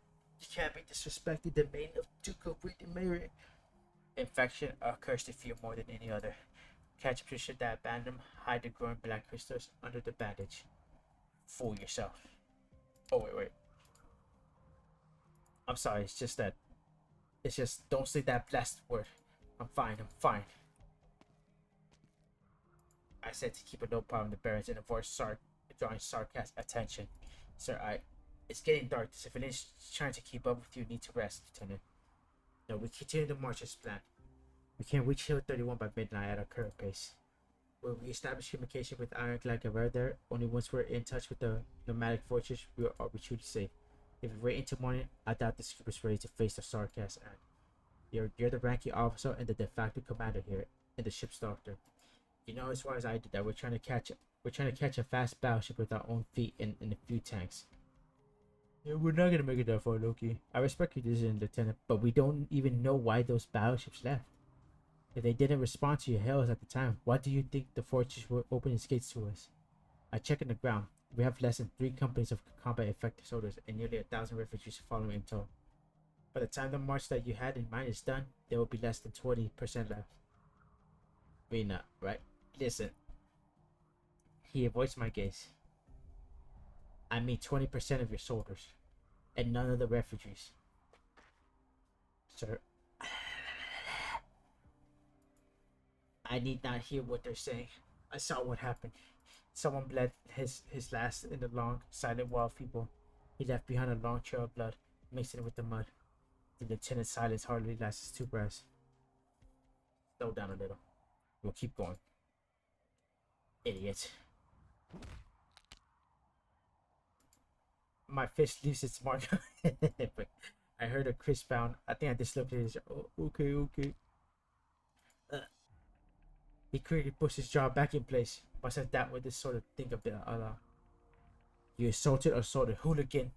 disrespecting the main of Duke of Vedimer. Infection occurs to fear more than any other. Catch up to shit that abandoned hide the growing black crystals under the bandage. fool yourself. Oh, wait. I'm sorry, it's just that. It's just, don't say that blasted word. I'm fine. I said to keep a notepad on the barrels and avoid drawing SARKAAZ attention. Sir, it's getting dark. The civilians trying to keep up with you need to rest, Lieutenant. No, we continue the march as planned. We can reach Hill 31 by midnight at our current pace. Will we establish communication with Ironclad Guerrero there? Only once we're in touch with the nomadic fortress are we truly safe. If we wait until morning, I doubt the SCUM is ready to face the SARKAAZ. And you're the ranking officer and the de facto commander here, and the ship's doctor. You know as far as I did that we're trying to catch a fast battleship with our own feet and a few tanks. Yeah, we're not gonna make it that far, Loki. I respect your decision, Lieutenant, but we don't even know why those battleships left. If they didn't respond to your hails at the time, why do you think the fortress will open its gates to us? I check on the ground. We have less than 3 companies of combat effective soldiers and nearly 1,000 refugees following in tow. By the time the march that you had in mind is done, there will be less than 20% left. Rena, right? Listen. He avoids my gaze. I mean 20% of your soldiers, and none of the refugees. Sir, I need not hear what they're saying. I saw what happened. Someone bled his last in the long, silent wall of people. He left behind a long trail of blood, mixing it with the mud. The lieutenant's silence hardly lasts 2 breaths. Slow down a little. We'll keep going. Idiot. My fist leaves its mark. But I heard a crisp sound. I think I dislocated his... Oh, okay. He quickly pushed his jaw back in place. Must have that with this sort of thing of the Allah. You assaulted or assaulted hooligan.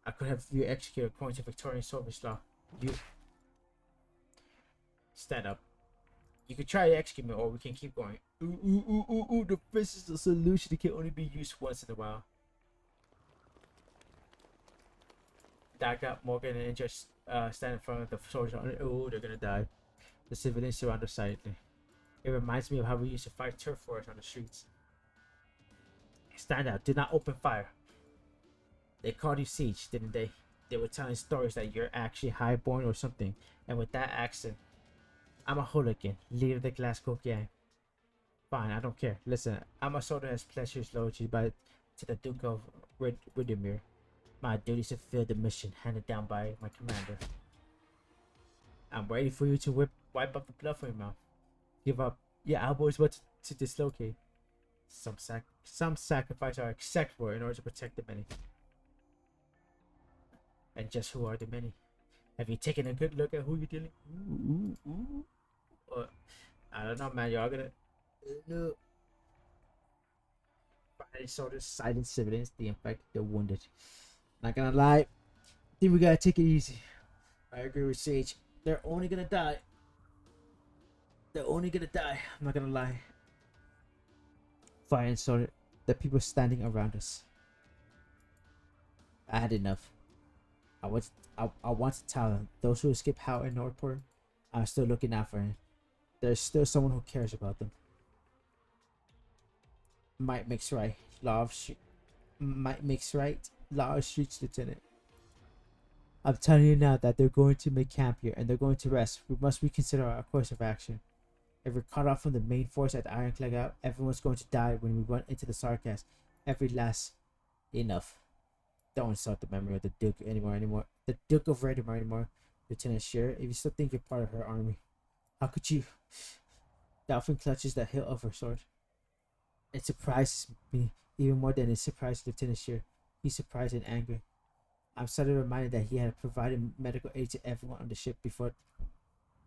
I could have you executed according to Victorian service law. You... Stand up. You could try to execute me or we can keep going. Ooh, the fist is a solution. It can only be used once in a while. Dagger, Morgan, and just stand in front of the soldiers. Oh, they're gonna die. The civilians surround us silently. It reminds me of how we used to fight turf wars on the streets. Stand out. Do not open fire. They called you Siege, didn't they? They were telling stories that you're actually highborn or something. And with that accent, I'm a hooligan, leader of the Glasgow gang. Fine, I don't care. Listen, I'm a soldier as pleasures loyalty to the Duke of Widdermere. My duty is to fulfill the mission handed down by my commander. I'm ready for you to wipe up the blood from your mouth. Give up. Your elbow is what to dislocate. Some sacrifices are acceptable in order to protect the many. And just who are the many? Have you taken a good look at who you're dealing? I don't know, man. Y'all gonna no. Friday soldiers, silent civilians, the infected, the wounded. Not gonna lie, I think we gotta take it easy. I agree with Sage. They're only gonna die. I'm not gonna lie. Fire soldier, the people standing around us. I had enough. I want to tell them, those who escaped Howard and Northport, I'm still looking out for him. There's still someone who cares about them. Might makes right. Might makes right. Law of streets, Lieutenant. I'm telling you now that they're going to make camp here and they're going to rest. We must reconsider our course of action. If we're cut off from the main force at Ironclad, everyone's going to die when we run into the SARKAAZ. Every last... Enough. Don't insult the memory of the Duke anymore. The Duke of Redmore anymore. Lieutenant Shearer, if you still think you're part of her army, how could you? Dolphin clutches the hilt of her sword. It surprises me even more than it surprised Lieutenant Shearer. He's surprised and angry. I'm suddenly reminded that he had provided medical aid to everyone on the ship before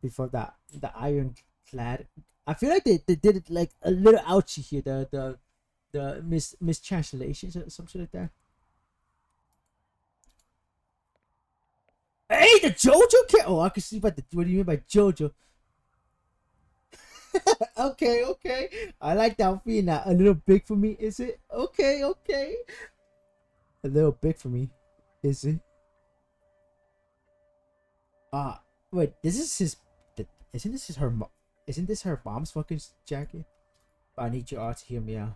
that the Ironclad. I feel like they did it like a little ouchy here. The mistranslations or something like that. Hey, the JoJo cat. Oh, I can see what do you mean by JoJo? Okay. I like that feeling. A little big for me, is it? Okay. A little big for me, is it? Wait. Isn't this her mom's fucking jacket? But I need you all to hear me out.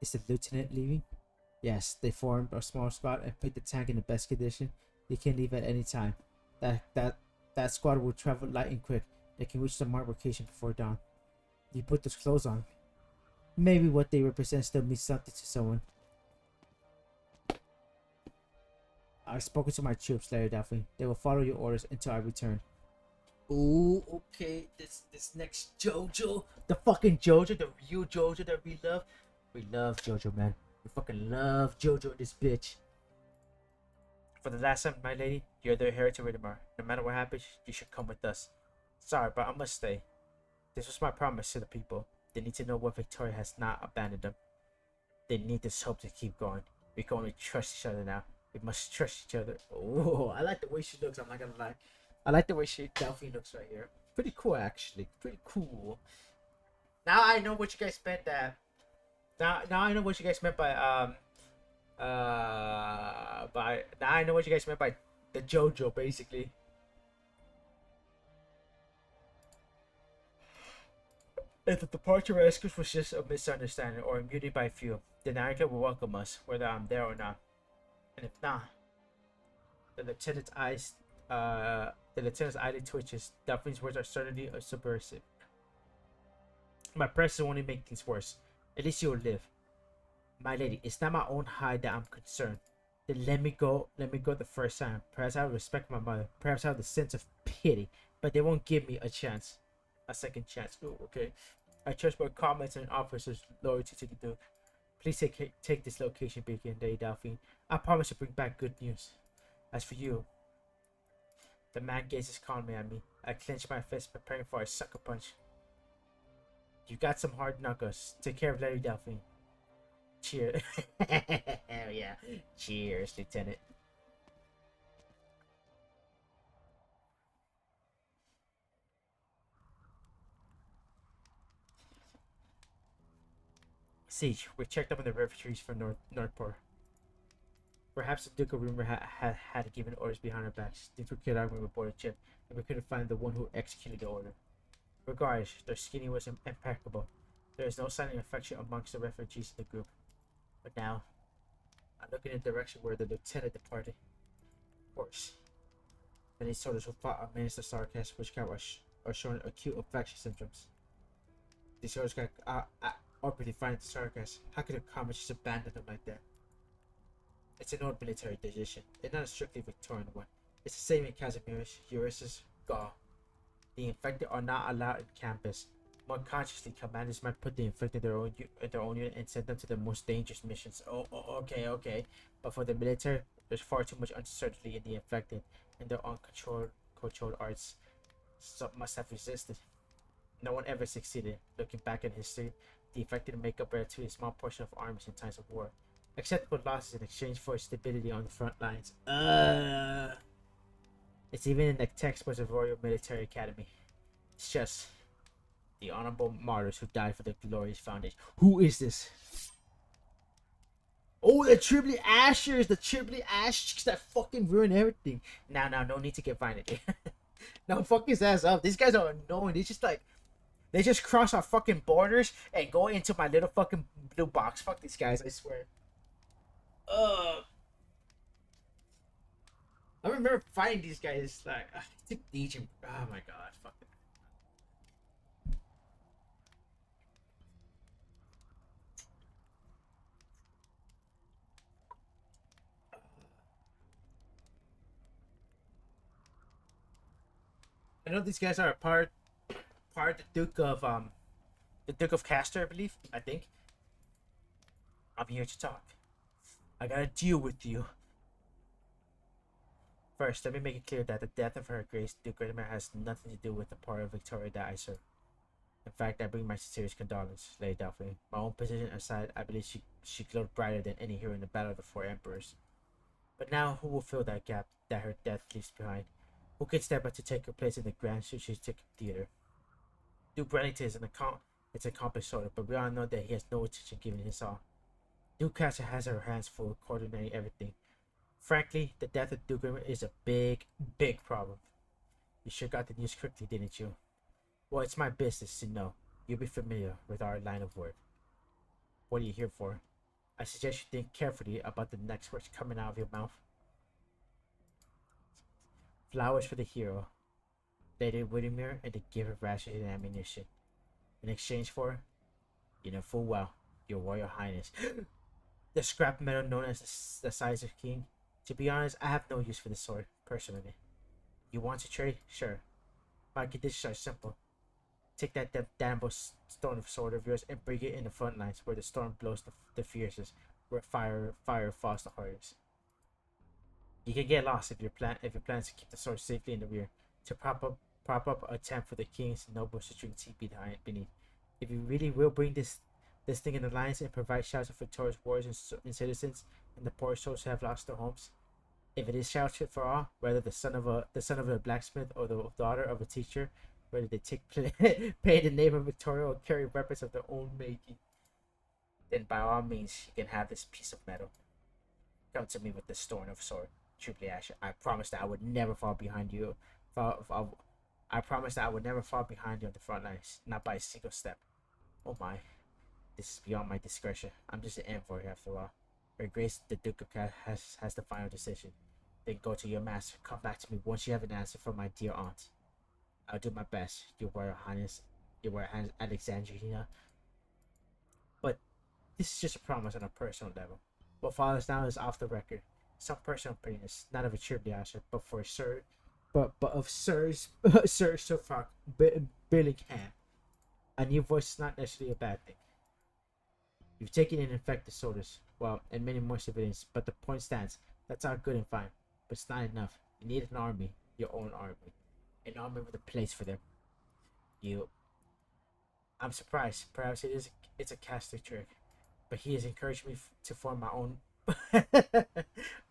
Is the lieutenant leaving? Yes, they formed a small squad and put the tank in the best condition. They can leave at any time. That squad will travel light and quick. They can reach the marked location before dawn. You put those clothes on. Maybe what they represent still means something to someone. I've spoken to my troops, Larry Duffy. They will follow your orders until I return. Ooh, okay. This next JoJo, the fucking JoJo, the real JoJo that we love. We love JoJo, man. We fucking love JoJo in this bitch. For the last time, my lady, you're their heir to Ridamar. No matter what happens, you should come with us. Sorry, but I must stay. This was my promise to the people. They need to know what Victoria has not abandoned them. They need this hope to keep going. We can only trust each other now. We must trust each other. Oh, I like the way she looks. I'm not gonna lie. I like the way Delphine looks right here. Pretty cool, actually. Pretty cool. Now I know what you guys meant that. Now I know what you guys meant by now I know what you guys meant by the JoJo, basically. If the departure of Escus was just a misunderstanding or a mutiny by a few, then Anakin will welcome us, whether I'm there or not. And if not, the lieutenant's eyelid twitches. Delphine's words are certainly subversive. My presence will only make things worse. At least you'll live. My lady, it's not my own hide that I'm concerned. Then let me go the first time. Perhaps I will respect my mother. Perhaps I have the sense of pity. But they won't give me a chance. A second chance. Ooh, okay. I trust my comments and officers' loyalty to the Duke. Please take this location beacon, Lady Delphine. I promise to bring back good news. As for you, the man gazes calmly at me. I clench my fist, preparing for a sucker punch. You got some hard knuckles. Take care of Lady Delphine. Cheers. Hell yeah. Cheers, Lieutenant. Siege, we checked up on the refugees from Northport. Perhaps the Duke of Rumor had given orders behind our backs. Things were cleared out when we boarded the ship, and we couldn't find the one who executed the order. Regardless, their skinny was impeccable. There is no sign of infection amongst the refugees in the group. But now, I'm looking in the direction where the lieutenant departed. Of course. Many soldiers who fought against the SARKAAZ, which are showing acute infection symptoms. These soldiers got openly fighting the SARKAAZ. How could a comet just abandon them like that? It's an old military tradition. It's not a strictly Victorian one. It's the same in Casimiris, Euryssus, Gaul. The infected are not allowed in campus. More consciously, commanders might put the infected in their own unit and send them to the most dangerous missions. Okay. But for the military, there's far too much uncertainty in the infected and their controlled arts. Some must have resisted. No one ever succeeded. Looking back at history, the infected make up a relatively small portion of armies in times of war. Acceptable losses in exchange for stability on the front lines. It's even in the textbooks of Royal Military Academy. It's just the honorable martyrs who died for the glorious foundation. Who is this? Oh, the Triply Ashers, the Triply Ashers that fucking ruin everything. Now, no need to get violent. Now, fuck his ass up. These guys are annoying. They just cross our fucking borders and go into my little fucking blue box. Fuck these guys, I swear. I remember fighting these guys like I took Legion. Oh my god, fuck it. I know these guys are a part of the Duke of Castor, I believe. I think. I'm here to talk. I gotta deal with you. First, let me make it clear that the death of Her Grace Duke Ridamar has nothing to do with the part of Victoria that I serve. In fact, I bring my sincerest condolences, Lady Delphine. My own position aside, I believe she glowed brighter than any hero in the Battle of the Four Emperors. But now, who will fill that gap that her death leaves behind? Who can step up to take her place in the grand strategic theater? Duke Wellington is an accomplished soldier, but we all know that he has no attention given his all. Duke Castor has her hands full coordinating everything. Frankly, the death of Duke Ridamar is a big problem. You sure got the news quickly, didn't you? Well, it's my business to know. You'll be familiar with our line of work. What are you here for? I suggest you think carefully about the next words coming out of your mouth. Flowers for the hero, Lady Whittemere, and the gift of rations and ammunition. In exchange for, you know full well, your Royal Highness, the scrap metal known as the Sizer King. To be honest, I have no use for the sword, personally. You want to trade? Sure. My conditions are simple. Take that damnable stone of sword of yours and bring it in the front lines where the storm blows the fiercest, where fire falls the hardest. You can get lost if your plan is to keep the sword safely in the rear, to prop up a tent for the king's nobles to drink tea beneath. If you really will bring this thing in the lines and provide shelter for victorious warriors and citizens and the poor souls who have lost their homes, if it is shelter for all, whether the son of a blacksmith or the daughter of a teacher, whether they take pay the name of Victoria or carry weapons of their own making, then by all means you can have this piece of metal. Come to me with the stone of sword, Triply Asher. I promise that I would never fall behind you. I promise that I would never fall behind you on the front lines, not by a single step. Oh my, this is beyond my discretion. I'm just an envoy after all. Her Grace the Duke of Cat has the final decision. Then go to your master. Come back to me once you have an answer from my dear aunt. I'll do my best, Your Royal Highness, Your Royal Highness Alexandrina. But this is just a promise on a personal level. What follows now is off the record. Some personal opinions, not of a Triply Asher, but of Sir Suffolk Billingham. A new voice is not necessarily a bad thing. You've taken in infected soldiers, well, and many more civilians, but the point stands. That's all good and fine, but it's not enough. You need an army, your own army. An army with a place for them. I'm surprised. Perhaps it's a caster trick, but he has encouraged me to form my own.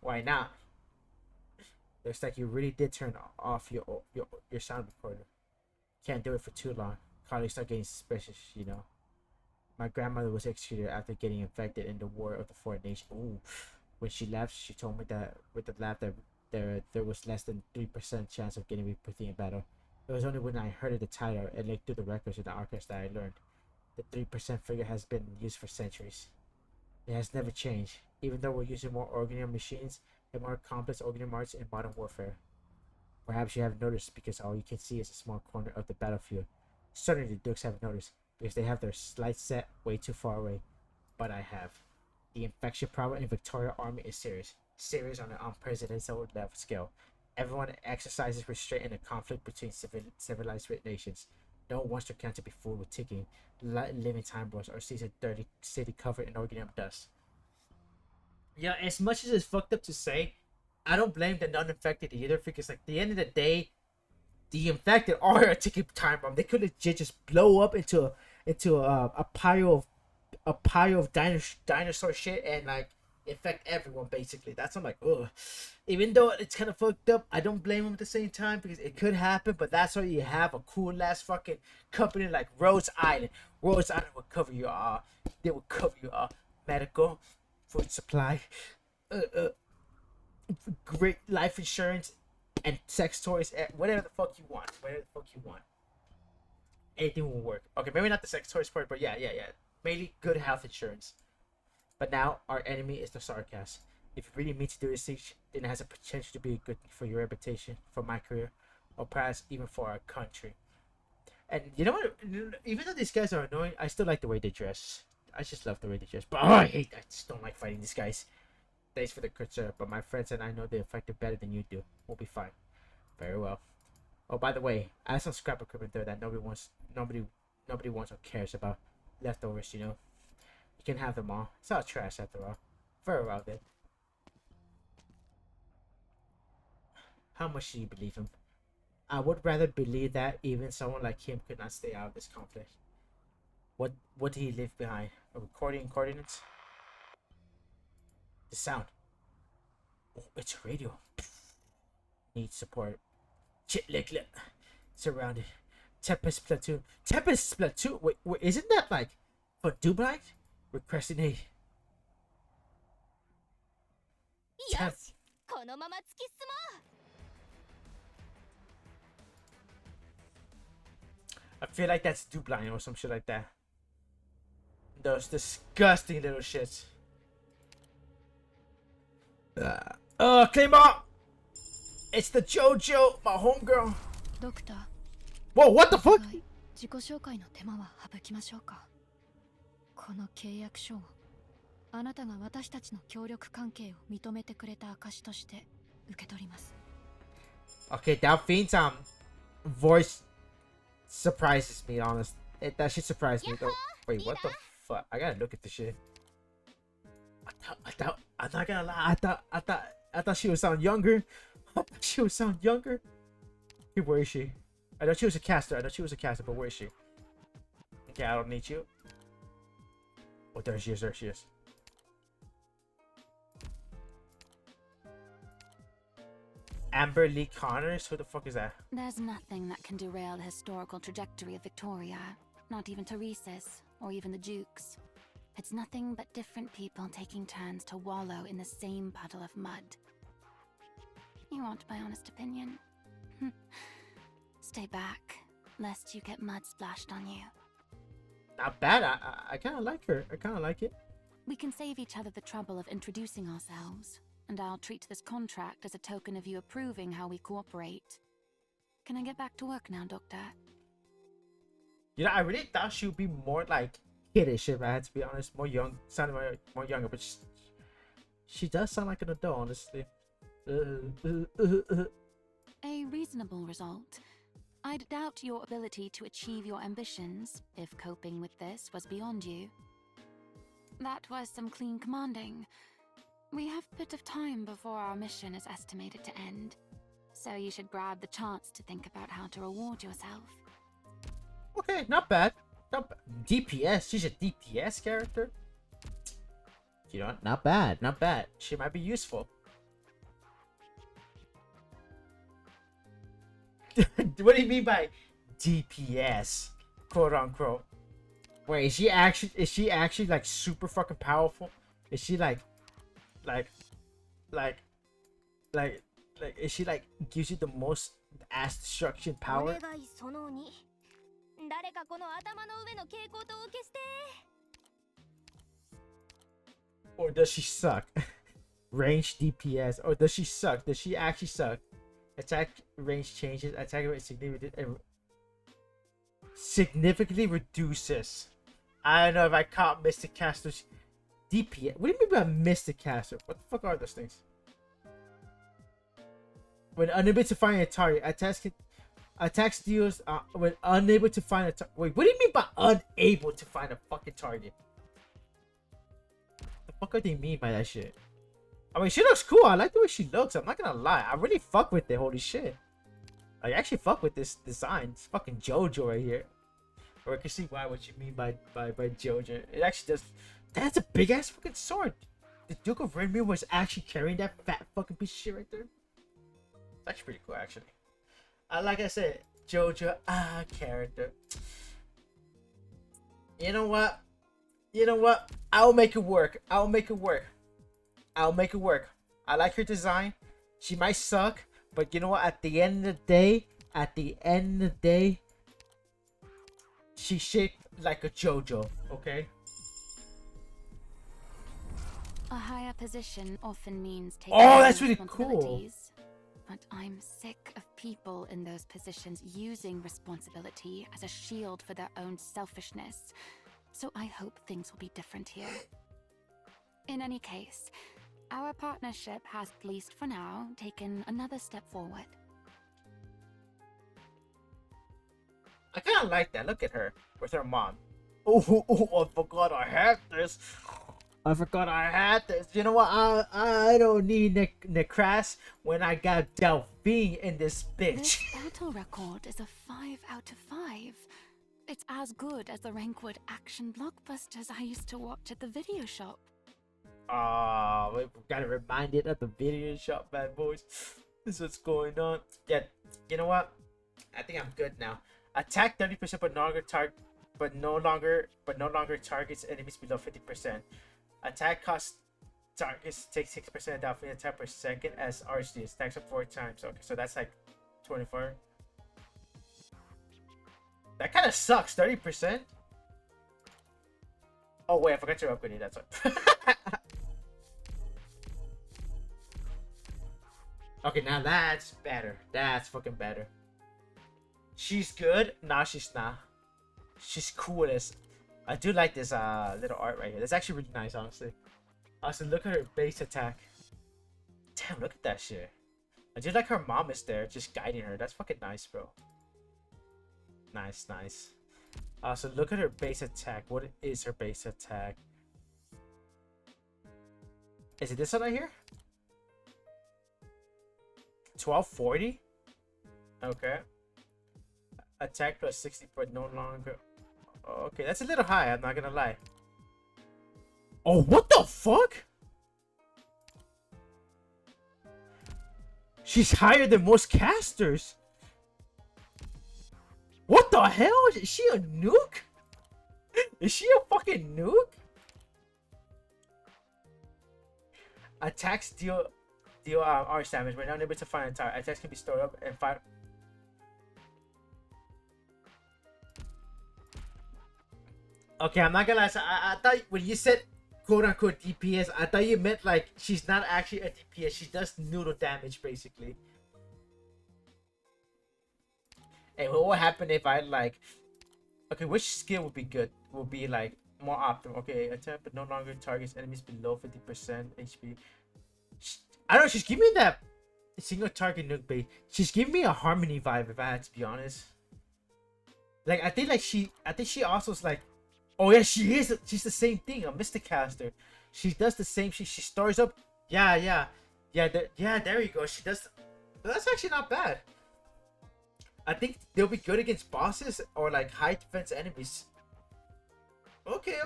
Why not? Looks like you really did turn off your sound recorder. Can't do it for too long. Colleagues start getting suspicious, you know. My grandmother was executed after getting infected in the War of the Four Nations. Ooh. When she left, she told me that with a laugh that there was less than 3% chance of getting repeating in battle. It was only when I heard of the title and looked through the records in the archives that I learned. The 3% figure has been used for centuries. It has never changed, even though we're using more organoid machines and more complex organoid arts in modern warfare. Perhaps you haven't noticed because all you can see is a small corner of the battlefield. Certainly the Dukes have noticed because they have their sights set way too far away. But I have. The infection problem in Victoria Army is serious. Serious on an unprecedented level scale. Everyone exercises restraint in a conflict between civilized nations. No one wants their count to be full with ticking, living time bombs or sees a dirty city covered in organic dust. Yeah, as much as it's fucked up to say, I don't blame the non-infected either because, like, at the end of the day, the infected are a ticking time bomb. They could legit just blow up into a pile of dinosaur shit and like infect everyone basically. That's I'm like, ugh. Even though it's kind of fucked up, I don't blame them at the same time because it could happen. But that's why you have a cool ass fucking company like Rhodes Island. Rhodes Island will cover you all. They will cover you all. Medical, food supply, great life insurance, and sex toys. Whatever the fuck you want. Whatever the fuck you want. Anything will work. Okay, maybe not the sex toys part, but yeah. Mainly good health insurance. But now our enemy is the SARKAAZ. If you really mean to do this siege, then it has a potential to be good for your reputation, for my career, or perhaps even for our country. And you know what? Even though these guys are annoying, I still like the way they dress. I just love the way they dress. But I just don't like fighting these guys. Thanks for the concern, but my friends and I know they're effective better than you do. We'll be fine. Very well. Oh, by the way, I have some scrap equipment there that nobody wants or cares about. Leftovers, you know. You can have them all. It's all trash after all. Very well then. How much do you believe him? I would rather believe that even someone like him could not stay out of this conflict. What did he leave behind? A recording coordinates? The sound. Oh, it's a radio. Needs support. Chitlicklet. Surrounded. Tempest platoon. Tempest platoon? Wait, isn't that like for Dubai? Requesting aid. Yes. このまま突き進もう。 I feel like that's Dublind or some shit like that. Those disgusting little shits. Claymore! It's the JoJo, my homegirl. ドクター Whoa, what the fuck? 自己紹介の手間は省きましょうか。この契約書をあなたが私たちの協力関係を認めてくれた証として受け取ります。 Okay, Delphine's voice surprises me, honest. That shit surprised me though. Wait, what the fuck? I gotta look at this shit. I'm not gonna lie. I thought she would sound younger. I thought she would sound younger. Hey, where is she? I thought she was a caster. But where is she? Okay, I don't need you. Oh, there she is. Amber Lee Connors? Who the fuck is that? There's nothing that can derail the historical trajectory of Victoria. Not even Teresa's, or even the Duke's. It's nothing but different people taking turns to wallow in the same puddle of mud. You want my honest opinion? Stay back, lest you get mud splashed on you. Not bad. I kind of like her. I kind of like it. We can save each other the trouble of introducing ourselves, and I'll treat this contract as a token of you approving how we cooperate. Can I get back to work now, Doctor? You know, I really thought she would be more like kiddish, if I had to be honest. More young, sounding more younger, but she does sound like an adult, honestly. A reasonable result. I'd doubt your ability to achieve your ambitions if coping with this was beyond you. That was some clean commanding. We have a bit of time before our mission is estimated to end, so you should grab the chance to think about how to reward yourself. Okay, not bad. DPS, she's a DPS character. You know, not bad. She might be useful. What do you mean by DPS, quote unquote? Wait, is she actually like super fucking powerful? Is she like is she like gives you the most ass destruction power? Or does she suck? Range DPS, or does she suck? Does she actually suck? Attack range changes. Attack rate significantly reduces. I don't know if I caught Mystic Caster's DPS. What do you mean by Mystic Caster? What the fuck are those things? When unable to find a target, attacks deals. When unable to find a target. Wait, what do you mean by unable to find a fucking target? The fuck do they mean by that shit? I mean, she looks cool. I like the way she looks. I'm not gonna lie. I really fuck with it. Holy shit. I actually fuck with this design. It's fucking JoJo right here. Or I can see what you mean by JoJo. It actually does. That's a big ass fucking sword. The Duke of Renmere was actually carrying that fat fucking piece of shit right there. It's actually pretty cool, actually. Like I said, JoJo, character. You know what? I'll make it work. I like her design. She might suck, but you know what? At the end of the day, she's shaped like a JoJo, okay? A higher position often means taking that's really cool. responsibilities. But I'm sick of people in those positions using responsibility as a shield for their own selfishness. So I hope things will be different here. In any case, our partnership has, at least for now, taken another step forward. I kind of like that. Look at her with her mom. Oh, I forgot I had this. You know what? I don't need Necras when I got Delphine in this bitch. This battle record is a 5 out of 5. It's as good as the Rankwood action blockbusters I used to watch at the video shop. We gotta remind it of the video shop, bad boys. This is what's going on. Yeah, you know what? I think I'm good now. Attack 30%, but no longer targets enemies below 50%. Attack cost targets take 6% down for the attack per second as RC stacks up 4 times. Okay, so that's like 24. That kind of sucks. 30%. Oh wait, I forgot to upgrade it. That's why. Okay, now that's better. That's fucking better. She's good. Nah, she's not. She's cool as. I do like this little art right here. That's actually really nice, honestly. Also, look at her base attack. Damn, look at that shit. I do like her mom is there, just guiding her. That's fucking nice, bro. Nice, nice. So look at her base attack. What is her base attack? Is it this one right here? 1240? Okay. Attack plus 60, but no longer. Okay, that's a little high, I'm not gonna lie. Oh, what the fuck? She's higher than most casters. What the hell? Is she a nuke? Is she a fucking nuke? Attacks deal arch damage, but not able to find entire. Attacks can be stored up and fire. Okay, I'm not gonna lie. So I thought when you said quote unquote DPS, I thought you meant like she's not actually a DPS. She does noodle damage basically. Hey, what would happen if I like? Okay, which skill would be good? Would be like more optimal. Okay, attack but no longer targets enemies below 50% HP. I don't know. She's giving me that single target nuke bait. She's giving me a Harmony vibe, if I had to be honest. Like I think she also is like, oh yeah, she is. She's the same thing. A Mystic Caster. She does the same. She stores up. Yeah. There you go. She does. That's actually not bad. I think they'll be good against bosses or like high defense enemies. Okay.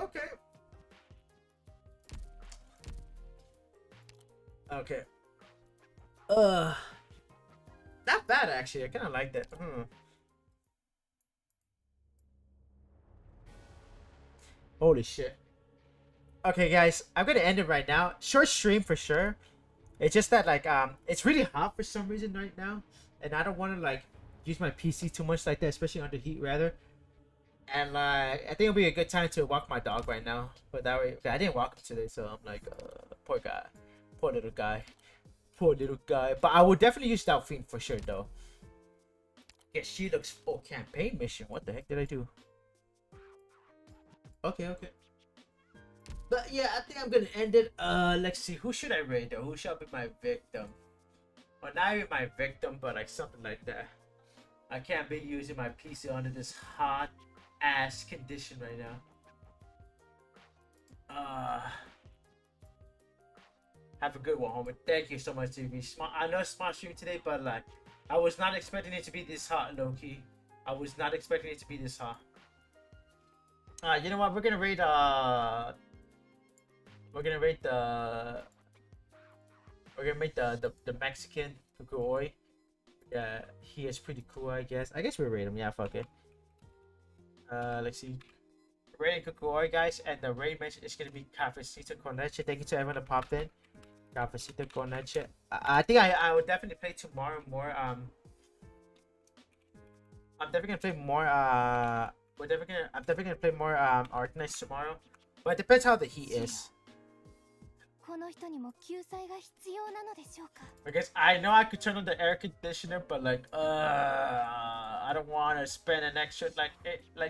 Not bad actually. I kind of like that. Holy shit. Okay, guys, I'm gonna end it right now. Short stream for sure. It's just that like it's really hot for some reason right now, and I don't want to like use my PC too much like that, especially under heat rather. And like I think it'll be a good time to walk my dog right now. But that way, okay, I didn't walk him today, so I'm like, poor guy, poor little guy. But I will definitely use Delphine for sure though. Yeah, she looks full campaign mission. What the heck did I do? Okay. But yeah, I think I'm gonna end it. Let's see. Who should I raid though? Who shall be my victim? Well, not even my victim, but like something like that. I can't be using my PC under this hot ass condition right now. Have a good one, homie. Thank you so much, TV. I know it's smart stream today, but like, I was not expecting it to be this hot, low key. I was not expecting it to be this hot. You know what? We're gonna raid the. the Mexican Kukui. Yeah, he is pretty cool, I guess. I guess we'll raid him. Yeah, fuck it. Let's see. Raiding Kukui, guys, and the raid mention is gonna be Cafecito con Leche. Thank you to everyone that popped in. Cafecito con Leche. I think I will definitely play tomorrow more. I'm definitely gonna play more. I'm definitely gonna play more Arknights tomorrow. But it depends how the heat is. Because I know I could turn on the air conditioner, but like I don't want to spend an extra like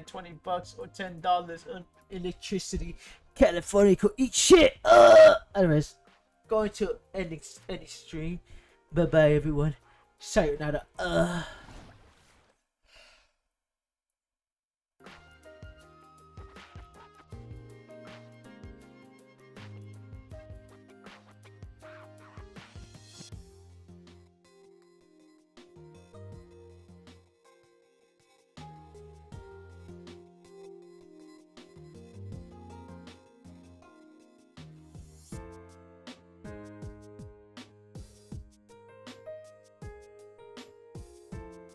$20 or $10 on electricity. California could eat shit. Anyways, going to ending stream. Bye bye everyone. Sayonara.